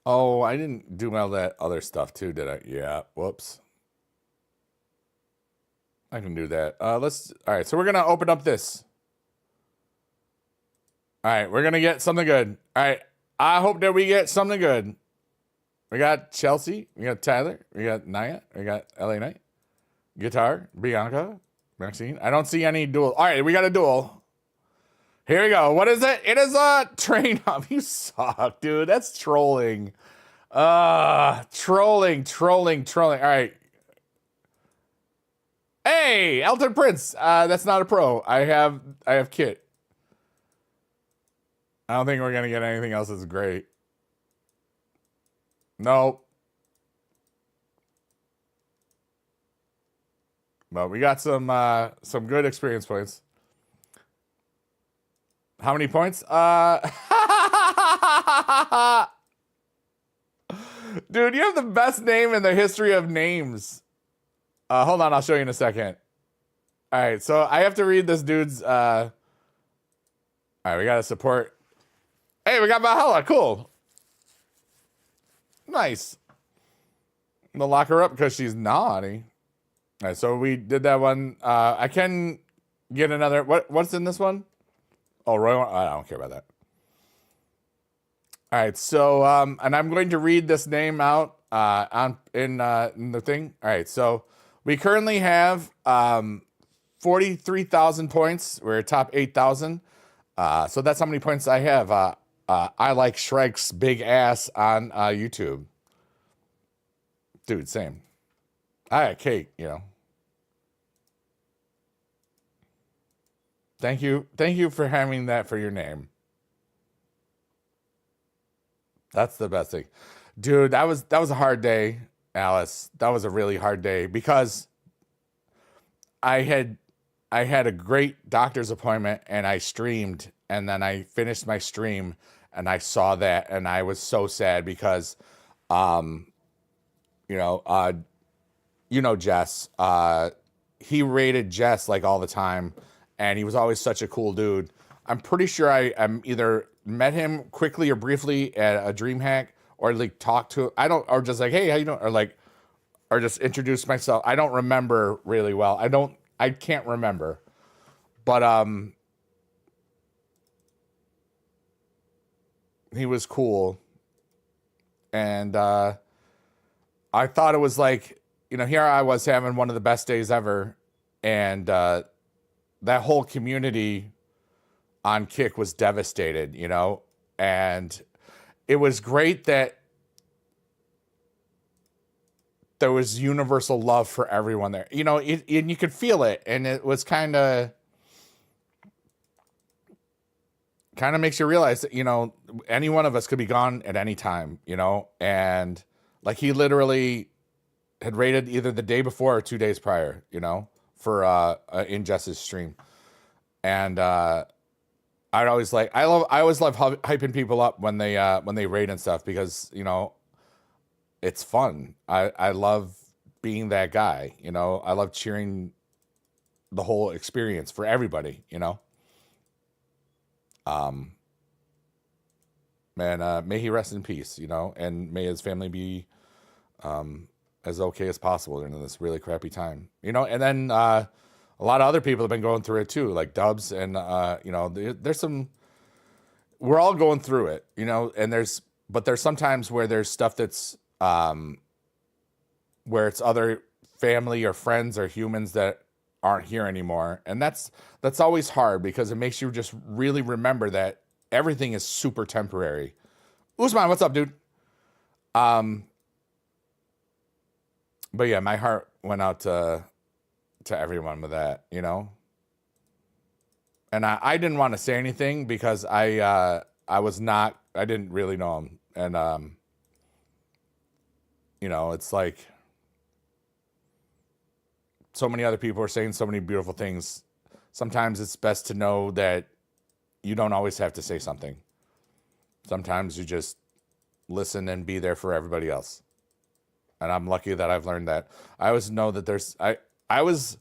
Oh, I didn't do all that other stuff too, did I? Yeah. Whoops. I can do that. All right. So we're going to open up this. All right. We're going to get something good. All right. I hope that we get something good. We got Chelsea. We got Tyler. We got Naya. We got LA Knight. Guitar. Bianca. Maxine. I don't see any duel. All right. We got a duel. Here we go. What is it? It is a train up. You suck, dude. That's trolling. Trolling. All right. Hey, Elton Prince. That's not a pro. I have Kit. I don't think we're gonna get anything else that's great. Nope. But we got some good experience points. How many points? Dude, you have the best name in the history of names. Hold on, I'll show you in a second. All right, so I have to read this dude's All right, we got to support. Hey, we got Valhalla. Cool. Nice. I'm gonna lock her up because she's naughty. All right, so we did that one. I can get another. What's in this one? Oh, Roy. I don't care about that. All right, so and I'm going to read this name out in the thing. All right, so we currently have 43,000 points. We're top 8,000. So that's how many points I have. I like Shrek's big ass on YouTube. Dude, same. I got cake, you know. Thank you for having that for your name. That's the best thing. Dude, that was a hard day, Alice. That was a really hard day because I had a great doctor's appointment and I streamed and then I finished my stream and I saw that and I was so sad because you know Jess, he rated Jess like all the time and he was always such a cool dude. I'm pretty sure I'm either met him quickly or briefly at a DreamHack or like talked to or just like, hey, how you doing? Or just introduced myself. I don't remember really well. I can't remember. But he was cool. And I thought it was like, you know, here I was having one of the best days ever. And that whole community on Kick was devastated, you know? And it was great that there was universal love for everyone there. You know, and you could feel it. And it was kind of makes you realize that, you know, any one of us could be gone at any time, you know? And like he literally had rated either the day before or 2 days prior, you know, for in Jess's stream. And I always love hyping people up when they raid and stuff because, you know, it's fun. I love being that guy, you know. I love cheering the whole experience for everybody, you know. Man, may he rest in peace, you know, and may his family be as okay as possible during this really crappy time, you know. And then a lot of other people have been going through it too, like Dubs, and you know, there's some. We're all going through it, you know, and there's sometimes where there's stuff that's where it's other family or friends or humans that aren't here anymore, and that's always hard because it makes you just really remember that everything is super temporary. Usman, what's up, dude? But yeah, my heart went out to everyone with that, you know. And I didn't want to say anything because I didn't really know him, and you know, it's like so many other people are saying so many beautiful things. Sometimes it's best to know that you don't always have to say something. Sometimes you just listen and be there for everybody else. And I'm lucky that I've learned that. I always know that I was,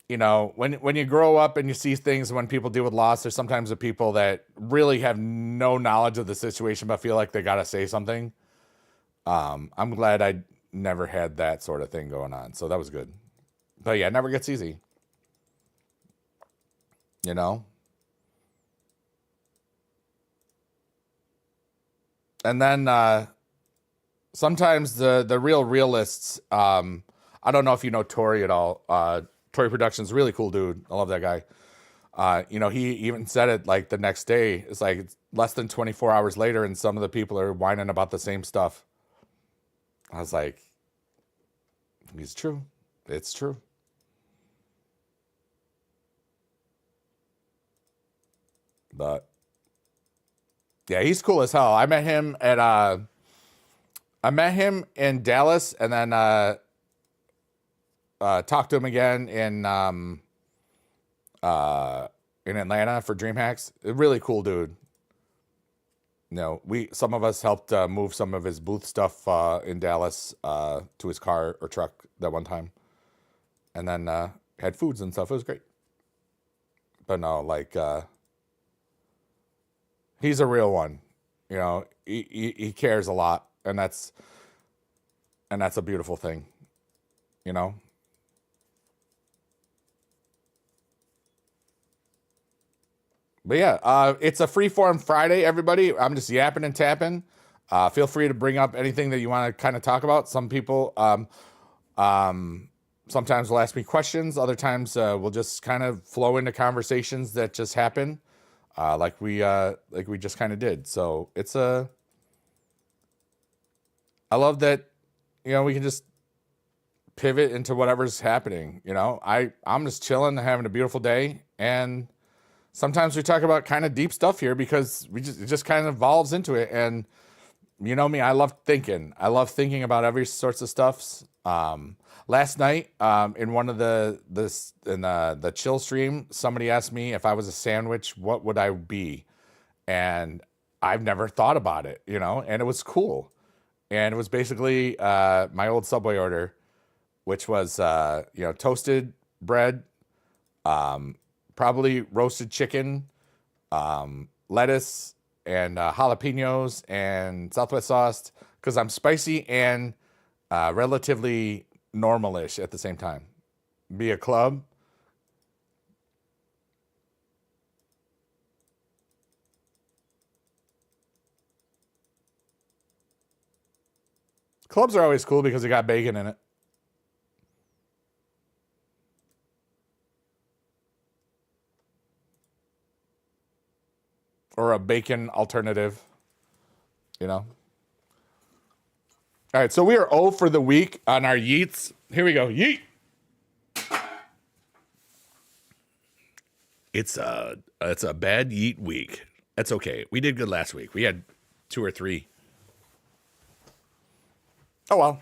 you know, when you grow up and you see things when people deal with loss, there's sometimes the people that really have no knowledge of the situation but feel like they got to say something. I'm glad I never had that sort of thing going on. So that was good. But yeah, it never gets easy. You know? And then sometimes the real realists, I don't know if you know Tori at all. Tori Productions, really cool dude. I love that guy. You know, he even said it like the next day. It's like it's less than 24 hours later and some of the people are whining about the same stuff. I was like, it's true. It's true. But yeah, he's cool as hell. I met him in Dallas and then talked to him again in Atlanta for DreamHacks. A really cool dude. You know, some of us helped move some of his booth stuff in Dallas to his car or truck that one time, and then had foods and stuff. It was great. But no, like he's a real one. You know, he cares a lot, and that's a beautiful thing. You know. But yeah, it's a free form Friday, everybody. I'm just yapping and tapping. Feel free to bring up anything that you want to kind of talk about. Some people sometimes will ask me questions. Other times we'll just kind of flow into conversations that just happen, like we just kind of did. So it's I love that, you know, we can just pivot into whatever's happening. You know, I'm just chilling, having a beautiful day, and sometimes we talk about kind of deep stuff here because it just kind of evolves into it. And you know me, I love thinking. I love thinking about every sorts of stuffs. Last night, in one of the chill stream, somebody asked me if I was a sandwich, what would I be? And I've never thought about it, you know, and it was cool. And it was basically my old Subway order, which was you know, toasted bread, probably roasted chicken, lettuce, and jalapenos and Southwest sauce, because I'm spicy and relatively normalish at the same time. Be a club. Clubs are always cool because they got bacon in it. Or a bacon alternative, you know. All right, so we are 0 for the week on our yeets. Here we go. Yeet. It's a bad yeet week. That's okay. We did good last week. We had 2 or 3. Oh well.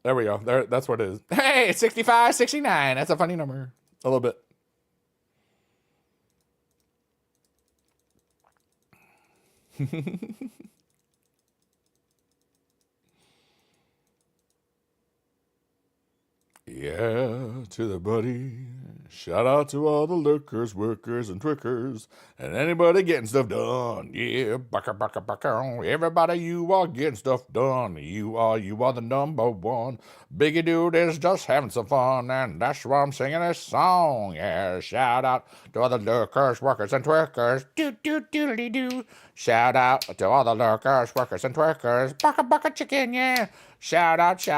There we go. That's what it is. Hey, 65, 69. That's a funny number. A little bit. Yeah, to the buddy. Shout out to all the lurkers, workers, and twickers, and anybody getting stuff done. Yeah, baka. Everybody, you are getting stuff done. You are the number one. Biggie Dude is just having some fun, and that's why I'm singing this song. Yeah, shout out to all the lurkers, workers, and twickers. Do. Shout out to all the lurkers, workers, and twickers. Baka chicken, yeah. Shout out to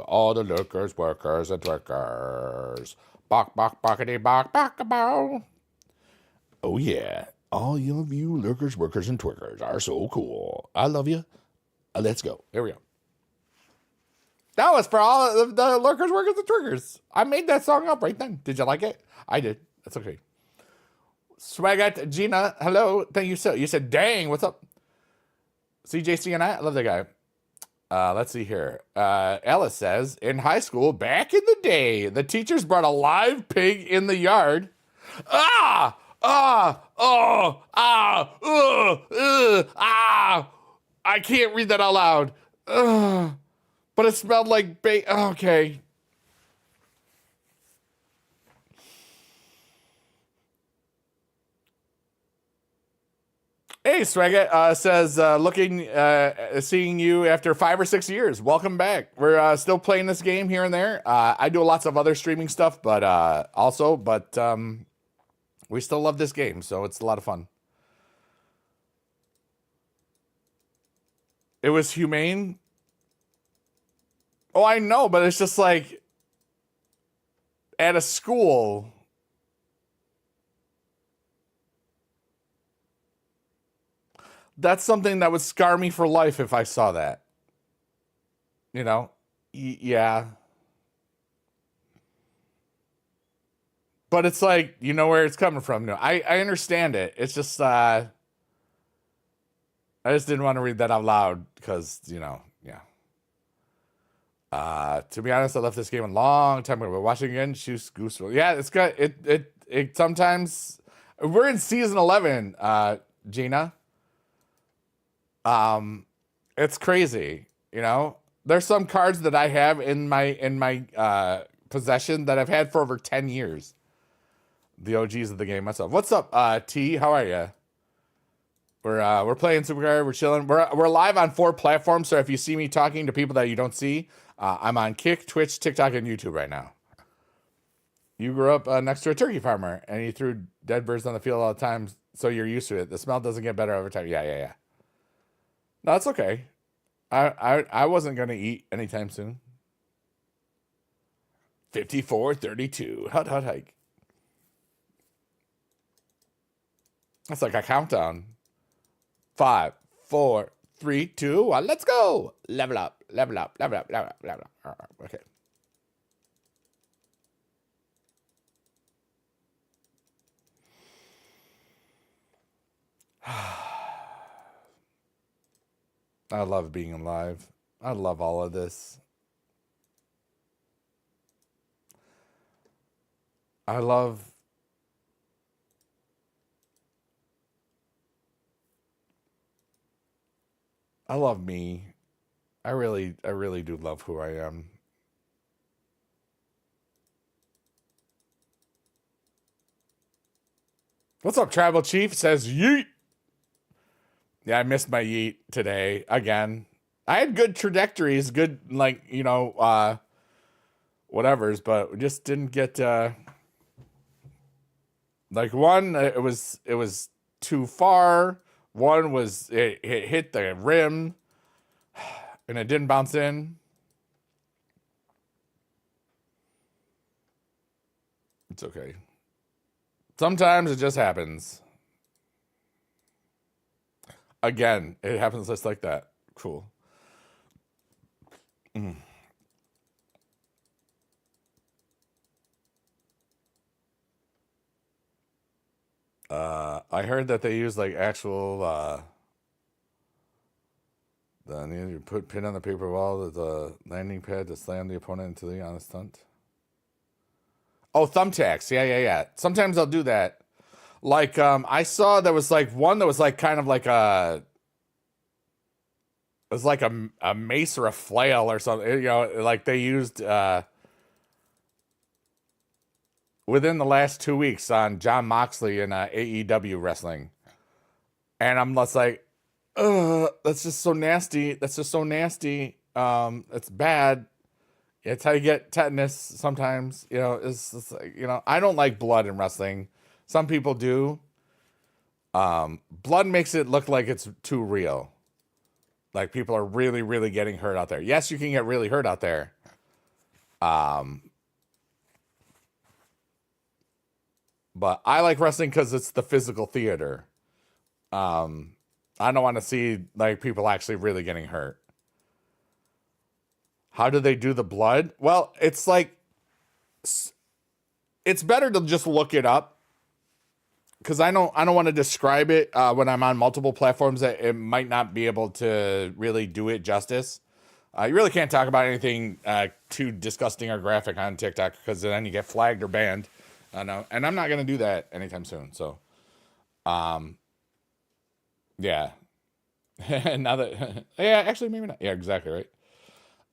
all the lurkers, workers, and twickers. Bockity, bow. Oh yeah, all of you lurkers, workers, and twickers are so cool. I love you. Let's go. There we go. That was for all of the lurkers, workers, and twickers. I made that song up right then. Did you like it? I did. That's okay. Swagat Gina, hello. Thank you so. You said, dang, what's up? CJC and I love that guy. Let's see here. Ellis says, in high school, back in the day, the teachers brought a live pig in the yard. I can't read that out loud. But it smelled like bacon. Okay. Hey, Swagget says, seeing you after 5 or 6 years. Welcome back. We're still playing this game here and there. I do lots of other streaming stuff, but we still love this game, so it's a lot of fun. It was humane. Oh, I know, but it's just like at a school. That's something that would scar me for life if I saw that. You know? Yeah. But it's like, you know where it's coming from. No, I understand it. It's just, I just didn't want to read that out loud because, you know, yeah. To be honest, I left this game a long time ago. But watching again, shoots goose. Yeah, it's got, it sometimes, we're in season 11, Gina. It's crazy, you know. There's some cards that I have in my possession that I've had for over 10 years. The OGs of the game myself. What's up, T? How are you? We're playing Supercard. We're chilling. We're live on 4 platforms. So if you see me talking to people that you don't see, I'm on Kick, Twitch, TikTok, and YouTube right now. You grew up next to a turkey farmer, and you threw dead birds on the field all the time, so you're used to it. The smell doesn't get better over time. Yeah. No, it's okay. I wasn't gonna eat anytime soon. 54-32. Hut hike. That's like a countdown. 5, 4, 3, 2, 1. Let's go. Level up. Okay. I love being alive. I love all of this. I love me. I really do love who I am. What's up, Tribal Chief? Says yeet. Yeah, I missed my yeet today again. I had good trajectories, good whatevers, but we just didn't get one. It was too far. One was it hit the rim, and it didn't bounce in. It's okay. Sometimes it just happens. Again, it happens just like that. Cool. I heard that they use like actual then you put pin on the paper wall with the landing pad to slam the opponent into the on a stunt. Oh, thumbtacks. Yeah. Sometimes I'll do that. Like I saw there was like one that was like kind of like it was like a mace or a flail or something. Like they used within the last 2 weeks on Jon Moxley in AEW wrestling. And I'm just like, that's just so nasty. That's bad. It's how you get tetanus sometimes. It's like, I don't like blood in wrestling. Some people do. Blood makes it look like it's too real. Like people are really, really getting hurt out there. Yes, you can get really hurt out there. But I like wrestling because it's the physical theater. I don't want to see like people actually really getting hurt. How do they do the blood? Well, it's like it's better to just look it up because I don't want to describe it when I'm on multiple platforms that it might not be able to really do it justice. You really can't talk about anything too disgusting or graphic on TikTok because then you get flagged or banned. No, and I'm not gonna do that anytime soon. So, yeah. Now that, yeah, actually, maybe not. Yeah, exactly right.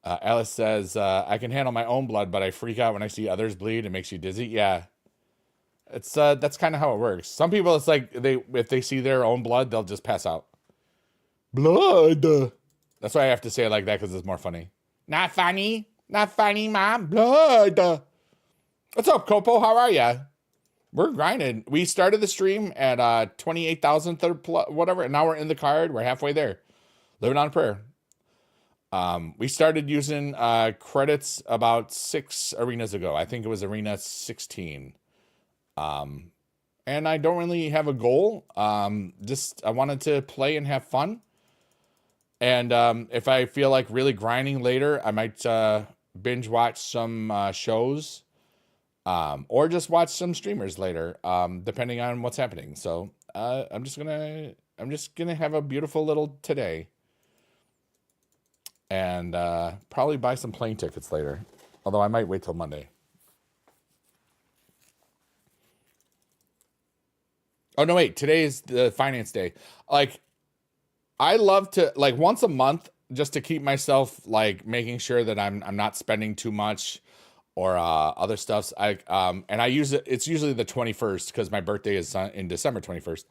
Alice says, I can handle my own blood, but I freak out when I see others bleed. It makes you dizzy. Yeah. It's, that's kind of how it works. Some people, it's like, if they see their own blood, they'll just pass out. Blood. That's why I have to say it like that, because it's more funny. Not funny, Mom. Blood. What's up, Copo? How are ya? We're grinding. We started the stream at 28,000 whatever, and now we're in the card. We're halfway there. Living on a prayer. We started using credits about 6 arenas ago. I think it was arena 16. And I don't really have a goal. Just I wanted to play and have fun. And if I feel like really grinding later, I might binge watch some shows. Or just watch some streamers later, depending on what's happening. So I'm just gonna have a beautiful little today, and probably buy some plane tickets later. Although I might wait till Monday. Oh no, wait! Today's the finance day. Like, I love to once a month just to keep myself making sure that I'm not spending too much. or other stuffs. And I use it. It's usually the 21st because my birthday is in December 21st.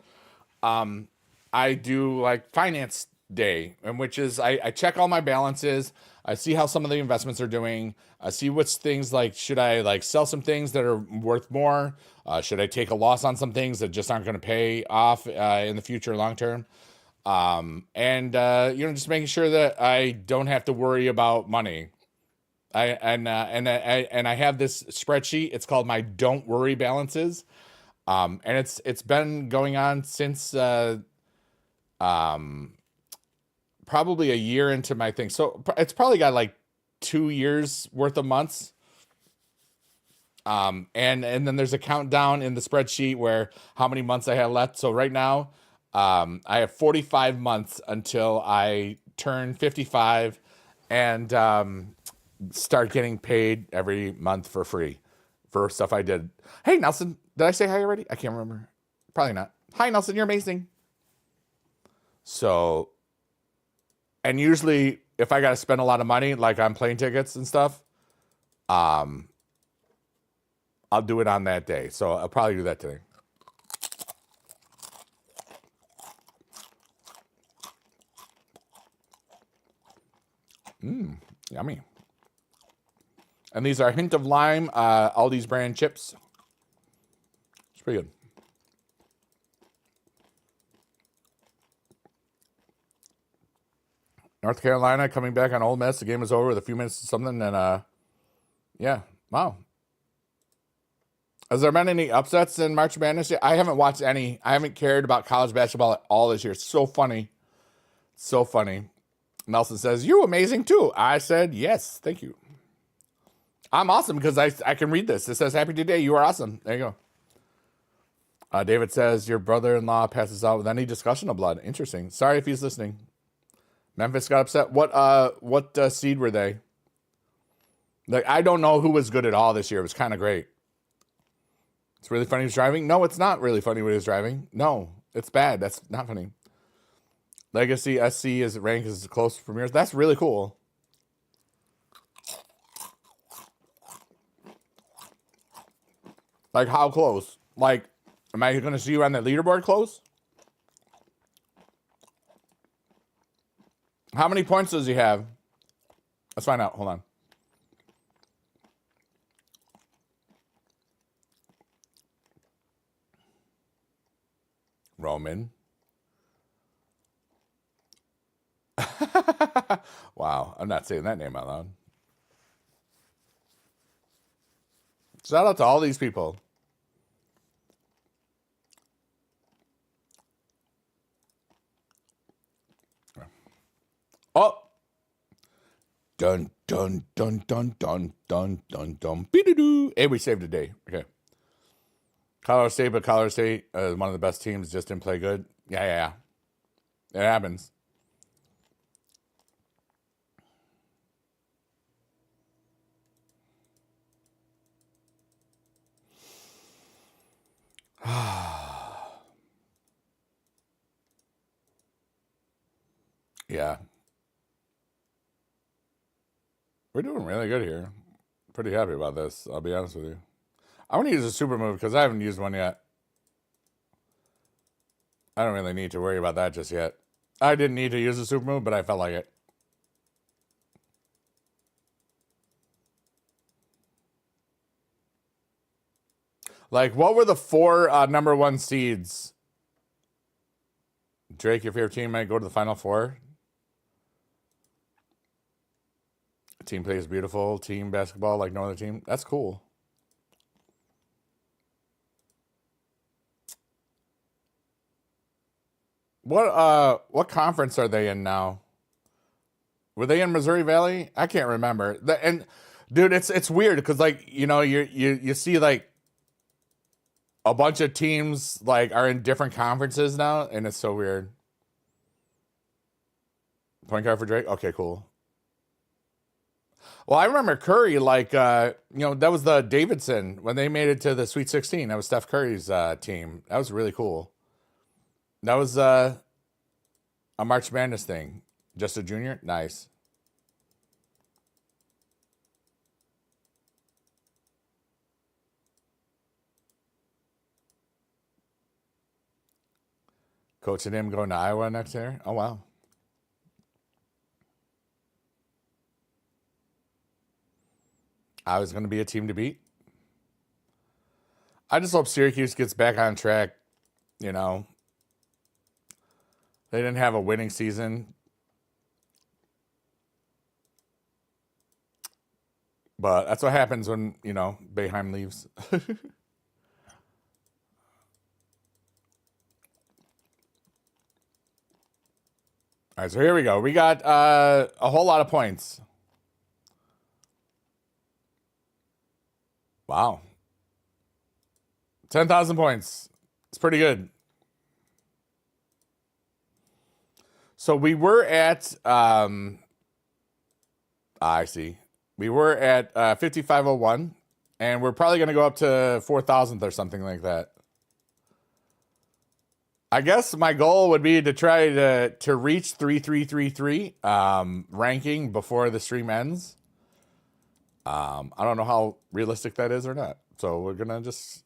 I do like finance day, and which is I check all my balances. I see how some of the investments are doing. I see which things like should I like sell some things that are worth more. Should I take a loss on some things that just aren't going to pay off in the future long term. And just making sure that I don't have to worry about money. I have this spreadsheet. It's called my Don't Worry Balances. And it's been going on since probably a year into my thing. So it's probably got like 2 years worth of months. And then there's a countdown in the spreadsheet where how many months I have left. So right now, I have 45 months until I turn 55 and start getting paid every month for free for stuff I did. Hey, Nelson, did I say hi already? I can't remember. Probably not. Hi, Nelson, you're amazing. So, and usually if I got to spend a lot of money, like on plane tickets and stuff, I'll do it on that day. So I'll probably do that today. Yummy. And these are Hint of Lime, Aldi's brand chips. It's pretty good. North Carolina coming back on Ole Miss. The game is over with a few minutes or something. And yeah, wow. Has there been any upsets in March Madness yet? I haven't watched any. I haven't cared about college basketball at all this year. It's so funny. So funny. Nelson says, "You amazing too." I said, "Yes, thank you." I'm awesome because I can read this. It says, "Happy today. You are awesome." There you go. David says, "Your brother-in-law passes out with any discussion of blood." Interesting. Sorry if he's listening. Memphis got upset. What seed were they? Like, I don't know who was good at all this year. It was kind of great. It's really funny he was driving. No, it's not really funny when he was driving. No, it's bad. That's not funny. Legacy SC is ranked as close from yours. That's really cool. Like, how close? Like, am I going to see you on the leaderboard close? How many points does he have? Let's find out. Hold on. Roman. Wow, I'm not saying that name out loud. Shout out to all these people. Oh. Dun, dun, dun, dun, dun, dun, dun, dun. Be-doo-doo. Hey, we saved a day. Okay. Colorado State, but Colorado State is one of the best teams. Just didn't play good. Yeah. It happens. Yeah. We're doing really good here. Pretty happy about this. I'll be honest with you. I want to use a super move because I haven't used one yet. I don't really need to worry about that just yet. I didn't need to use a super move, but I felt like it. Like, what were the 4 number 1 seeds? Drake, your favorite team might go to the Final Four. Team plays beautiful. Team basketball like no other team. That's cool. What conference are they in now? Were they in Missouri Valley? I can't remember. And dude, it's weird because like you see like a bunch of teams like are in different conferences now, and it's so weird. Point guard for Drake. Okay, cool. Well, I remember Curry, like, that was the Davidson when they made it to the Sweet 16. That was Steph Curry's team. That was really cool. That was a March Madness thing. Just a junior? Nice. Coaching him going to Iowa next year. Oh, wow. I was going to be a team to beat. I just hope Syracuse gets back on track. You know, they didn't have a winning season. But that's what happens when, you know, Boeheim leaves. All right, so here we go. We got a whole lot of points. Wow. 10,000 points. It's pretty good. So we were at, I see. We were at 5501, and we're probably going to go up to 4,000th or something like that. I guess my goal would be to try to reach 3333 ranking before the stream ends. I don't know how realistic that is or not. So we're going to just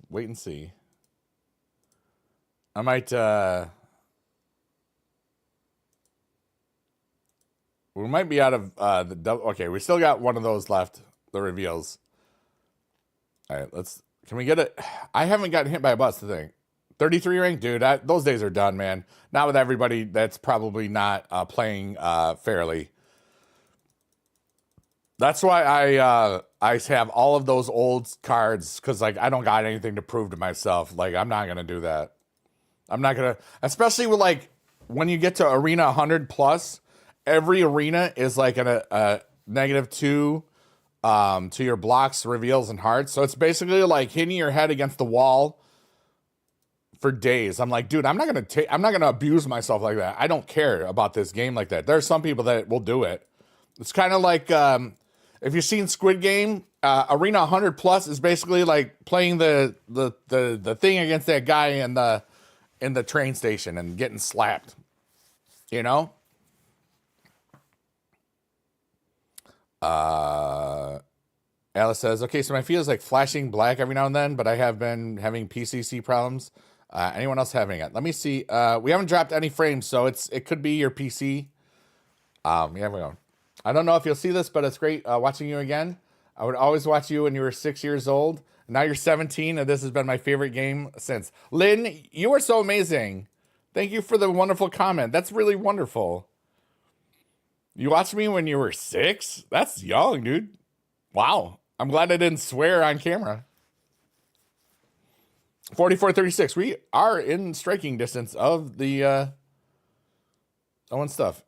wait and see. I might we might be out of the double. Okay, we still got one of those left, the reveals. All right, can we get it? I haven't gotten hit by a bus, the thing. 33 rank, dude, those days are done, man. Not with everybody that's probably not playing fairly. That's why I have all of those old cards, because like I don't got anything to prove to myself. Like I'm not gonna do that. I'm not gonna, especially with like when you get to arena 100 plus, every arena is like a -2 to your blocks, reveals, and hearts. So it's basically like hitting your head against the wall for days. I'm like, dude, I'm not gonna abuse myself like that. I don't care about this game like that. There's some people that will do it. It's kind of like if you've seen Squid Game, arena 100 plus is basically like playing the thing against that guy in the train station and getting slapped. You know? Alice says, okay, so my feed is like flashing black every now and then, but I have been having PCC problems. Anyone else having it? Let me see. We haven't dropped any frames, so it could be your PC. Yeah, we go. I don't know if you'll see this, but it's great watching you again. I would always watch you when you were 6 years old. Now you're 17, and this has been my favorite game since. Lynn, you are so amazing. Thank you for the wonderful comment. That's really wonderful. You watched me when you were 6? That's young, dude. Wow. I'm glad I didn't swear on camera. 4436. We are in striking distance of the Owen stuff.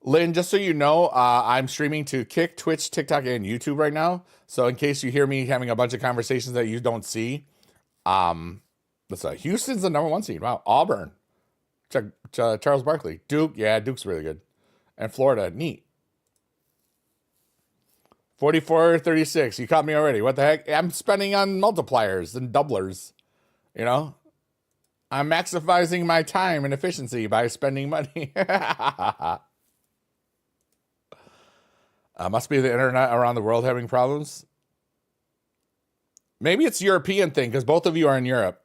Lynn, just so you know, I'm streaming to Kick, Twitch, TikTok, and YouTube right now. So in case you hear me having a bunch of conversations that you don't see, Houston's the #1 seed. Wow. Auburn. Charles Barkley. Duke. Yeah, Duke's really good. And Florida. Neat. 4436. You caught me already. What the heck? I'm spending on multipliers and doublers. You know? I'm maximizing my time and efficiency by spending money. Must be the internet around the world having problems. Maybe it's a European thing because both of you are in Europe.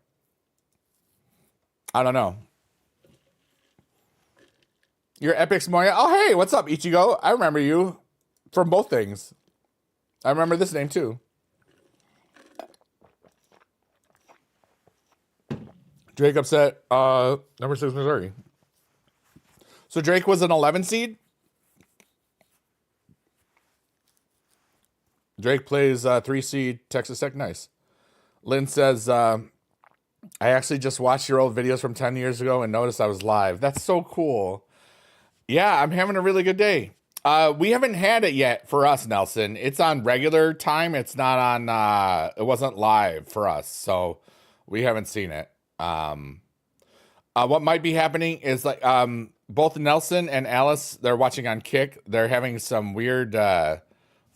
I don't know. You're Epic's Moya. Oh, hey, what's up, Ichigo? I remember you from both things. I remember this name too. Drake upset. #6 Missouri. So Drake was an 11 seed. Drake plays 3 seed Texas Tech. Nice. Lynn says, I actually just watched your old videos from 10 years ago and noticed I was live. That's so cool. Yeah, I'm having a really good day. We haven't had it yet for us, Nelson. It's on regular time. It's not on, it wasn't live for us. So we haven't seen it. What might be happening is like, both Nelson and Alice, they're watching on Kick. They're having some weird,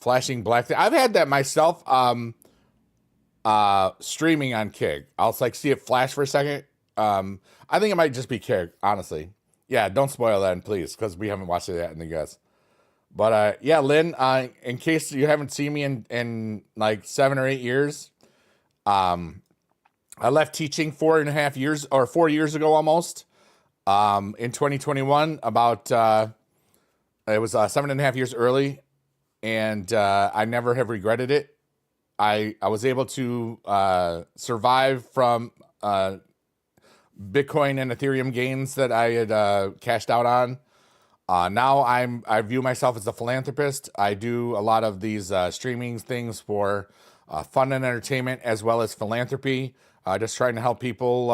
flashing black thing. I've had that myself, streaming on Kick. I'll like see it flash for a second. I think it might just be Kick, honestly. Yeah, don't spoil that, please, because we haven't watched it yet in the US. But yeah, Lynn, in case you haven't seen me in like 7 or 8 years, I left teaching 4.5 years or 4 years ago almost. In 2021, about it was 7.5 years early, and I never have regretted it. I was able to survive from Bitcoin and Ethereum gains that I had cashed out on. Now I view myself as a philanthropist. I do a lot of these streaming things for fun and entertainment as well as philanthropy. Just trying to help people,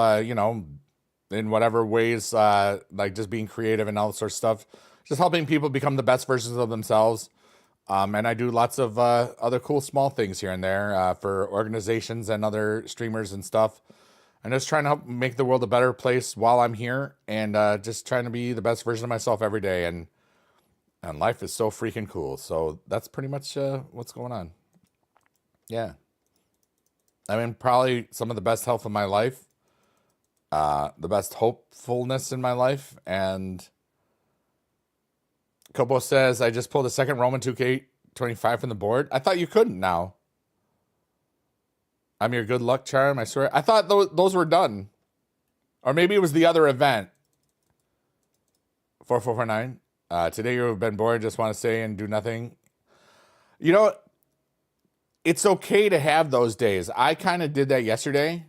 in whatever ways, like just being creative and all that sort of stuff. Just helping people become the best versions of themselves. And I do lots of other cool small things here and there for organizations and other streamers and stuff. And just trying to help make the world a better place while I'm here, and just trying to be the best version of myself every day. And life is so freaking cool. So that's pretty much what's going on. Yeah. I'm in probably some of the best health of my life, the best hopefulness in my life. And Kobo says, I just pulled a second Roman 2K25 from the board. I thought you couldn't now. I'm your good luck charm, I swear. I thought those were done. Or maybe it was the other event. 4449. Today you've been bored, just want to say and do nothing. You know, it's okay to have those days. I kind of did that yesterday.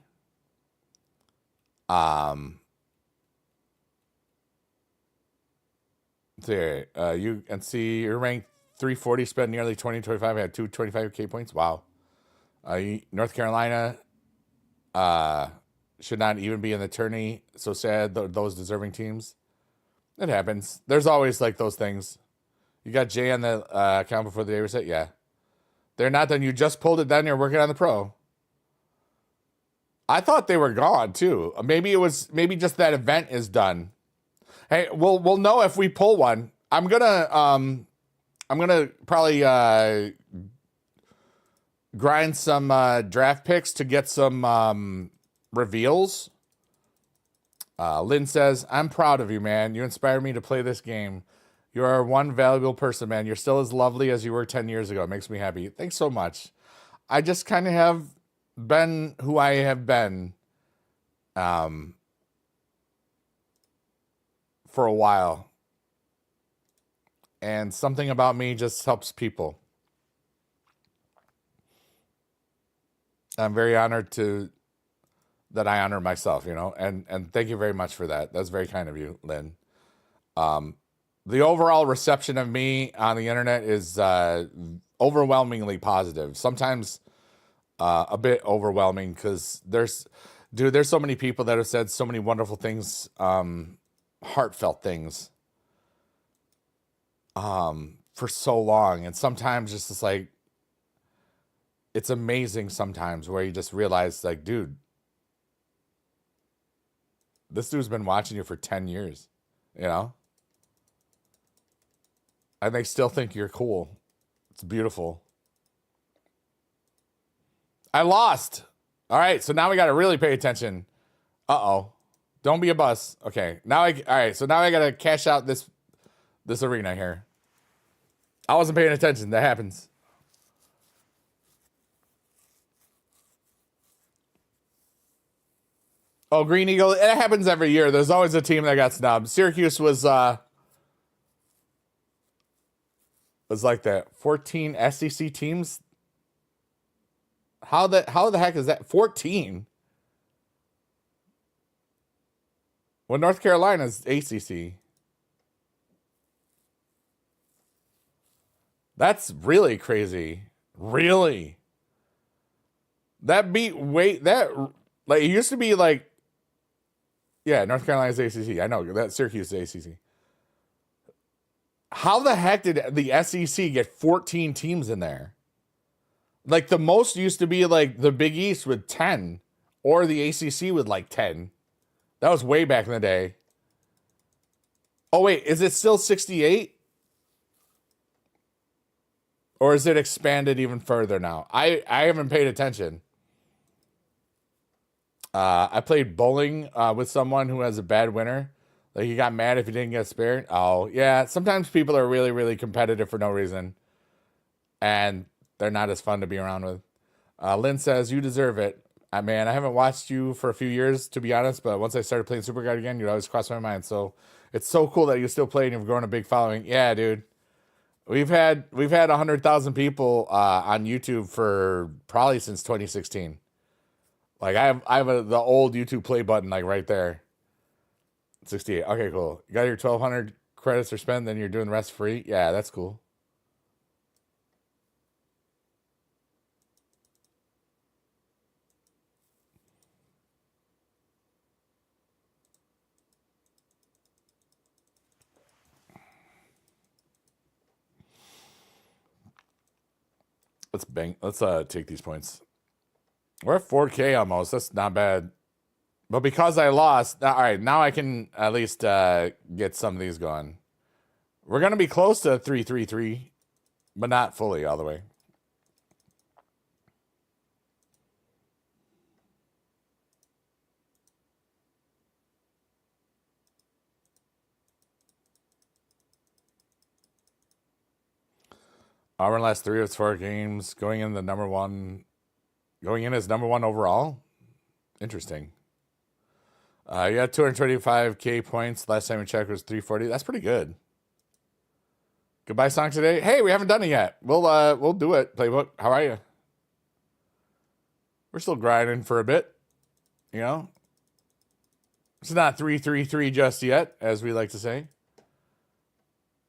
There, you can see you're ranked 340, spent nearly 2025, had 225K points. Wow. North Carolina should not even be in the tourney. So sad, those deserving teams. It happens. There's always like those things. You got Jay on the account before the day reset? Yeah. They're not done. You just pulled it down. You're working on the pro. I thought they were gone too. Maybe just that event is done. Hey, we'll know if we pull one. I'm gonna probably grind some draft picks to get some reveals. Lynn says, I'm proud of you, man. You inspire me to play this game. You are one valuable person, man. You're still as lovely as you were 10 years ago. It makes me happy. Thanks so much. I just kind of have been who I have been for a while. And something about me just helps people. I'm very honored that I honor myself, and thank you very much for that. That's very kind of you, Lynn. The overall reception of me on the internet is overwhelmingly positive. Sometimes a bit overwhelming because there's so many people that have said so many wonderful things, heartfelt things, for so long. And sometimes just like, it's amazing sometimes where you just realize like, dude, this dude's been watching you for 10 years, and they still think you're cool. It's beautiful. I lost. All right, so now we got to really pay attention. Uh-oh. Don't be a bus. Okay. All right, so now I got to cash out this arena here. I wasn't paying attention. That happens. Oh, Green Eagle. It happens every year. There's always a team that got snubbed. Syracuse was like that. 14 SEC teams. How the heck is that? 14. Well, North Carolina's ACC. That's really crazy. Really. That like it used to be like, yeah, North Carolina's ACC. I know that Syracuse is ACC. How the heck did the SEC get 14 teams in there? Like the most used to be like the Big East with 10 or the ACC with like 10. That was way back in the day. Oh wait, is it still 68? Or is it expanded even further now? I haven't paid attention. I played bowling with someone who has a bad winner. Like he got mad if he didn't get spared. Oh, yeah. Sometimes people are really, really competitive for no reason. And they're not as fun to be around with. Lynn says, you deserve it. Man, I haven't watched you for a few years, to be honest, but once I started playing Super Guide again, you'd always cross my mind. So it's so cool that you still play and you've grown a big following. Yeah, dude. We've had 100,000 people on YouTube for probably since 2016. Like the old YouTube play button like right there. 68. Okay, cool. You got your 1,200 credits or spend, then you're doing the rest free. Yeah, that's cool. Let's take these points. We're at 4K almost. That's not bad. But because I lost, all right, now I can at least get some of these going. We're gonna be close to 333, but not fully all the way. Auburn last 3 of its 4 games, going in as number one overall. Interesting. You had 225K points. Last time we checked was 340. That's pretty good. Goodbye song today. Hey, we haven't done it yet. We'll do it. Playbook. How are you? We're still grinding for a bit. You know, it's not 3-3-3 just yet, as we like to say.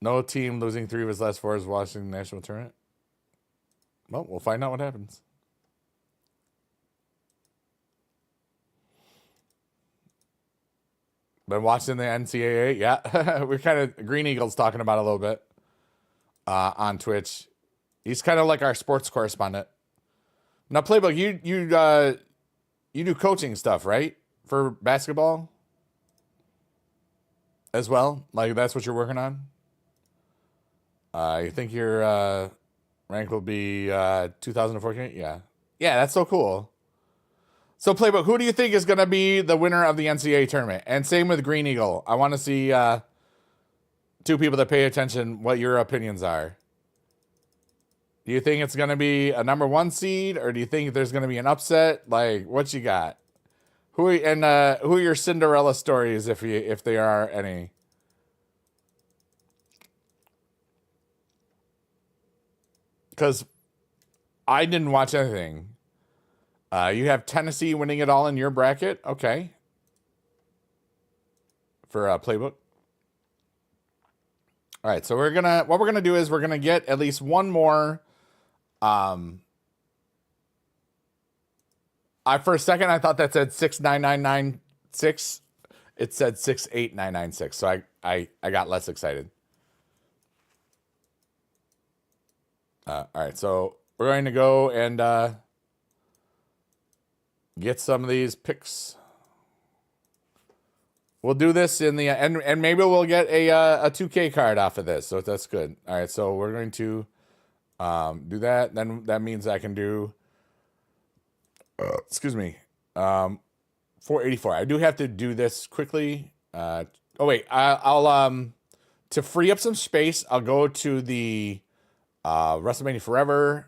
No team losing 3 of its last 4 is watching the national tournament. Well, we'll find out what happens. Been watching the NCAA. Yeah, we're kind of Green Eagles talking about it a little bit on Twitch. He's kind of like our sports correspondent. Now, Playbook, you do coaching stuff, right? For basketball as well? Like, that's what you're working on? You think your rank will be 2014? Yeah. Yeah, that's so cool. So, Playbook, who do you think is going to be the winner of the NCAA tournament? And same with Green Eagle. I want to see 2 people that pay attention what your opinions are. Do you think it's going to be a number 1 seed, or do you think there's going to be an upset? Like, what you got? Who are your Cinderella stories, if there are any? Because I didn't watch anything. You have Tennessee winning it all in your bracket. Okay. For Playbook. All right, so what we're gonna do is we're gonna get at least one more. For a second I thought that said 69996. It said 68996. So I got less excited. All right, so we're going to go and get some of these picks. We'll do this in the and maybe we'll get a 2K card off of this, so that's good. All right, so we're going to do that. Then that means I can do excuse me, 484. I do have to do this quickly. Oh wait, I'll to free up some space, I'll go to the WrestleMania Forever.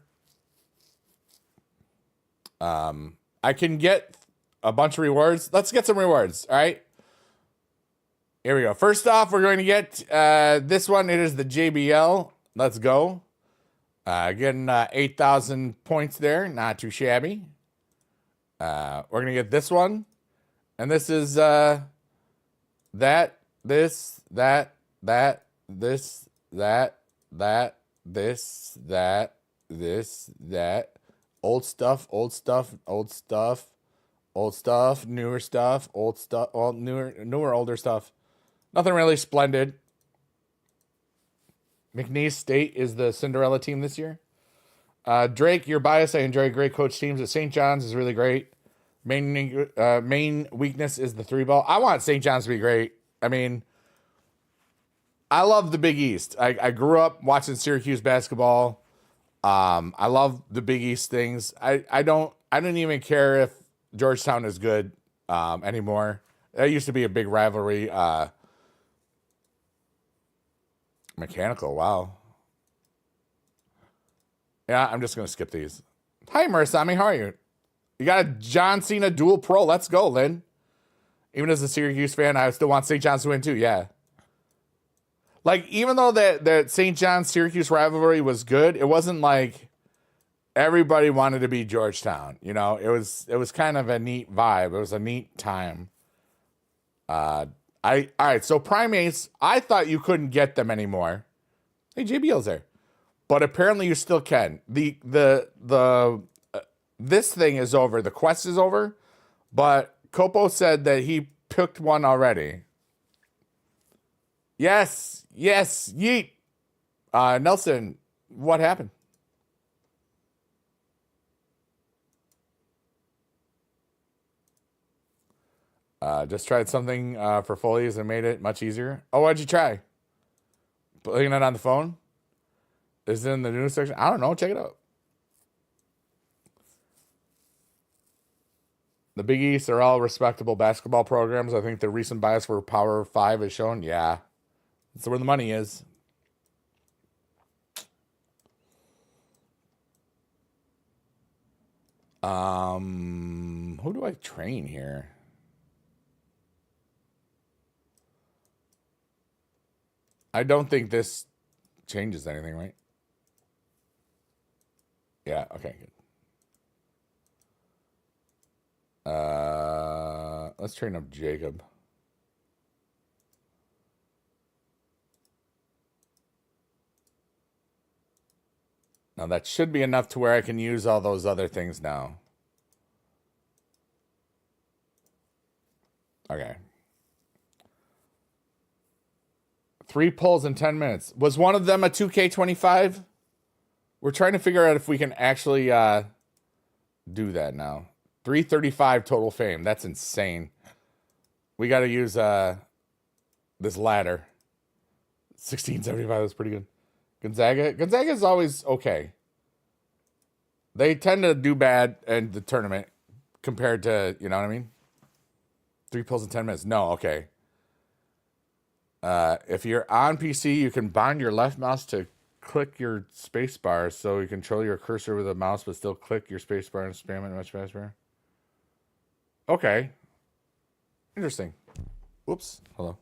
I can get a bunch of rewards. Let's get some rewards. All right. Here we go. First off, we're going to get this one. It is the JBL. Let's go. Getting 8,000 points there. Not too shabby. We're going to get this one. And this is that, this, that, this, that, this, that. Old stuff, newer stuff, older stuff. Nothing really splendid. McNeese State is the Cinderella team this year. Drake, you're biased. I enjoy great coach teams. At St. John's is really great. Main weakness is the 3 ball. I want St. John's to be great. I mean, I love the Big East. I grew up watching Syracuse basketball. I love the Big East things. I don't even care if Georgetown is good anymore. That used to be a big rivalry. Mechanical, wow. Yeah, I'm just gonna skip these. Hi Mursami, how are you? You got a John Cena dual pro. Let's go, Lynn. Even as a Syracuse fan, I still want St. John's to win too. Yeah. Like, even though that St. John's Syracuse rivalry was good, it wasn't like everybody wanted to be Georgetown. You know, it was kind of a neat vibe. It was a neat time. All right. So primates, I thought you couldn't get them anymore. Hey, JBL's there, but apparently you still can. This thing is over. The quest is over, but Kopo said that he picked one already. Yes, yeet. Nelson, what happened? Just tried something for Folies and made it much easier. Oh, what'd you try? Putting it on the phone? Is it in the news section? I don't know. Check it out. The Big East are all respectable basketball programs. I think the recent bias for Power 5 is shown. Yeah. That's where the money is. Who do I train here? I don't think this changes anything, right? Yeah, okay, good. Let's train up Jacob. Now that should be enough to where I can use all those other things now. Okay. 3 pulls in 10 minutes. Was one of them a 2K25? We're trying to figure out if we can actually do that now. 335 total fame. That's insane. We got to use this ladder. 1675 is pretty good. Gonzaga is always okay. They tend to do bad in the tournament compared to, you know what I mean? 3 pulls in 10 minutes. No, okay. If you're on PC, you can bind your left mouse to click your space bar so you control your cursor with a mouse, but still click your space bar and spam it much faster. Okay. Interesting. Whoops. Hello.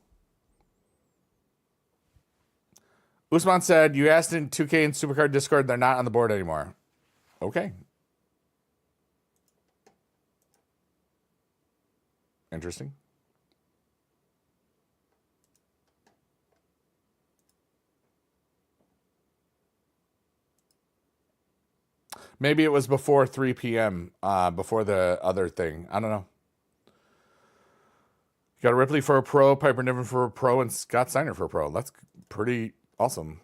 Usman said, you asked in 2K and Supercard Discord, they're not on the board anymore. Okay. Interesting. Maybe it was before 3 p.m., before the other thing. I don't know. You got a Ripley for a pro, Piper Niven for a pro, and Scott Steiner for a pro. That's pretty awesome.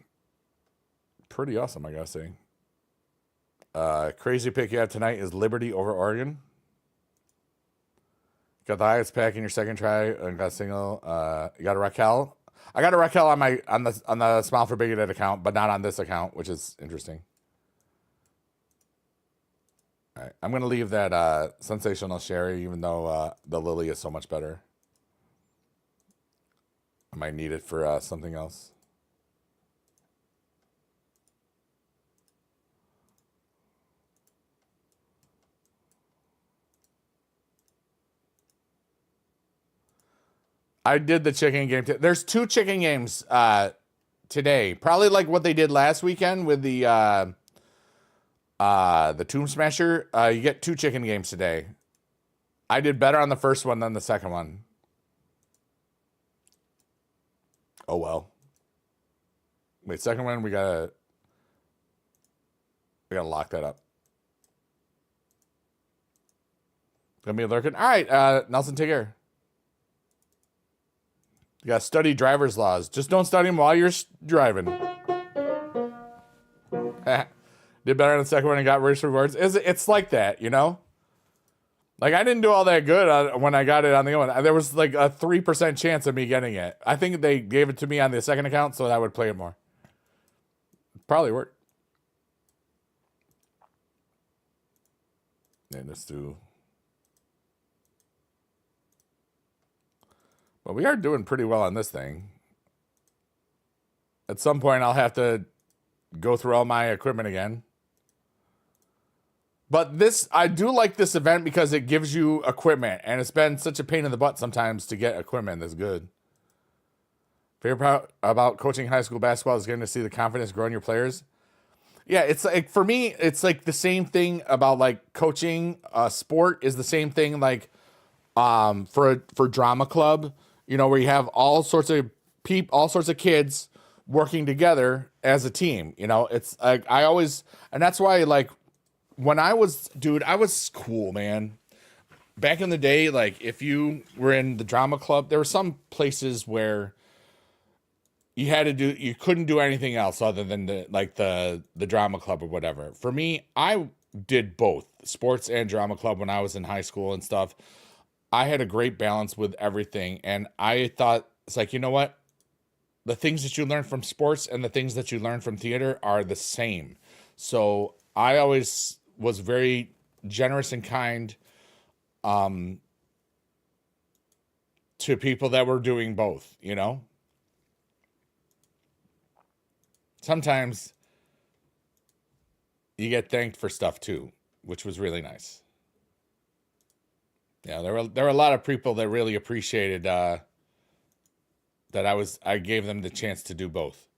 Pretty awesome, I gotta say. Crazy pick you have tonight is Liberty over Oregon. Got the highest pack in your second try and got a single. You got a Raquel. I got a Raquel on the Smile for Bigoted account, but not on this account, which is interesting. All right, I'm gonna leave that Sensational Sherry, even though the Lily is so much better. I might need it for something else. I did the chicken game. There's 2 chicken games today. Probably like what they did last weekend with the Tomb Smasher. You get 2 chicken games today. I did better on the first one than the second one. Oh well. Wait, second one we gotta lock that up. Gonna be a lurking. All right, Nelson, take care. You gotta study driver's laws. Just don't study them while you're driving. Did better on the second one and got worse rewards. It's like that, you know? Like, I didn't do all that good when I got it on the other one. There was like a 3% chance of me getting it. I think they gave it to me on the second account so that I would play it more. Probably worked. Yeah, let's do... But we are doing pretty well on this thing. At some point, I'll have to go through all my equipment again. But this, I do like this event because it gives you equipment, and it's been such a pain in the butt sometimes to get equipment that's good. Favorite part about coaching high school basketball is getting to see the confidence grow in your players. Yeah, it's like for me, it's like the same thing about like coaching. Sport is the same thing like for drama club. You know, where you have all sorts of all sorts of kids working together as a team. You know, it's like I always, and that's why like when I was, dude, I was cool, man. Back in the day, like if you were in the drama club, there were some places where you couldn't do anything else other than the drama club or whatever. For me, I did both sports and drama club when I was in high school and stuff. I had a great balance with everything, and I thought it's like, you know what? The things that you learn from sports and the things that you learn from theater are the same. So I always was very generous and kind to people that were doing both, you know? Sometimes you get thanked for stuff too, which was really nice. Yeah, there were a lot of people that really appreciated that I gave them the chance to do both.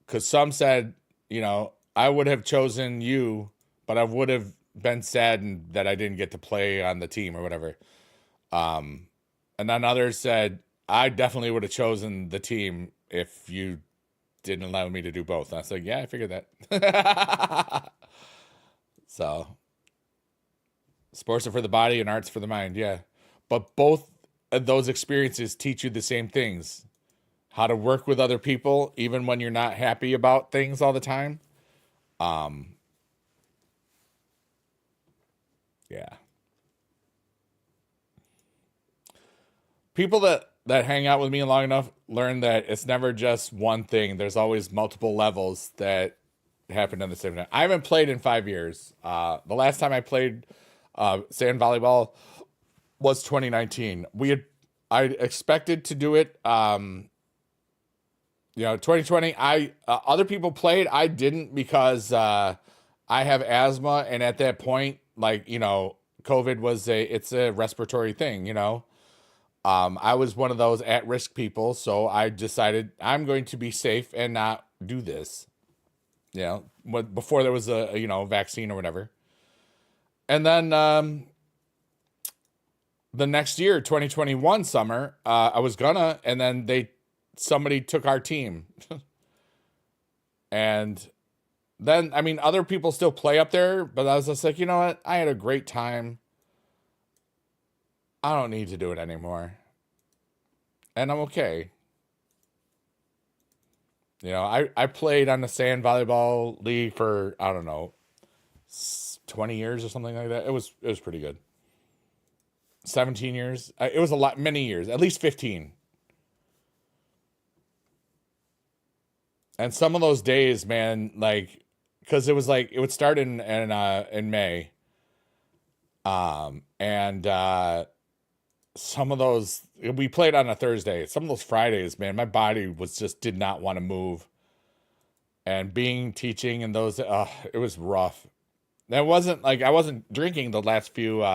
Because some said, you know, I would have chosen you, but I would have been sad that I didn't get to play on the team or whatever. And then others said, I definitely would have chosen the team if you didn't allow me to do both. And I was like, yeah, I figured that. So, sports are for the body and arts for the mind. Yeah. But both of those experiences teach you the same things: how to work with other people, even when you're not happy about things all the time. Yeah. People that hang out with me long enough learn that it's never just one thing. There's always multiple levels that happen in the same time. I haven't played in 5 years. The last time I played sand volleyball was 2019. I expected to do it. 2020. Other people played. I didn't because I have asthma, and at that point, like COVID was it's a respiratory thing. I was one of those at-risk people, so I decided I'm going to be safe and not do this. Before there was a vaccine or whatever. And then the next year, 2021 summer, I was gonna, and then somebody took our team. And then, I mean, other people still play up there, but I was just like, you know what? I had a great time. I don't need to do it anymore. And I'm okay. I played on the sand volleyball league for, I don't know, 20 years or something like that. It was pretty good. 17 years. It was many years, at least 15. And some of those days, man, like, because it was like, it would start in May. And some of those, we played on a Thursday. Some of those Fridays, man, my body did not want to move. And teaching and those, it was rough. That wasn't like, I wasn't drinking the last few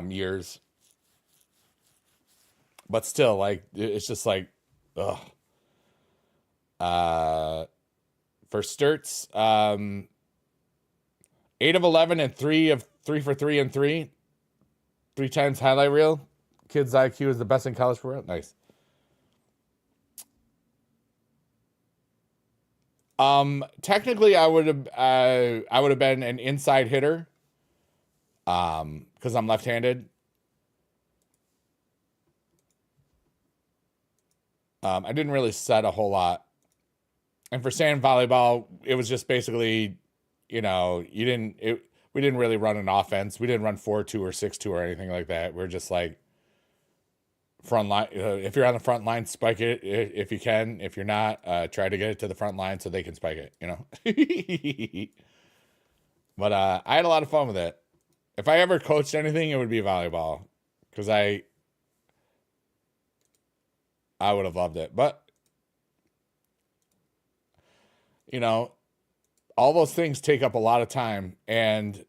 years. But still, like, it's just like, ugh. For Sturts, 8 of 11 and 3 for 3 and 3. 3 times highlight reel. Kids' IQ is the best in college for real. Nice. Technically, I would have been an inside hitter. Because I'm left-handed. I didn't really set a whole lot. And for sand volleyball, it was just basically, we didn't really run an offense. We didn't run 4-2 or 6-2 or anything like that. We're just like front line. If you're on the front line, spike it if you can. If you're not, try to get it to the front line so they can spike it, But I had a lot of fun with it. If I ever coached anything, it would be volleyball. Because I would have loved it. But, all those things take up a lot of time. And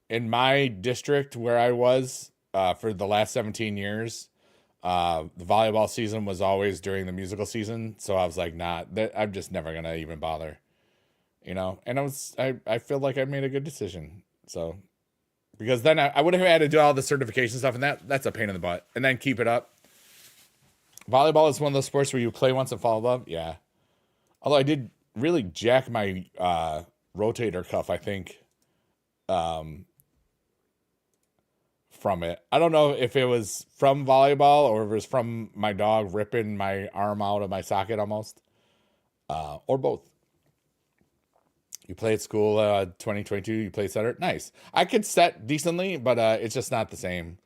in my district where I was for the last 17 years, the volleyball season was always during the musical season. So I was like, nah, I'm just never going to even bother, you know? And I feel like I made a good decision. So, because then I would have had to do all the certification stuff, and that's a pain in the butt. And then keep it up. Volleyball is one of those sports where you play once and fall in love. Yeah. Although I did really jack my rotator cuff, I think, from it. I don't know if it was from volleyball or if it was from my dog ripping my arm out of my socket almost, or both. You play at school 2022, you play setter. Nice. I could set decently, but it's just not the same.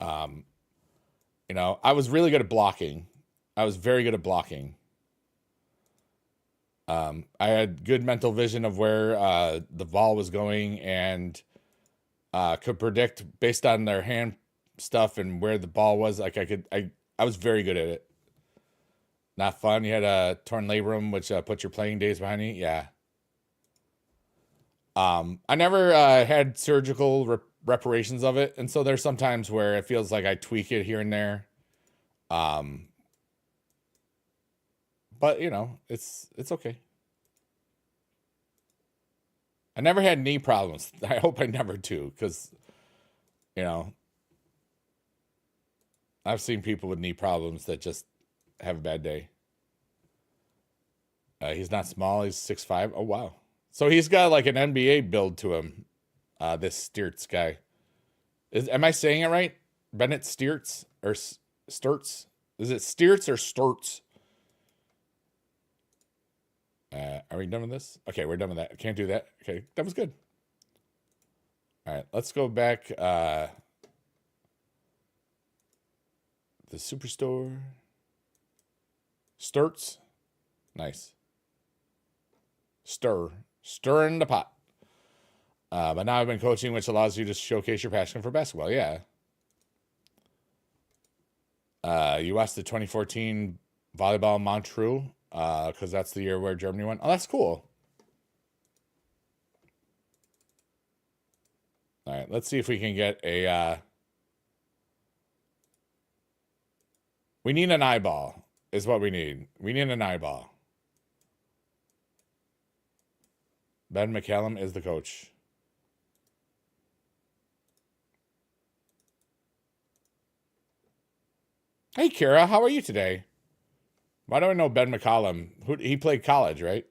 You know, I was really good at blocking. I was very good at blocking. I had good mental vision of where the ball was going and could predict based on their hand stuff and where the ball was. Like I was very good at it. Not fun. You had a torn labrum, which put your playing days behind you. Yeah. I never had surgical reparations of it, and so there's some times where it feels like I tweak it here and there. But you know, it's okay. I never had knee problems. I hope I never do, because you know, I've seen people with knee problems that just have a bad day. He's not small. He's 6'5". Oh wow. So he's got like an NBA build to him. This Steerts guy. Am I saying it right? Bennett Steerts or Sturts? Is it Steerts or Sturts? Are we done with this? Okay, we're done with that. Can't do that. Okay, that was good. All right, let's go back. The Superstore. Sturts. Nice. Stir in the pot. But now I've been coaching, which allows you to showcase your passion for basketball. Yeah. You watched the 2014 volleyball Montreux, because that's the year where Germany won. Oh, that's cool. All right, let's see if we can get a. We need an eyeball, is what we need. We need an eyeball. Ben McCallum is the coach. Hey, Kira, how are you today? Why do I know Ben McCallum? He played college, right?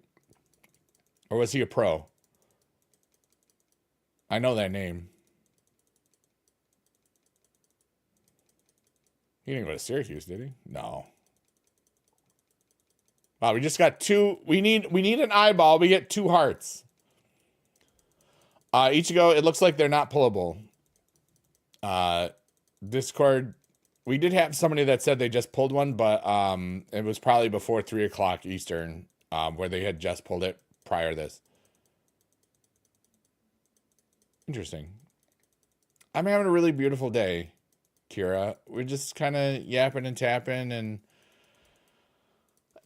Or was he a pro? I know that name. He didn't go to Syracuse, did he? No. Wow, we just got two. We need an eyeball. We get 2 hearts. Ichigo, it looks like they're not pullable. Discord, we did have somebody that said they just pulled one, but it was probably before 3 o'clock Eastern, where they had just pulled it prior to this. Interesting. I'm having a really beautiful day, Kira. We're just kind of yapping and tapping, and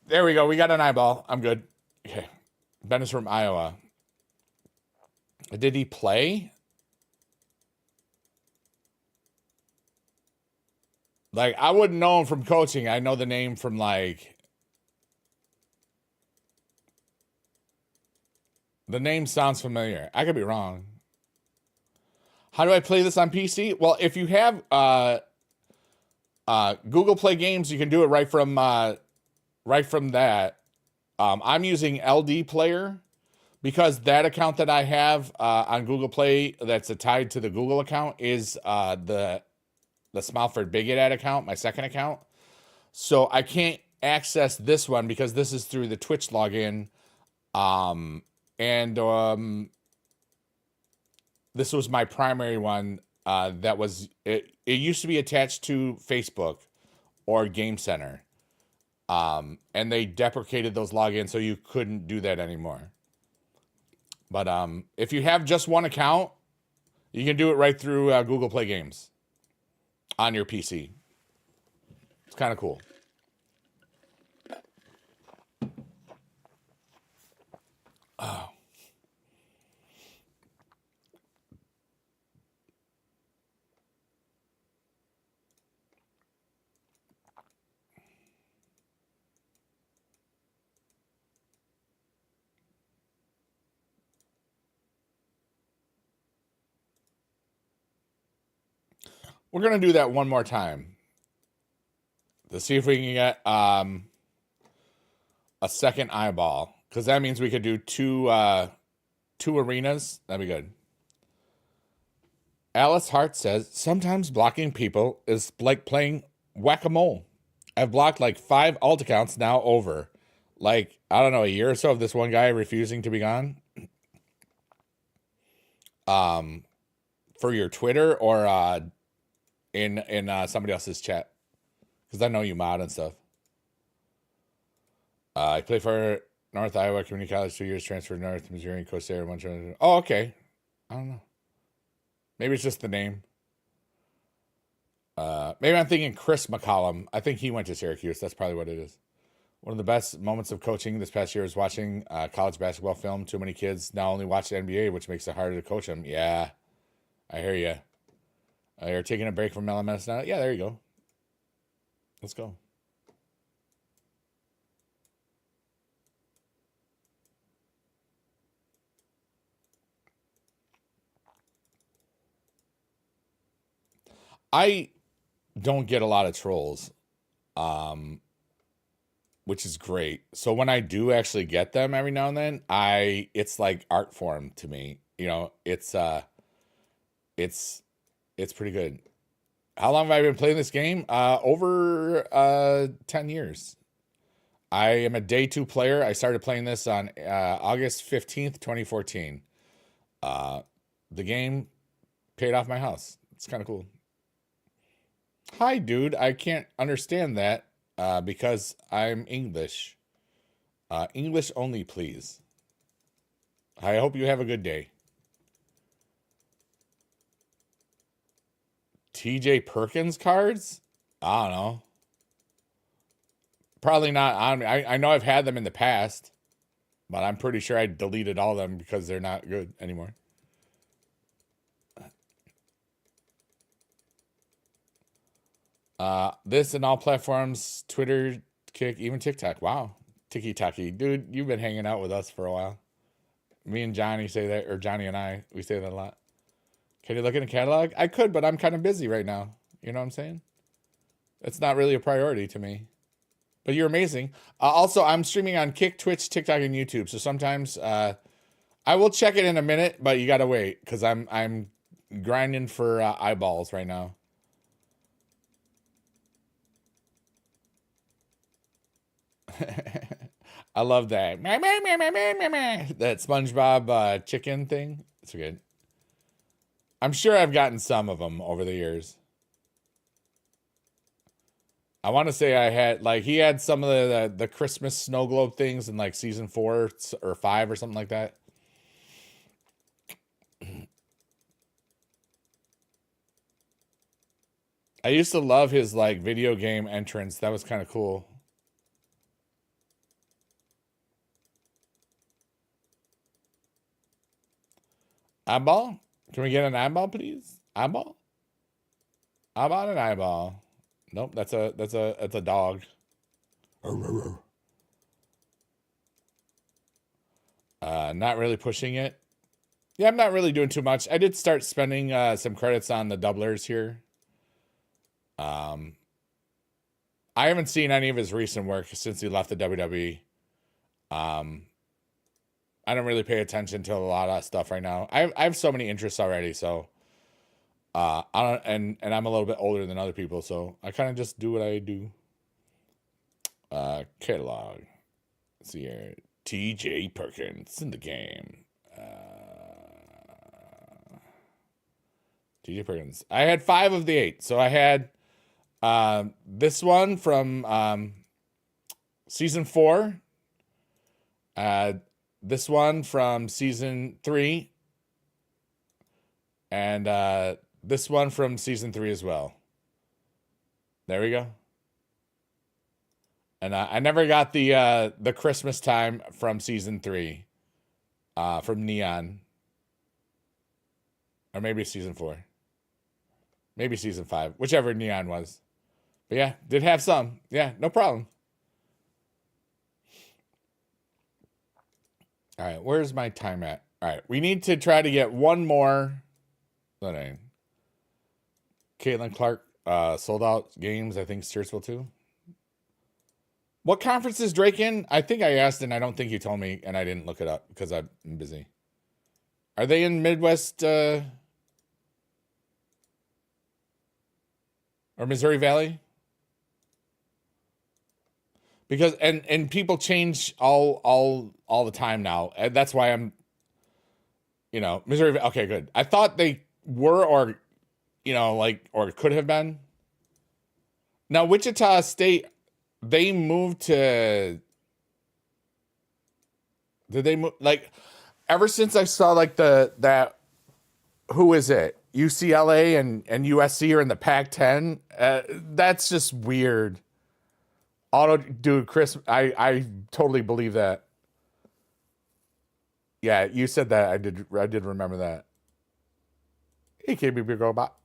there we go. We got an eyeball. I'm good. Okay. Ben is from Iowa. Did he play? Like, I wouldn't know him from coaching. I know the name from, like, the name sounds familiar. I could be wrong. How do I play this on PC? Well, if you have Google Play Games, you can do it right from that. I'm using LD Player because that account that I have on Google Play that's tied to the Google account is the Smilford Bigot ad account, my second account. So I can't access this one because this is through the Twitch login. This was my primary one. That was it used to be attached to Facebook or Game Center. And they deprecated those logins, so you couldn't do that anymore. But if you have just one account, you can do it right through Google Play Games on your PC. It's kind of cool. Oh. We're going to do that one more time to see if we can get a second eyeball, because that means we could do two arenas. That'd be good. Alice Hart says, sometimes blocking people is like playing whack-a-mole. I've blocked like 5 alt accounts now over, like, I don't know, a year or so of this one guy refusing to be gone. For your Twitter or in somebody else's chat, because I know you mod and stuff. I play for North Iowa Community College, 2 years, transferred to North Missouri and Coast Area. Oh, okay. I don't know. Maybe it's just the name. Maybe I'm thinking Chris McCollum. I think he went to Syracuse. That's probably what it is. One of the best moments of coaching this past year is watching college basketball film. Too many kids now only watch the NBA, which makes it harder to coach them. Yeah, I hear you. You're taking a break from LMS now? Yeah, there you go. Let's go. I don't get a lot of trolls, which is great. So when I do actually get them every now and then, it's like art form to me. You know, it's pretty good. How long have I been playing this game? Over 10 years. I am a day 2 player. I started playing this on August 15th, 2014. The game paid off my house. It's kind of cool. Hi, dude. I can't understand that because I'm English. English only, please. I hope you have a good day. TJ Perkins cards? I don't know. Probably not on me. I know I've had them in the past, but I'm pretty sure I deleted all of them because they're not good anymore. This and all platforms, Twitter, Kick, even TikTok. Wow. Tiki-taki. Dude, you've been hanging out with us for a while. Me and Johnny say that, or Johnny and I, we say that a lot. Can you look in a catalog? I could, but I'm kind of busy right now. You know what I'm saying? It's not really a priority to me. But you're amazing. Also, I'm streaming on Kick, Twitch, TikTok, and YouTube. So sometimes I will check it in a minute, but you gotta wait because I'm grinding for eyeballs right now. I love that. That SpongeBob chicken thing. It's good. I'm sure I've gotten some of them over the years. I want to say I had, like, he had some of the Christmas snow globe things in like season 4 or 5 or something like that. I used to love his like video game entrance. That was kind of cool. Eyeball? Can we get an eyeball, please? Eyeball? How about an eyeball? Nope, that's a dog. Not really pushing it. Yeah, I'm not really doing too much. I did start spending some credits on the doublers here. I haven't seen any of his recent work since he left the WWE. I don't really pay attention to a lot of stuff right now. I have so many interests already, so I don't, and I'm a little bit older than other people, so I kind of just do what I do. Catalog. Let's see here. TJ Perkins in the game. TJ Perkins. I had 5 of the 8. So I had this one from season 4. This one from season 3. And this one from season 3 as well. There we go. And I never got the Christmas time from season 3, from Neon, or maybe season 4, maybe season 5, whichever Neon was. But yeah, did have some. Yeah, no problem. All right, where's my time at? All right, we need to try to get one more. Caitlin Clark sold out games. I think Steersville too. What conference is Drake in? I think I asked and I don't think you told me and I didn't look it up because I'm busy. Are they in Midwest or Missouri Valley? Because and people change all the time now. And that's why I'm Missouri. Okay, good. I thought they were or or could have been. Now Wichita State, they moved to. Did they move ever since I saw that who is it? UCLA and USC are in the Pac-10. That's just weird. Dude, Chris, I totally believe that. Yeah, you said that. I did remember that. Hey, KBB Robot.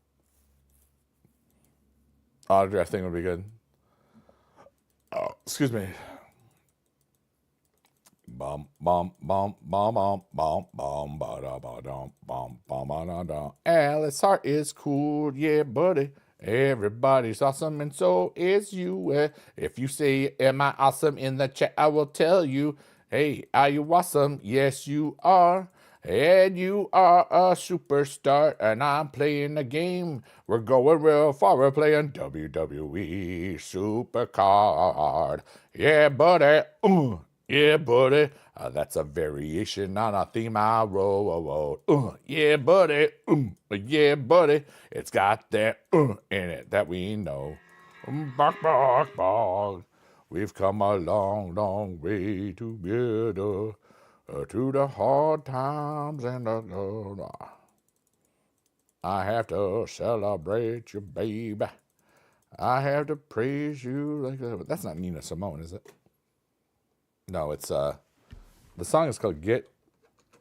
Autograph thing would be good. Oh, excuse me. Bum bum bum bum bum bum bum ba da ba dum bum bum ba da da. Alice Hart is cool, yeah, buddy. Everybody's awesome, and so is you. If you say, "Am I awesome?" in the chat, I will tell you, "Hey, are you awesome?" Yes, you are. And you are a superstar, and I'm playing a game. We're going real far. We're playing WWE Supercard. Yeah, buddy. Yeah, buddy. That's a variation on a theme I wrote. Yeah, buddy. Yeah, buddy. It's got that in it that we know. Bark, bark, bark. We've come a long, long way together. To the hard times and the I have to celebrate you, baby. I have to praise you like that. That's not Nina Simone, is it? No, it's the song is called Get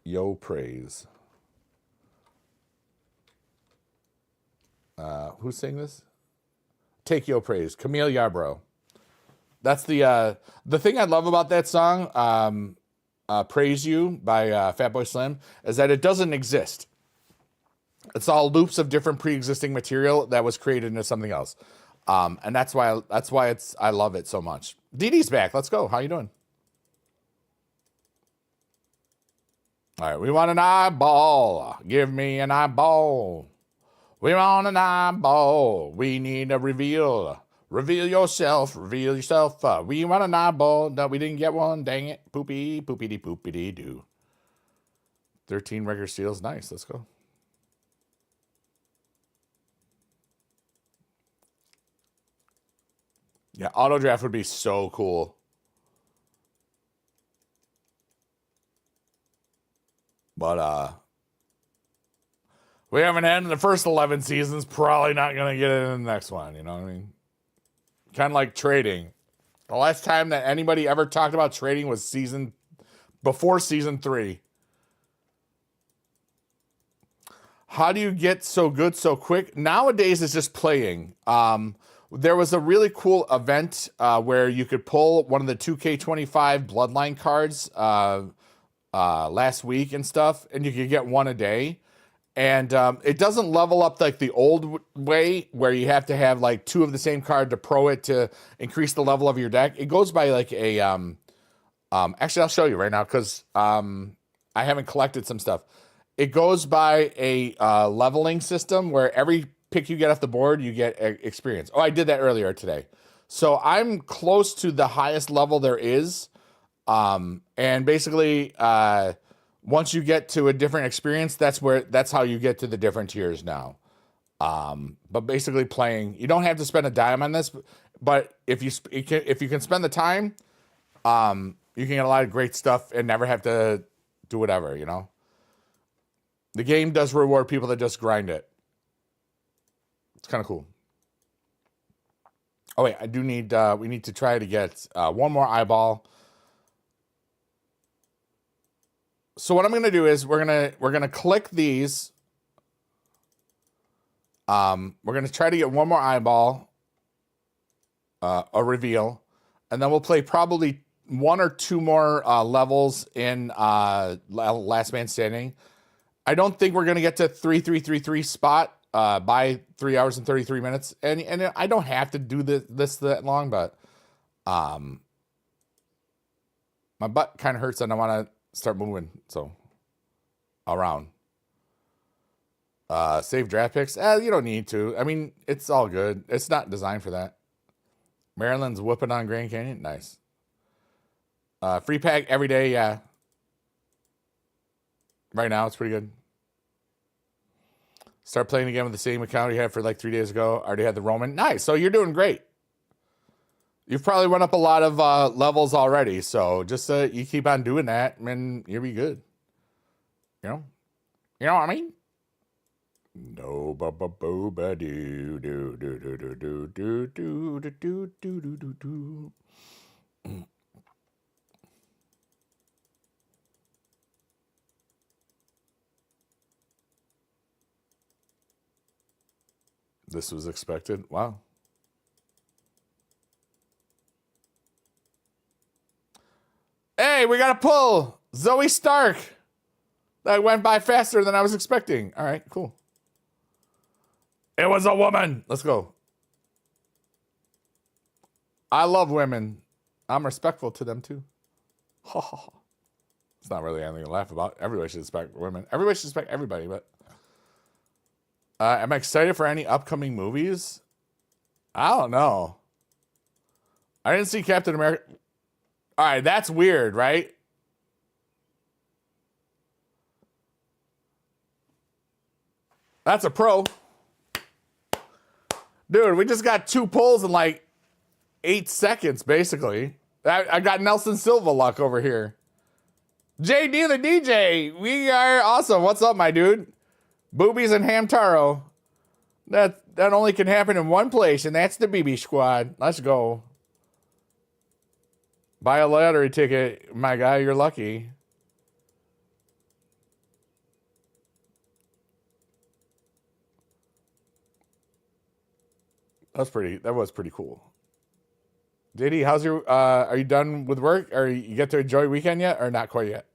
Yo Praise. Who's saying this? Take Yo Praise, Camille Yarbrough. That's the thing I love about that song. Praise You by Fatboy Slim is that it doesn't exist. It's all loops of different pre-existing material that was created into something else. And that's why I love it so much. Dee Dee's back. Let's go. How you doing? All right, we want an eyeball. Give me an eyeball. We want an eyeball. We need a reveal. Reveal yourself. Reveal yourself. We want an eyeball. No, we didn't get one. Dang it. Poopy, poopity, poopity doo. 13 regular seals. Nice. Let's go. Yeah, auto draft would be so cool. But we haven't had in the first 11 seasons. Probably not going to get it in the next one. You know what I mean? Kind of like trading. The last time that anybody ever talked about trading was before season 3. How do you get so good so quick? Nowadays, it's just playing. There was a really cool event where you could pull one of the 2K25 Bloodline cards last week and stuff, and you could get one a day. And it doesn't level up like the old way where you have to have like 2 of the same card to pro it to increase the level of your deck. It goes by like a actually I'll show you right now because I haven't collected some stuff. It goes by a leveling system where every pick you get off the board, you get experience. Oh, I did that earlier today. So I'm close to the highest level there is. And basically, once you get to a different experience, that's how you get to the different tiers now. But basically playing, you don't have to spend a dime on this, but if you can spend the time, you can get a lot of great stuff and never have to do whatever, you know? The game does reward people that just grind it. It's kind of cool. Oh wait, I do need, we need to try to get one more eyeball. So what I'm going to do is we're going to click these. We're going to try to get one more eyeball, a reveal, and then we'll play probably 1 or 2 more levels in Last Man Standing. I don't think we're going to get to 3-3-3-3 spot by 3 hours and 33 minutes. And I don't have to do this that long, but my butt kind of hurts and I want to start moving. So around. Save draft picks. You don't need to. I mean, it's all good. It's not designed for that. Maryland's whooping on Grand Canyon. Nice. Free pack every day. Yeah. Right now, it's pretty good. Start playing again with the same account you had for like 3 days ago. Already had the Roman. Nice. So you're doing great. You've probably went up a lot of levels already. So just you keep on doing that, and you'll be good. You know what I mean? No, ba ba boo ba do do do do do do do do do do do do do. This was expected. Wow. Hey, we got a pull. Zoe Stark. That went by faster than I was expecting. All right, cool. It was a woman. Let's go. I love women. I'm respectful to them too. It's not really anything to laugh about. Everybody should respect women. Everybody should respect everybody, but am I excited for any upcoming movies? I don't know. I didn't see Captain America. All right, that's weird, right? That's a pro. Dude, we just got 2 pulls in like 8 seconds, basically. I got Nelson Silva luck over here. JD the DJ, we are awesome. What's up, my dude? Boobies and Hamtaro. That only can happen in one place, and that's the BB Squad. Let's go. Buy a lottery ticket, my guy. You're lucky. That was pretty cool. Diddy, how's your are you done with work? Or you get to enjoy weekend yet or not quite yet?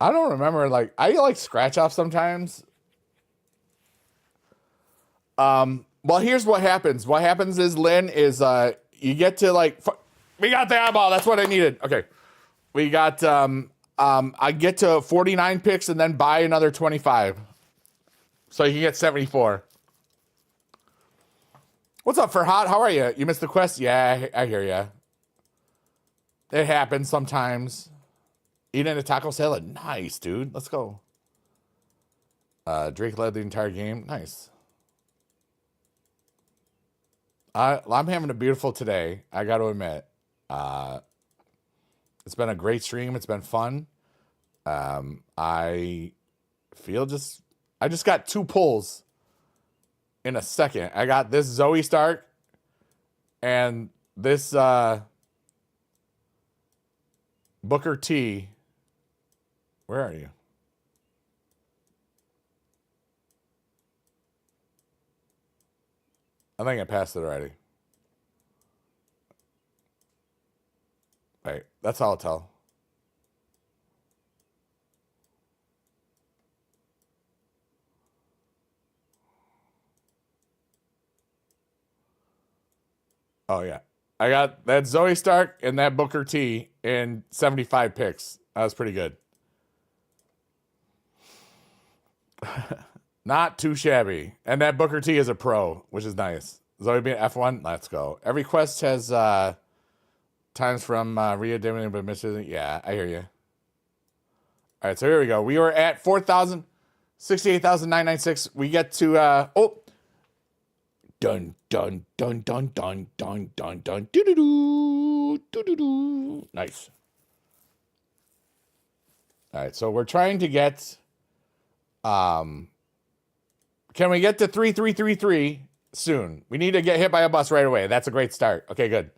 I don't remember, like I like scratch off sometimes. Well, here's what happens. What happens is, Lynn, is you get to like we got the eyeball, that's what I needed. Okay. We got I get to 49 picks and then buy another 25. So you can get 74. What's up, Farhat? How are you? You missed the quest? Yeah, I hear ya. It happens sometimes. Eating a taco salad. Nice, dude. Let's go. Drake led the entire game. Nice. I'm having a beautiful today. I got to admit. It's been a great stream. It's been fun. I just got 2 pulls in a second. I got this Zoe Stark and this Booker T. Where are you? I think I passed it already. Wait, that's all I'll tell. Oh, yeah. I got that Zoe Stark and that Booker T in 75 picks. That was pretty good. Not too shabby. And that Booker T is a pro, which is nice. Zoe being F1, let's go. Every quest has times from Rio Dimity, but Mr. Yeah, I hear you. All right, so here we go. We were at 4,000, 68,996. We get to, dun, dun, dun, dun, dun, dun, dun, dun, doo-doo-doo, doo-doo-doo. Nice. All right, so we're trying to get, can we get to 3333 soon? We need to get hit by a bus right away. That's a great start. Okay, good.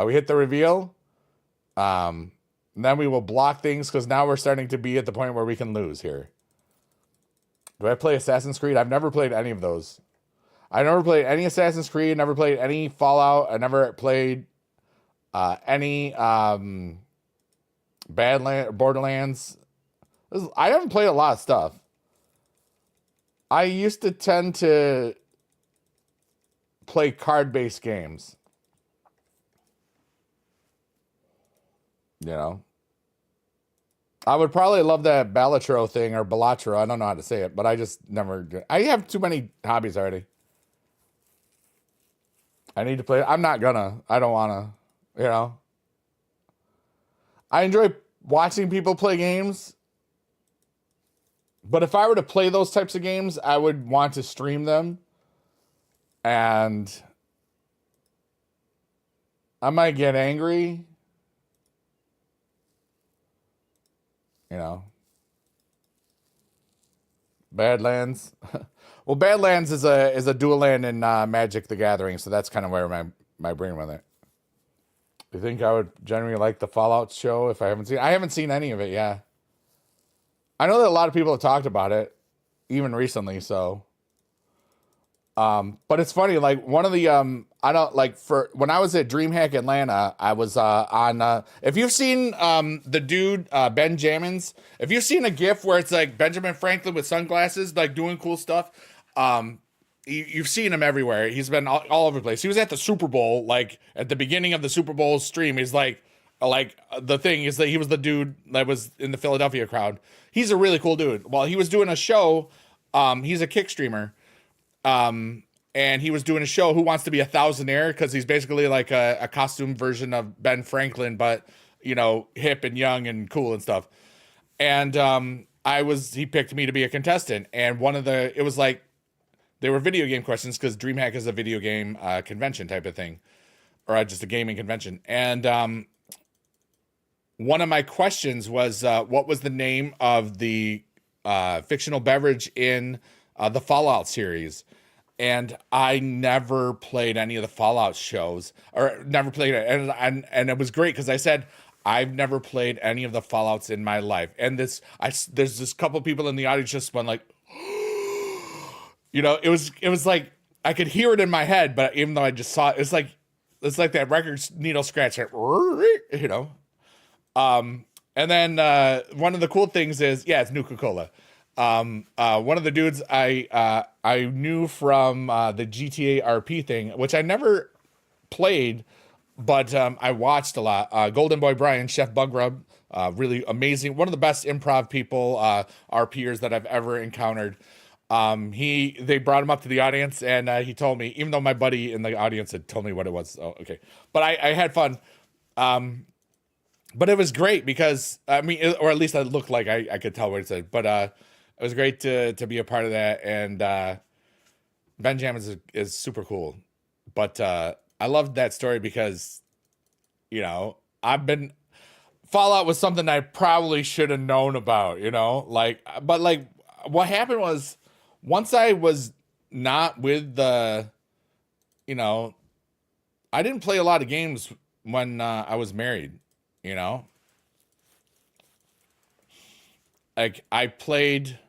We hit the reveal. Then we will block things because now we're starting to be at the point where we can lose here. Do I play Assassin's Creed? I've never played any of those. I never played any Assassin's Creed. Never played any Fallout. I never played any Borderlands. I haven't played a lot of stuff. I used to tend to play card-based games. You know, I would probably love that Balatro thing or Balatro. I don't know how to say it, but I just never. I have too many hobbies already. I need to play. I'm not gonna. I don't wanna. You know, I enjoy watching people play games, but if I were to play those types of games, I would want to stream them, and I might get angry. You know, Badlands. Well, Badlands is a dual land in Magic: The Gathering, so that's kind of where my brain went there. You think I would generally like the Fallout show if I haven't seen? I haven't seen any of it. Yeah, I know that a lot of people have talked about it, even recently. So, but it's funny. Like one of the I don't like for when I was at DreamHack Atlanta, I was on. If you've seen the dude Ben Jammins, if you've seen a GIF where it's like Benjamin Franklin with sunglasses, like doing cool stuff, you've seen him everywhere. He's been all over the place. He was at the Super Bowl, like at the beginning of the Super Bowl stream. He's like the thing is that he was the dude that was in the Philadelphia crowd. He's a really cool dude. Well, he was doing a show. He's a kick streamer. And he was doing a show, Who Wants to Be a Thousandaire, because he's basically like a costume version of Ben Franklin, but you know, hip and young and cool and stuff. And he picked me to be a contestant. And it was like they were video game questions because DreamHack is a video game convention type of thing, or just a gaming convention. And one of my questions was, what was the name of the fictional beverage in the Fallout series? And I never played any of the Fallout shows, or never played it. And it was great because I said, I've never played any of the Fallouts in my life. And there's this couple people in the audience just went like, you know, it was like I could hear it in my head, but even though I just saw it, it's like that record needle scratch, you know. And then one of the cool things is, yeah, it's Nuka-Cola. One of the dudes I knew from the GTA RP thing, which I never played, but I watched a lot. Golden Boy Brian, Chef Bugrub, really amazing. One of the best improv people, RPers that I've ever encountered. They brought him up to the audience, and he told me, even though my buddy in the audience had told me what it was. Oh, okay, but I had fun. But it was great because I mean, or at least it looked like I could tell what it said. But it was great to be a part of that. And Ben Jammins is super cool. But I loved that story because, you know, Fallout was something I probably should have known about, you know, but what happened was once I was not with you know, I didn't play a lot of games when I was married, you know, like I played.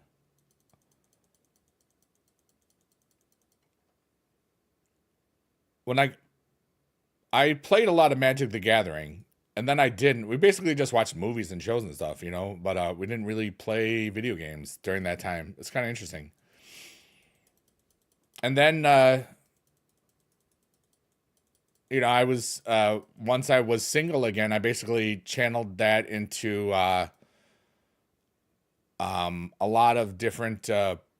When I played a lot of Magic the Gathering, and then I didn't. We basically just watched movies and shows and stuff, you know, but we didn't really play video games during that time. It's kind of interesting. And then you know, I was once I was single again, I basically channeled that into a lot of different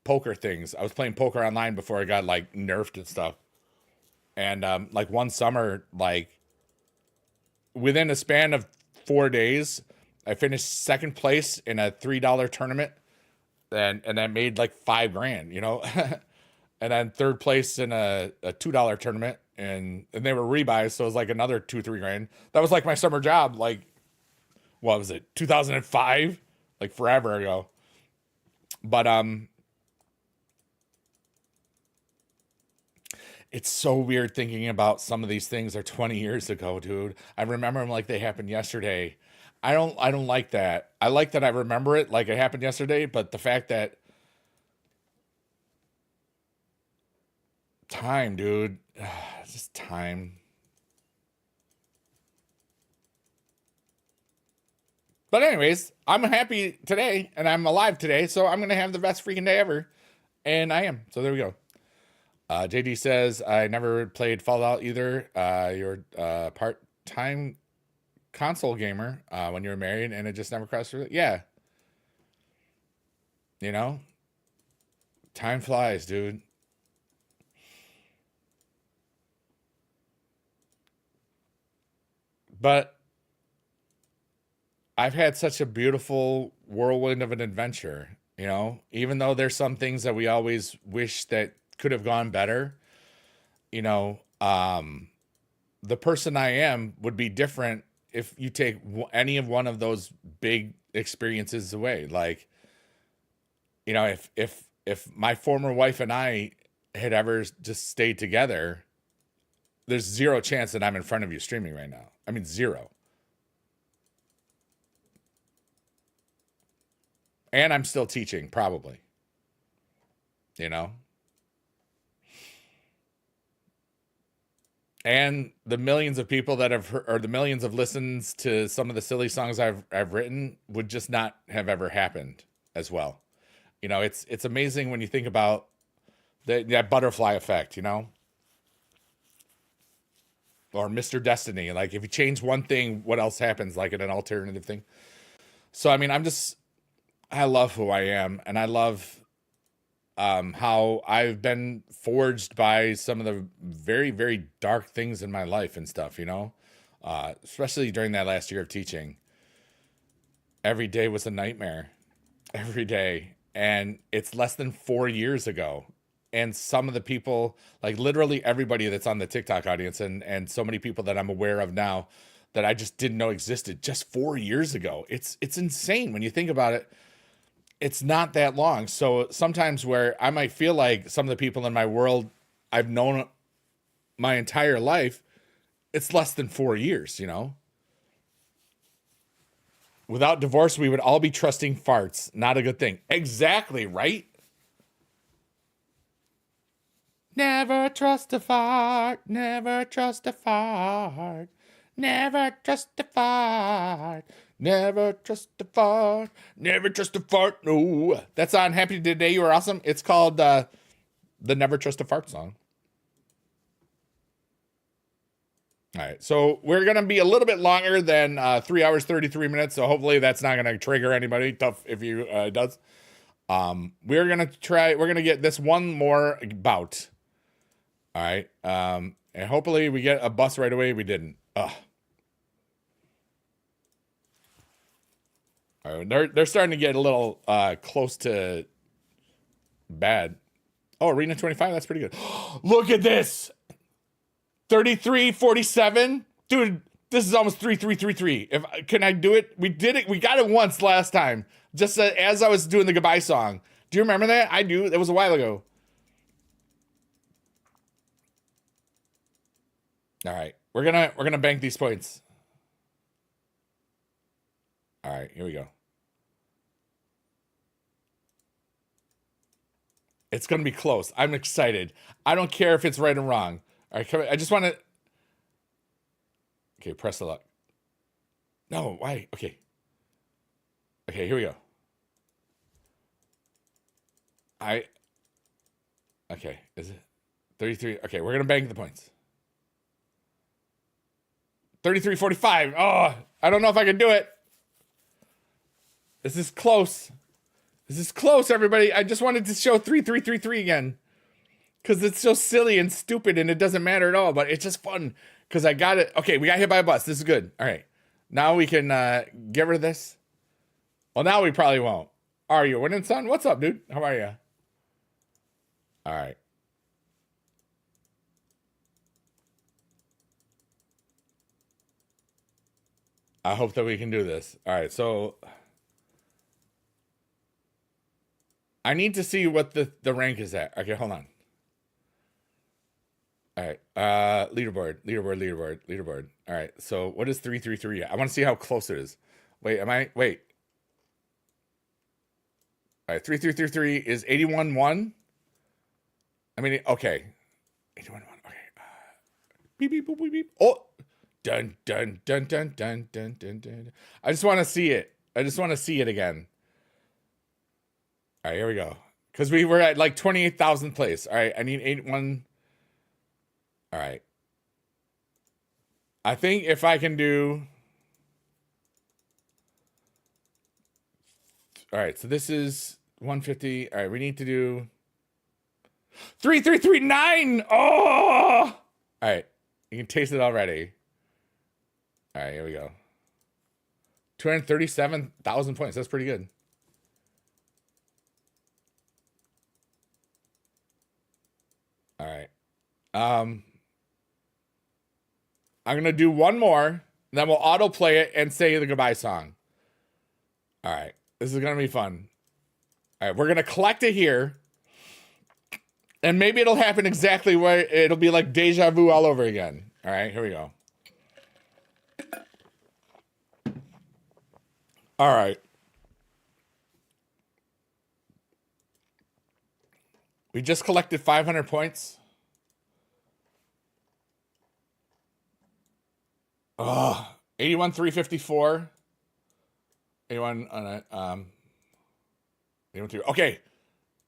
poker things. I was playing poker online before I got like nerfed and stuff. And like one summer, like within a span of 4 days, I finished second place in a $3 tournament, and I made like 5 grand, you know, and then third place in a $2 tournament, and they were rebuys, so it was like another 2-3 grand. That was like my summer job, like what was it, 2005, like forever ago. But it's so weird thinking about some of these things are 20 years ago, dude. I remember them like they happened yesterday. I don't like that. I like that I remember it like it happened yesterday, but the fact that time, dude, it's just time. But anyways, I'm happy today and I'm alive today, so I'm gonna have the best freaking day ever. And I am. So there we go. JD says, I never played Fallout either. You're a part-time console gamer when you were married, and it just never crossed through. Yeah. You know? Time flies, dude. But I've had such a beautiful whirlwind of an adventure, you know? Even though there's some things that we always wish that could have gone better, you know, the person I am would be different if you take any of one of those big experiences away. Like, you know, if my former wife and I had ever just stayed together, there's zero chance that I'm in front of you streaming right now. I mean, zero. And I'm still teaching, probably. You know? And the millions of people that have heard, or the millions of listens to some of the silly songs I've written would just not have ever happened as well. You know, it's amazing when you think about that butterfly effect, you know? Or Mr. Destiny. Like, if you change one thing, what else happens? Like in an alternative thing. So, I mean, I love who I am, and I love how I've been forged by some of the very, very dark things in my life and stuff, you know? Especially during that last year of teaching. Every day was a nightmare. Every day. And it's less than 4 years ago. And some of the people, like literally everybody that's on the TikTok audience and so many people that I'm aware of now that I just didn't know existed just 4 years ago. It's insane when you think about it. It's not that long. So sometimes where I might feel like some of the people in my world I've known my entire life, it's less than 4 years, you know? Without divorce, we would all be trusting farts. Not a good thing. Exactly, right? Never trust a fart. Never trust a fart. Never trust a fart. Never trust a fart. Never trust a fart. No. That's on Happy Today You Are Awesome. It's called the Never Trust a Fart song. All right. So we're going to be a little bit longer than 3 hours, 33 minutes. So hopefully that's not going to trigger anybody. Tough if you does. We're going to get this one more bout. All right. And hopefully we get a bus right away. We didn't. Ugh. All right, they're starting to get a little close to bad. Oh, Arena 25, that's pretty good. Look at this. 33-47. Dude, this is almost 3-3-3-3. Can I do it? We did it. We got it once last time. Just as I was doing the goodbye song. Do you remember that? I do. That was a while ago. All right. We're gonna bank these points. All right, here we go. It's going to be close. I'm excited. I don't care if it's right or wrong. All right, I just want to... Okay, press the luck. No, why? Okay. Okay, here we go. Okay, is it 33? Okay, we're going to bank the points. 33-45. Oh, I don't know if I can do it. This is close. This is close, everybody. I just wanted to show 3-3-3-3 again. Because it's so silly and stupid and it doesn't matter at all. But it's just fun. Because I got it. Okay, we got hit by a bus. This is good. All right. Now we can get rid of this. Well, now we probably won't. Are you winning, son? What's up, dude? How are you? All right. I hope that we can do this. All right, so... I need to see what the rank is at. Okay, hold on. All right. Leaderboard. All right. So what is 3-3-3? I want to see how close it is. Wait. All right, 3-3-3-3 is 81-1. I mean, okay. 81-1. Okay. Beep beep boop beep beep. Oh. Dun dun dun dun dun dun dun dun. I just want to see it. I just want to see it again. All right, here we go. Because we were at like 28,000th place. All right, I need 81. All right. I think if I can do... All right, so this is 150. All right, we need to do 3339. Oh! All right, you can taste it already. All right, here we go. 237,000 points. That's pretty good. All right. I'm going to do one more, then we'll autoplay it and say the goodbye song. All right. This is going to be fun. All right. We're going to collect it here. And maybe it'll happen exactly where it'll be like deja vu all over again. All right. Here we go. All right. We just collected 500 points. Oh, 81,354. 81 on 81. Okay.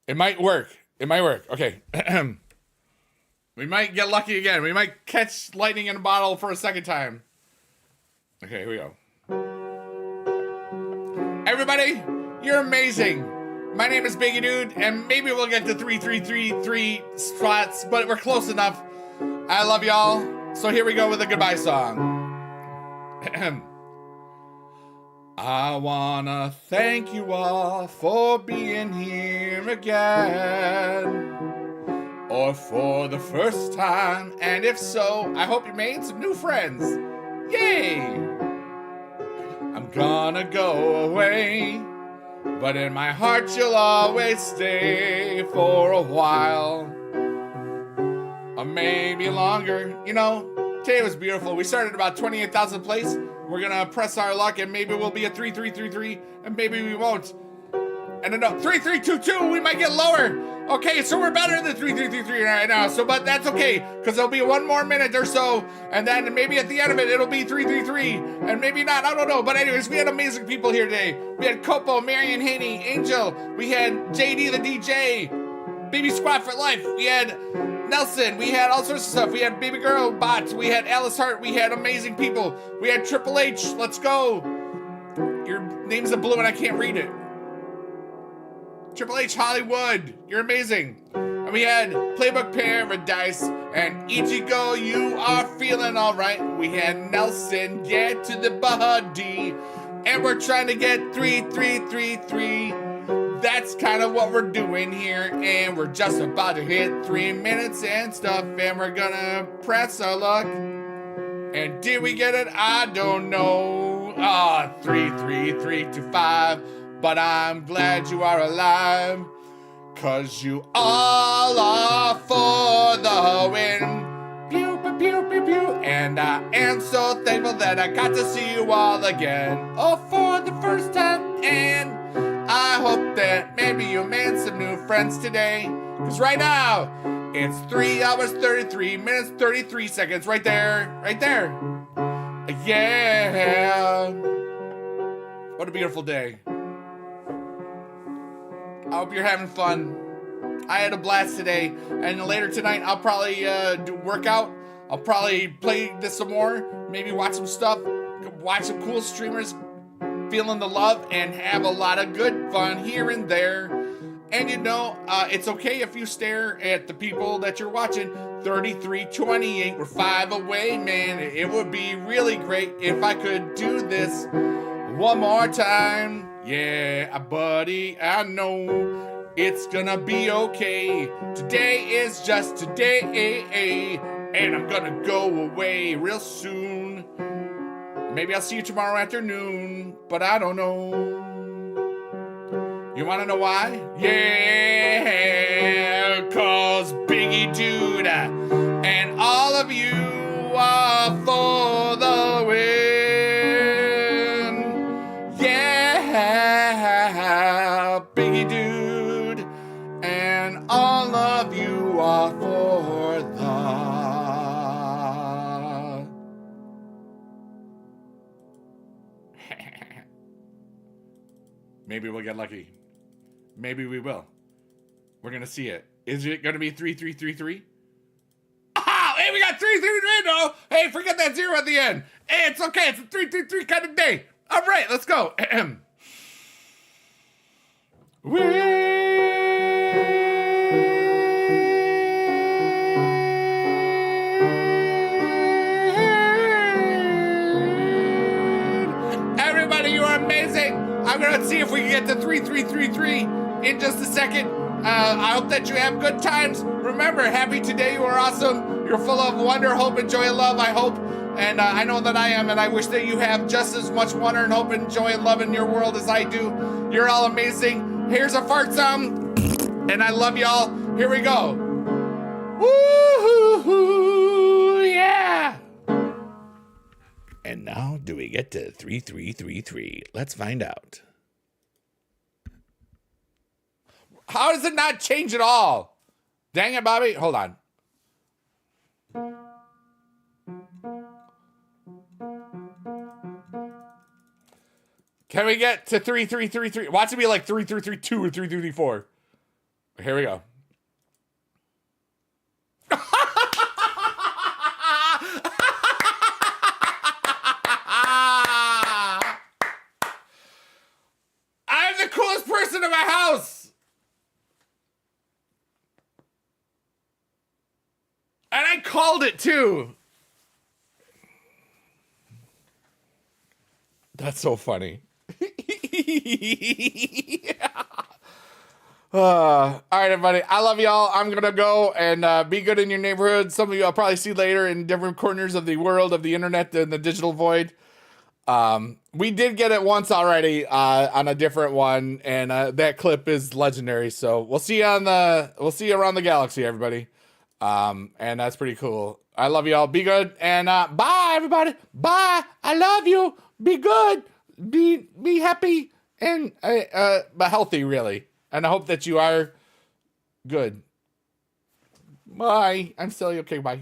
It might work. It might work. Okay. We might get lucky again. We might catch lightning in a bottle for a second time. Okay, here we go. Everybody, you're amazing. My name is Biggie Dude, and maybe we'll get to 3333 spots, but we're close enough. I love y'all. So here we go with a goodbye song. I wanna thank you all for being here again, or for the first time, and if so, I hope you made some new friends. Yay! I'm gonna go away, but in my heart you'll always stay for a while, or maybe longer. You know, today was beautiful. We started about 28,000 place. We're gonna press our luck, and maybe we'll be at 3333, and maybe we won't. And then 3322, we might get lower. Okay, so we're better than 3333 right now. So, but that's okay, because there'll be one more minute or so, and then maybe at the end of it, it'll be 333, and maybe not. I don't know. But anyways, we had amazing people here today. We had Copo, Marion, Haney, Angel. We had JD the DJ, Baby Squad for Life. We had Nelson. We had all sorts of stuff. We had Baby Girl Bot. We had Alice Hart. We had amazing people. We had Triple H. Let's go. Your name's a blue and I can't read it. Triple H Hollywood. You're amazing. And we had Playbook Paradise and Ichigo. You are feeling all right. We had Nelson. Get to the body. And we're trying to get 3333. That's kind of what we're doing here, and we're just about to hit 3 minutes and stuff, and we're gonna press our luck. And did we get it? I don't know. 33325, but I'm glad you are alive, 'cause you all are for the win. Pew, pew, pew, pew, pew. And I am so thankful that I got to see you all again. Oh, for the first time, and I hope that maybe you made some new friends today. Because right now, it's 3 hours, 33 minutes, 33 seconds. Right there. Right there. Yeah. What a beautiful day. I hope you're having fun. I had a blast today. And later tonight, I'll probably do workout. I'll probably play this some more. Maybe watch some stuff. Watch some cool streamers. Feeling the love and have a lot of good fun here and there. And you know, it's okay if you stare at the people that you're watching. 3328, we're 5 away, man. It would be really great if I could do this one more time. Yeah, buddy, I know it's gonna be okay. Today is just today, and I'm gonna go away real soon. Maybe I'll see you tomorrow afternoon, but I don't know. You wanna know why? Yeah, 'cause Biggie Dude and all of you are for the win. Yeah, Biggie Dude and all of you are for the Maybe we'll get lucky. Maybe we will. We're going to see it. Is it going to be 3333? Oh, hey, we got 333. No. Hey, forget that 0 at the end. Hey, it's okay. It's a 333 kind of day. All right, let's go. Everybody, you are amazing. I'm going to see if we can get to 3333 in just a second. I hope that you have good times. Remember, happy today. You are awesome. You're full of wonder, hope, and joy and love, I hope. And I know that I am, and I wish that you have just as much wonder and hope and joy and love in your world as I do. You're all amazing. Here's a fart sound, and I love y'all. Here we go. Woo-hoo-hoo, yeah. And now, do we get to 3333? Let's find out. How does it not change at all? Dang it, Bobby. Hold on. Can we get to 3333? Watch it be like 3332 or 3334. Here we go. I'm the coolest person in my house. And I called it too. That's so funny. All right, everybody. I love y'all. I'm going to go and be good in your neighborhood. Some of you I'll probably see later in different corners of the world, of the internet, and the digital void. We did get it once already on a different one, and that clip is legendary. So we'll see you around the galaxy, everybody. And that's pretty cool. I love y'all. Be good, and bye, everybody. Bye. I love you. Be good. Be happy and but healthy, really. And I hope that you are good. Bye. I'm silly. Okay, bye.